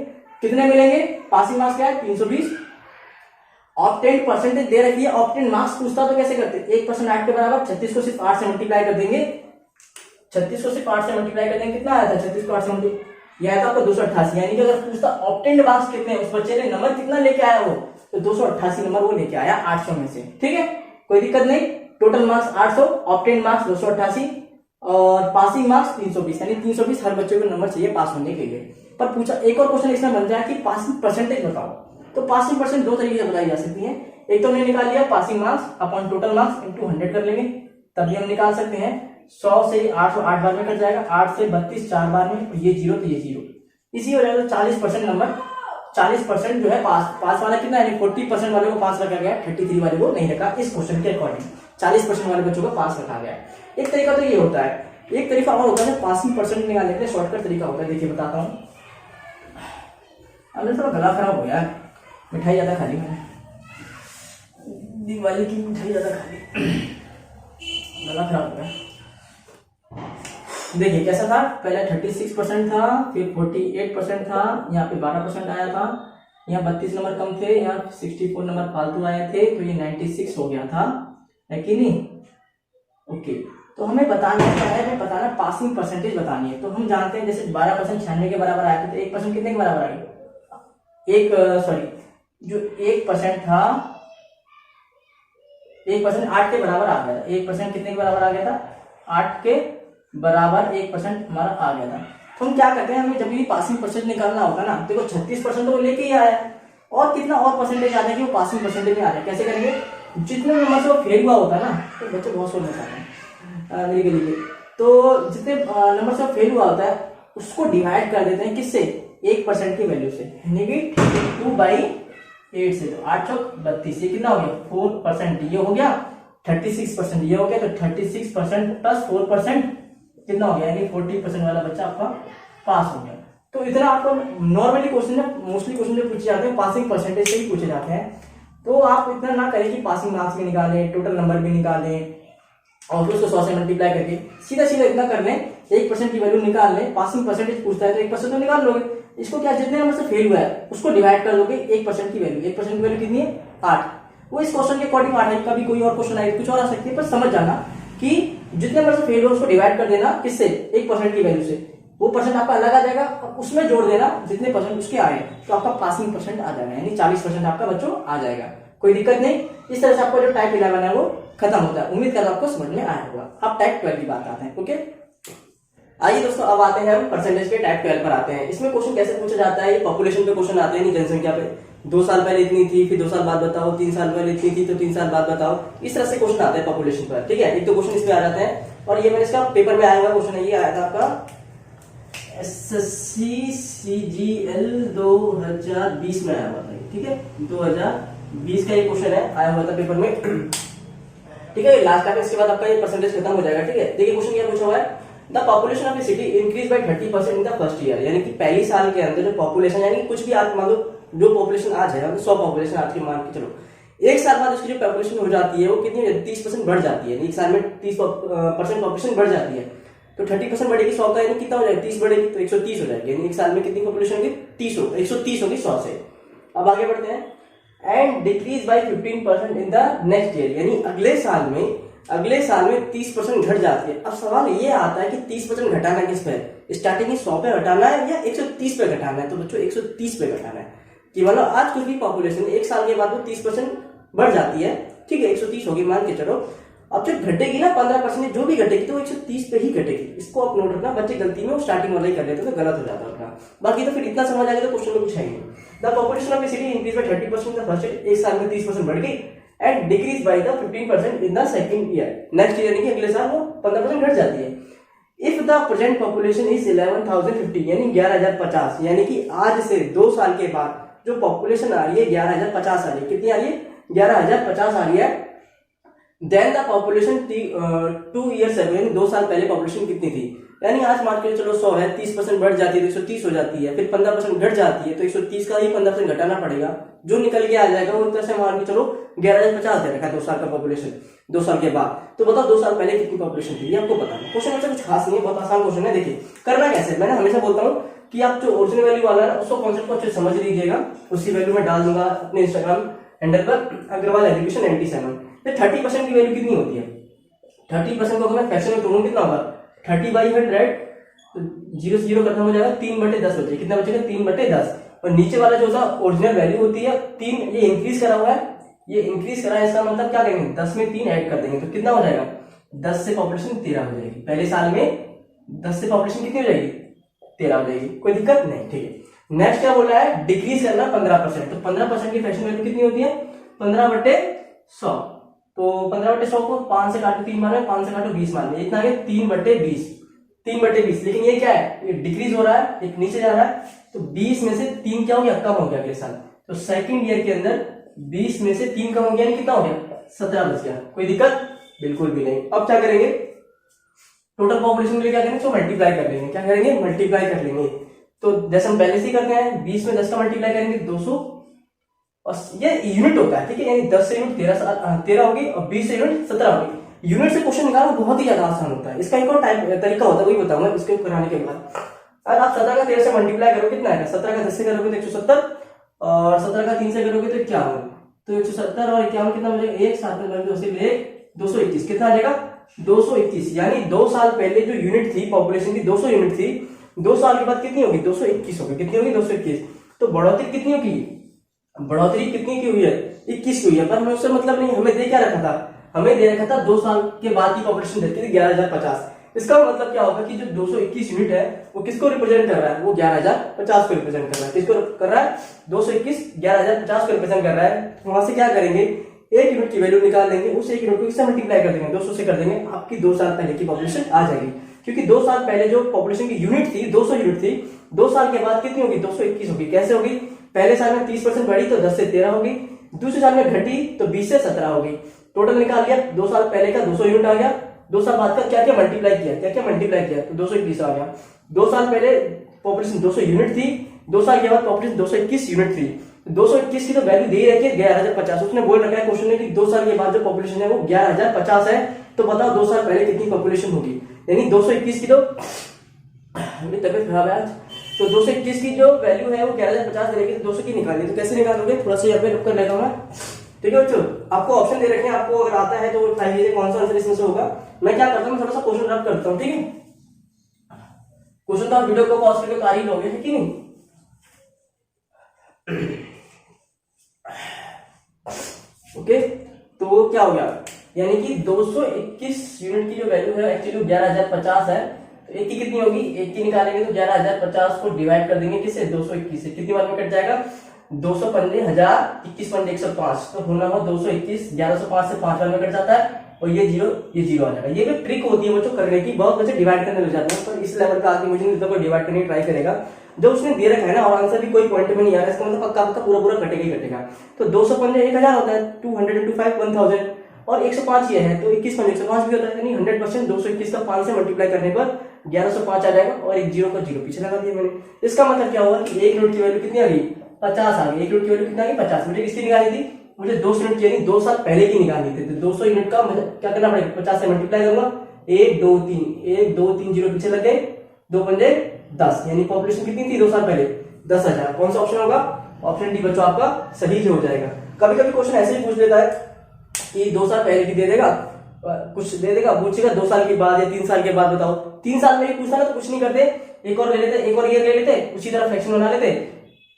कितने मिलेंगे, पासिंग मार्क्स क्या है 320, ऑब्टेन परसेंटेज दे रखी है, ऑब्टेन मार्क्स पूछता तो कैसे करते, 1% 8 के बराबर, 36 को सिर्फ 8 से मल्टीप्लाई कर देंगे, 36 को सिर्फ 8 से मल्टीप्लाई कर देंगे, कितना आया था 36 को 8 से मल्टीप्लाई, यह आया था आपको 288, यानी कि अगर पूछता ऑब्टेन्ड मार्क्स कितने, उस बच्चे ने नंबर कितना लेके आया वो, तो 288 नंबर वो लेके आया 800 में से, ठीक है, कोई दिक्कत नहीं। टोटल मार्क्स 800, ऑब्टेन्ड मार्क्स 288 और पासिंग मार्क्स 320, यानी 320 हर बच्चे को नंबर चाहिए पास होने के लिए। पर पूछा एक और क्वेश्चन इसमें बन जाए कि पासिंग परसेंटेज बताओ, तो पासिंग परसेंट दो तरीके से बताई जा सकती है, एक तो हमने निकाल लिया passing marks upon total marks into 100 कर लेंगे, तभी हम निकाल सकते हैं 100 से 800 8 बार में कट जाएगा, 8 से 32 4 बार में, ये 0 तो ये 0, इसी हो जाएगा 40% नंबर, 40% जो है पास वाला कितना है, 40% वाले को पास रखा गया, 33 वाले को नहीं रखा, इस क्वेश्चन के अकॉर्डिंग 40% वाले बच्चों को पास रखा गया। एक तरीका तो ये होता है, एक तरीका और होता है पासिंग परसेंट निकालने के लिए शॉर्टकट तरीका होता है, देखिए बताता हूँ। अब थोड़ा गला खराब हो गया, मिठाई ज्यादा खा ली मैंने, दिवाली की मिठाई ज्यादा खा ली, गला खराब हो गया। देखिए कैसा था, पहले 36% था, फिर 48% था, यहाँ पे 12% आया था, यहाँ 32 नंबर कम थे, यहाँ 64 नंबर फालतू आए थे, तो ये 96 हो गया था, है कि नहीं, ओके। तो हमें बताना है, हमें बताना पासिंग परसेंटेज बतानी है, तो हम जानते हैं जैसे 12% 96 के बराबर आया था, तो 1% कितने के बराबर आएगा, जो 1% था, 1% 8 के बराबर आ गया था। 1% कितने के बराबर आ गया था? 8 के बराबर 1% हमारा आ गया था। तो हम क्या करते हैं, हमें जब भी पासिंग परसेंट निकालना होगा ना, देखो 36% तो लेके ही आया है, और कितना और परसेंटेज आ जाए कि वो पासिंग परसेंटेज में आ जाए। कैसे करेंगे? जितने नंबर से वो फेल हुआ होता है ना, तो बच्चे बहुत सोचना चाहते हैं मेरी गली के, तो जितने नंबर से फेल हुआ होता है उसको डिवाइड कर देते हैं किससे? 1% की वैल्यू से, यानी कि 2/8 से। तो 8 चौक 32, ये कितना हो गया? 4%। ये हो गया 36%, ये हो गया, तो 36% प्लस 4% कितना हो गया? यानी 40% वाला बच्चा आपका पास हो गया। तो इतना आपको नॉर्मली क्वेश्चन में मोस्टली क्वेश्चन जो पूछे जाते हैं पासिंग परसेंटेज से ही पूछे जाते हैं। तो आप इतना ना करें कि पासिंग मार्क्स भी निकालें, टोटल नंबर भी निकालें और फिर उसको 100 से मल्टीप्लाई करके सीधा सीधा इतना कर लें, 1% की वैल्यू निकाल लें। पासिंग परसेंटेज पूछता है तो 1% तो निकाल लोगे। इसको क्या, जितने नंबर से फेल हुआ है उसको डिवाइड कर दोगे 1% की वैल्यू। 1% की वैल्यू कितनी है? 8। वो इस क्वेश्चन के अकॉर्डिंग 8 है, कभी कोई और क्वेश्चन आए कुछ और आ सकती है, पर समझ जाना कि जितने नंबर से फेल हो उसको डिवाइड कर देना किससे? 1% की वैल्यू से। वो परसेंट आपका अलग आ जाएगा और उसमें जोड़ देना जितने परसेंट उसके आए, तो आपका पासिंग परसेंट आ जाएगा, यानी 40% आपका बच्चों आ जाएगा। कोई दिक्कत नहीं। इस तरह से आपका जो टाइप 11 है वो खत्म होता है। उम्मीद करता हूं आपको समझ में आया होगा। अब टाइप 12 की बात आते हैं। ओके, आइए दोस्तों, अब आते हैं हम परसेंटेज के टाइप 12 पर आते हैं। इसमें क्वेश्चन कैसे पूछा जाता है? ये पॉपुलेशन पे क्वेश्चन आते हैं, नहीं जनसंख्या पे। 2 साल पहले इतनी थी, फिर 2 साल बाद बताओ, 3 साल पहले इतनी थी तो 3 साल बाद बताओ। इस तरह से क्वेश्चन आते हैं पॉपुलेशन पर। ठीक है, एक तो क्वेश्चन इसमें आ जाते हैं, और ये मैंने इसका पेपर में आया हुआ क्वेश्चन है, ये आया था आपका एसएससी सीजीएल 2020 में आया हुआ था। ठीक है, 2020 का ये क्वेश्चन है, आया हुआ था पेपर में। ठीक है, लास्ट टाइम, इसके बाद आपका ये परसेंटेज खत्म हो जाएगा। ठीक है, देखिए क्वेश्चन क्या पूछा हुआ है? The population of A city increase by 30% in the first year, यानी कि पहली साल के अंदर जो पॉपुलेशन, यानी कुछ भी आप मान लो जो पॉपुलेशन आज है, 100 पॉपुलेशन आज की मान के चलो, एक साल बाद उसकी जो पॉपुलेशन हो जाती है वो कितनी 30% बढ़ जाती है। एक साल में 30% पॉपुलेशन बढ़ जाती है, तो 30% बढ़ेगी 100 का, यानी कितना हो जाएगा? 30 बढ़ेगी तो 130 हो जाएगी, यानी एक साल में कितनी पॉपुलेशन होगी? 130 होगी 100 से। अब आगे बढ़ते हैं। And decrease by 15% in the next year, यानी अगले साल में 30% घट जाती है। अब सवाल ये आता है कि 30% घटाना किस पे है? स्टार्टिंग 100 पे घटाना है या 130 पे घटाना है? तो बच्चों 130 पे घटाना है, कि मतलब आज कुछ भी पॉपुलेशन एक साल के बाद वो 30% बढ़ जाती है। ठीक है, 130 होगी मान के चलो। अब जब घटेगी ना 15% जो भी घटेगी तो 130 पे ही घटेगी। इसको आप नोट रखना, बच्चे गलती में वो स्टार्टिंग वाला ही कर लेते तो गलत हो जाता है। बाकी तो फिर इतना समझ आ गया तो क्वेश्चन में कुछ है नहीं। The population of A city increase by 30% the first year, एक साल में 30% बढ़ गई, and decrease by the 15% in the second year, next year यानी कि अगले साल वो 15% घट जाती है। If the present population is 11,050, यानी 11,050, यानी कि आज से 2 साल के बाद जो पॉपुलेशन आ रही है 11,050 आ रही है। कितनी आ रही है? 11,050 आ रही है। Then the population 2 years ago, यानी 2 साल पहले पॉपुलेशन कितनी थी? यानी आज मान के चलो 100 है, 30% बढ़ जाती है तो 130 हो जाती है, फिर 15% घट जाती है तो 130 का ही 15% घटाना पड़ेगा, जो निकल के आ जाएगा वो तरह से मान के चलो 11,050 दे रखा है 2 साल का पॉपुलेशन 2 साल के बाद। तो बताओ 2 साल पहले कितनी पॉपुलेशन थी, ये आपको बताना। क्वेश्चन वैसे कुछ खास नहीं है, बहुत आसान क्वेश्चन है। देखिए करना कैसे, मैंने हमेशा बोलता हूँ कि आप जो ओरिजिनल वैल्यू वाला है उसको कॉन्सेप्ट को अच्छे से समझ लीजिएगा। उसी वैल्यू में डाल दूंगा अपने इंस्टाग्राम हैंडल पर, अग्रवाल एजुकेशन 97। 30% की वैल्यू कितनी होती है? 30% को अगर मैं फ्रैक्शन में तोड़ूं कितना होगा? 30/100, तो 0 से 0 खत्म हो जाएगा, 3/10 बचेगा। कितना बचेगा? 3/10। और नीचे वाला जो था ओरिजिनल वैल्यू होती है 3, ये इंक्रीज करा हुआ है, ये इंक्रीज करा है, इसका मतलब क्या करेंगे? 10 में 3 ऐड कर देंगे तो कितना हो जाएगा? 10 से पॉपुलेशन 13 हो जाएगी। पहले साल में 10 से पॉपुलेशन कितनी हो जाएगी? 13 हो जाएगी। कोई दिक्कत नहीं। ठीक है, नेक्स्ट क्या बोला है? डिक्रीज करना 15%, तो 15% की फ्रैक्शन वैल्यू कितनी होती है? 15/100। तो 15/100 को 5 से काटो 3 मान, 5 से काटो 20 मान, इतना आ गया 3/20। 3/20, लेकिन ये क्या है? ये डिक्रीज हो रहा है, एक नीचे जा रहा है, तो 20 में से 3 क्या हो गया? कम हो गया अगले साल। तो सेकंड ईयर के अंदर 20 में से 3 कम हो गया, कितना हो गया? 17 बच गया। कोई दिक्कत बिल्कुल भी नहीं। अब क्या करेंगे? टोटल पॉपुलेशन के लिए क्या करेंगे? तो मल्टीप्लाई कर लेंगे। क्या करेंगे? मल्टीप्लाई कर लेंगे। तो जैसे हम पहले से ही करते हैं, 20 में 10 का मल्टीप्लाई करेंगे 200, और ये यूनिट होता है। ठीक है, यानी 10 से यूनिट 13 होगी और 20 से यूनिट 17 होगी। यूनिट से क्वेश्चन निकालना बहुत ही ज्यादा आसान होता है। इसका एक और तरीका होता है, वही बताऊंगा इसके कराने के बाद। अगर आप 17 का 13 से मल्टीप्लाई करोगे कितना है? 17 का 10 से करोगे तो 170, और 17 का 3 से करोगे तो 51, तो 170 और 51 कितना हो जाएगा? 1 7 में 221, कितना आ जाएगा? 221। यानी 2 साल पहले जो यूनिट थी पॉपुलेशन की 200 यूनिट थी, 2 साल के बाद कितनी होगी? 221 होगी। कितनी होगी? 221। तो बढ़ोतरी कितनी होगी? बढ़ोतरी कितनी की हुई है, 21 की हुई है, पर हमें उससे मतलब नहीं, हमें दे क्या रखा था, हमें दे रखा था 2 साल के बाद की पॉपुलेशन देती थी 11,050। इसका मतलब क्या होगा कि जो 221 यूनिट है वो किसको रिप्रेजेंट कर रहा है, वो 11,050 को रिप्रेजेंट कर रहा है। किसको कर रहा है, 221 11,050 को रिप्रेजेंट कर रहा है। वहां से क्या करेंगे, एक यूनिट की वैल्यू निकाल लेंगे, उस एक यूनिट को किससे मल्टीप्लाई कर देंगे, 200 से कर देंगे, आपकी 2 साल पहले की पॉपुलेशन आ जाएगी। क्योंकि 2 साल पहले जो पॉपुलेशन की यूनिट थी 200 यूनिट थी, 2 साल के बाद कितनी होगी, 221 होगी। कैसे होगी, पहले साल में 30% बढ़ी तो 10 से 13 होगी, दूसरे साल में घटी तो 20 से 17 होगी। टोटल निकाल लिया, 2 साल पहले का 200 यूनिट आ गया, 2 साल बाद का क्या क्या मल्टीप्लाई किया, क्या क्या मल्टीप्लाई किया, तो 221 आ गया। 2 साल पहले पॉपुलेशन 200 यूनिट थी, 2 साल के बाद पॉपुलेशन 221 यूनिट थी। 221 की तो वैल्यू दे रखी है 11,050। उसने बोल रखा है क्वेश्चन में कि 2 साल के बाद जो पॉपुलेशन है वो 11,050 है, तो बताओ 2 साल पहले कितनी पॉपुलेशन होगी। यानी 221 की तो मेरी तबियत खराब है आज, तो 221 की जो वैल्यू है वो 11,050 दे रखी है, 200 की निकालनी, तो कैसे निकालोगे, थोड़ा सा यहाँ पे रुक कर लेता हूँ मैं। ठीक है बच्चों, आपको ऑप्शन दे रखे हैं, आपको अगर आता है तो ट्राई कीजिए कौन सा आंसर इसमें से होगा। मैं क्या करता हूँ, थोड़ा सा क्वेश्चन रब करता हूँ, ठीक है। क्वेश्चन तो आप वीडियो को पॉज करके कर ही लोगे, है कि नहीं। ओके, तो वो क्या हो गया, यानी कि 221 यूनिट की जो वैल्यू है एक्चुअली 11,050 है, तो एक की कितनी होगी, एक की निकालेंगे तो 11,050 को डिवाइड कर देंगे किससे, 221 से, कितनी बार में कट जाएगा, 215,000 21 पंजे 105, तो होना हो 221, 1105 से 5 बार में कट जाता है, और ये जीरो आ जाएगा। ये भी ट्रिक होती है बच्चों करने की, बहुत बच्चे डिवाइड करने लग जाते हैं, पर इस लेवल का आदमी मुझे नहीं लगता कोई डिवाइड करने की ट्राई करेगा। जो उसने दे रखा है ना, और आंसर भी कोई पॉइंट में नहीं आ रहा है, इसका मतलब पक्का पक्का पूरा पूरा कटेगा ही कटेगा। तो 200 पंजे 1000 होता है, 200 into 5 1000, और 105 ये है तो 21 पंजे 105 भी होता है, यानी 100% 221 का 5 से मल्टीप्लाई करने पर 1105 आ जाएगा, और एक जीरो का जीरो पीछे लगा दिया मैंने। इसका मतलब क्या होगा कि एक यूनिट की वैल्यू कितनी आ गई, 50 आ गई। एक यूनिट की वैल्यू कितनी आ गई, 50। मुझे किसकी निकाली थी, मुझे 200 यूनिट यानी 2 साल पहले की निकालनी थी, तो 200 यूनिट का मुझे क्या करना पड़ेगा, 50 से मल्टीप्लाई करूंगा, 1 2 3 1 2 3 जीरो पीछे लग गए, 2 पंजे 10, यानी पॉपुलेशन कितनी थी 2 साल पहले, 10,000। कौन सा ऑप्शन होगा, ऑप्शन डी बच्चों आपका सही हो जाएगा। कभी कभी क्वेश्चन ऐसे ही पूछ लेता है कि 2 साल पहले की दे देगा, कुछ दे देगा, पूछेगा 2 साल के बाद या 3 साल के बाद बताओ। 3 साल में ही पूछता ना तो कुछ नहीं करते, एक और ले लेते, एक और ईयर ले लेते, उसी तरह फ्रैक्शन बना लेते,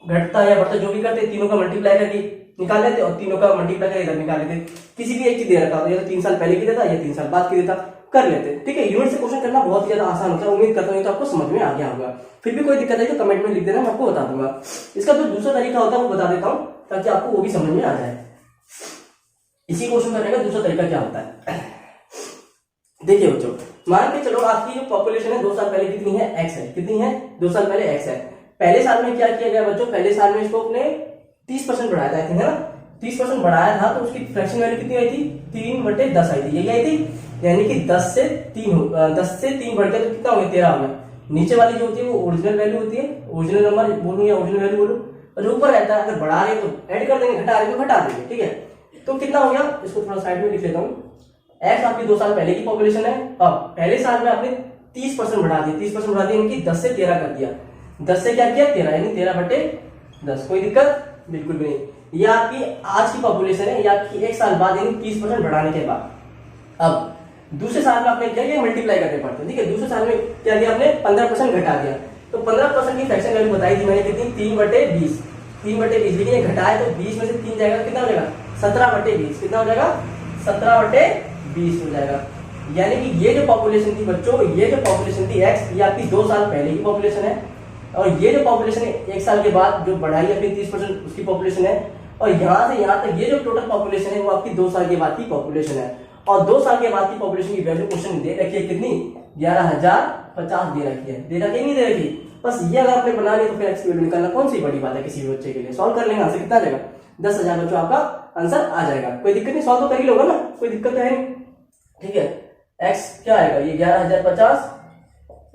घटता या बढ़ता जो भी करते, तीनों का मल्टीप्लाई करके निकाल लेते, और तीनों का मल्टीप्लाई करके इधर निकाल लेते। किसी भी एक चीज दे रखा होता, या तो 3 साल पहले की देता या 3 साल बाद की देता, कर लेते। ठीक है, यूनिट से क्वेश्चन करना बहुत ही ज्यादा आसान होता है। उम्मीद करता हूँ तो आपको समझ में आ गया होगा। फिर भी कोई दिक्कत है तो कमेंट में लिख देना, मैं आपको बता दूंगा। इसका जो दूसरा तरीका होता है वो बता देता हूँ, ताकि आपको वो भी समझ में आ जाए। इसी क्वेश्चन करने का दूसरा तरीका क्या होता है, देखिए बच्चों, मान के चलो आपकी जो पॉपुलेशन है 2 साल पहले कितनी है, x है, कितनी है, 2 साल पहले x है। पहले साल में क्या किया गया बच्चों, पहले साल में इसको अपने 30% बढ़ाया था, है ना, 30% बढ़ाया था, तो उसकी फ्रैक्शन वैल्यू कितनी आई थी, 3/10 आई थी, यही आई थी, यानी कि 10 से 3 बढ़ के तो कितना हो गया, 13 हो गया। नीचे वाली जो होती है वो ओरिजिनल वैल्यू होती है, ओरिजिनल नंबर बोलूं या ओरिजिनल वैल्यू बोलूं, और जो ऊपर रहता है अगर बढ़ा रहे तो ऐड कर देंगे, घटा रहे तो घटा देंगे। ठीक है, तो कितना हो गया, इसको थोड़ा साइड में लिख लेता हूँ। एक्स आपकी 2 साल पहले की पॉपुलेशन है, अब पहले साल में आपने 30% बढ़ा दिया, 30% बढ़ा दिया, यानी कि 10 से 13 कर दिया, 10 से क्या किया 13, यानी 13/10। कोई दिक्कत बिल्कुल भी नहीं। ये आपकी आज की पॉपुलेशन है, ये आपकी 1 साल बाद, यानी 30% बढ़ाने के बाद। अब दूसरे साल में आपने क्या किया, मल्टीप्लाई करने पड़ते हैं। ठीक है, दूसरे साल में क्या किया आपने, 15% घटा दिया, तो 15% की फ्रैक्शन वैल्यू बताई थी मैंने कितनी, 3/20, 3/20। लेकिन ये घटाए तो 20 में से 3 जाएगा, कितना हो जाएगा, 17/20, कितना हो जाएगा, 17/20 हो जाएगा। यानी कि ये जो पॉपुलेशन थी बच्चों, ये जो पॉपुलेशन थी x, ये आपकी 2 साल पहले की पॉपुलेशन है, और ये जो पॉपुलेशन है 1 साल के बाद जो बढ़ाई अपनी 30% उसकी पॉपुलेशन है, और यहां से यहां तक ये जो टोटल पॉपुलेशन है वो आपकी 2 साल के बाद की पॉपुलेशन है। और 2 साल के बाद की पॉपुलेशन की वैल्यू क्वेश्चन दे रखी है कितनी, 11,050 दे रखी है, दे रखी नहीं दे रखी, बस ये अगर आपने बना लिया तो फिर x की वैल्यू निकालना कौन सी बड़ी बात है किसी भी बच्चे के लिए। सॉल्व कर लेंगे, आंसर कितना आ जाएगा, 10,000 बच्चों आपका आंसर आ जाएगा। कोई दिक्कत नहीं, सॉल्व तो कर ही लोगे ना, कोई दिक्कत तो है नहीं। ठीक है, x क्या आएगा, ये 11,050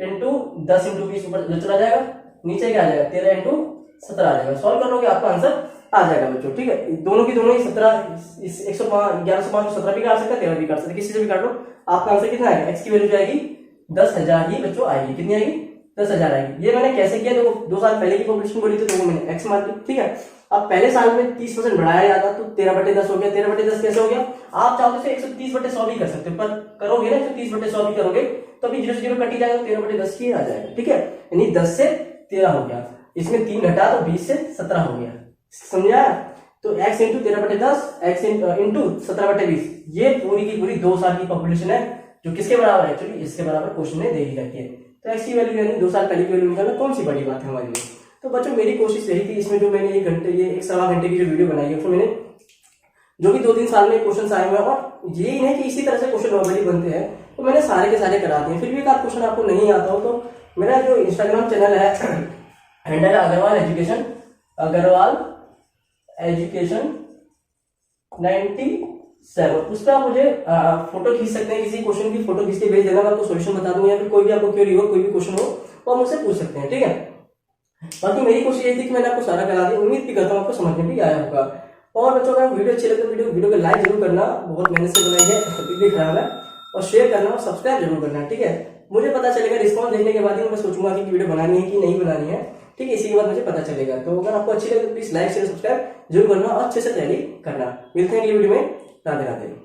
इंटू 10 इंटू 20 ऊपर जो चला जाएगा, नीचे क्या आ जाएगा, 13 इंटू 17 आ जाएगा। सॉल्व कर लोगे आपका आंसर आ जाएगा बच्चों। ठीक है, दोनों की दोनों ही 17, 1105 को 17 भी काट सकते हैं, 13 भी काट सकते हैं, किसी से भी काट लो, आपका आंसर कितना आएगा, x की वैल्यू जाएगी 10,000 ही बच्चों आएगी। कितनी आएगी, 10,000 आएगी। ये मैंने कैसे किया, देखो 2 साल पहले की पॉपुलेशन बोली थी तो वो मैंने x मान ली। ठीक है, अब पहले साल में 30% बढ़ाया जाता तो 13/10 हो गया। 13/10 कैसे हो गया, आप चाहो तो 130/100 भी कर सकते हो, पर करोगे ना 130/100 भी करोगे तो अभी 0 से 0 कट ही जाएगा, 13/10 ही आ जाएगा। ठीक है, यानी 10 से 13 हो गया, इसमें 3 घटा तो 20 से 17 हो गया। समझा? तो x इंटू 13/10 x इंटू 17/20 ये पूरी की पूरी 2 साल की पॉपुलेशन है, जो किसके बराबर है? एक्चुअली इसके बराबर क्वेश्चन में दे दी जाती है। तो x की वैल्यू यानी 2 साल पहले की वैल्यू निकालना कौन सी बड़ी बात है हमारे लिए। तो बच्चों मेरी कोशिश यही थी, इसमें जो मैंने 1 घंटे ये 1.25 घंटे की जो वीडियो बनाई है उसमें मैंने जो भी 2-3 साल में क्वेश्चन आए हुए हैं, और यही नहीं कि इसी तरह से क्वेश्चन नॉर्मली बनते हैं, तो मैंने सारे के सारे करा दिए। फिर भी अगर क्वेश्चन आपको नहीं आता हो तो मेरा जो इंस्टाग्राम चैनल है हैंडल है अग्रवाल एजुकेशन 97, उस पर आप मुझे फोटो खींच सकते हैं, किसी क्वेश्चन की फोटो खींच के भेज देना, मैं आपको सोल्यूशन बता दूंगा, या फिर कोई भी आपको क्वेरी हो, कोई भी क्वेश्चन हो तो आप मुझसे पूछ सकते हैं, ठीक है। बाकी मेरी कोशिश ये थी कि मैंने आपको सारा करा दिया, उम्मीद भी करता हूँ आपको समझ में भी आया होगा। और बच्चों अगर वीडियो अच्छी लगे तो वीडियो को लाइक जरूर करना, बहुत मेहनत से बनाई है, तकलीफ भी खराब है, और शेयर करना और सब्सक्राइब जरूर करना, ठीक है। मुझे पता चलेगा, रिस्पॉन्स देखने के बाद ही मैं सोचूंगा कि वीडियो बनानी है कि नहीं बनानी है, ठीक है। इसी के बाद मुझे पता चलेगा। तो अगर आपको अच्छी लगे तो प्लीज लाइक शेयर सब्सक्राइब जरूर करना और अच्छे से तैयारी करना। मिलते हैं अगली वीडियो में। राधे राधे।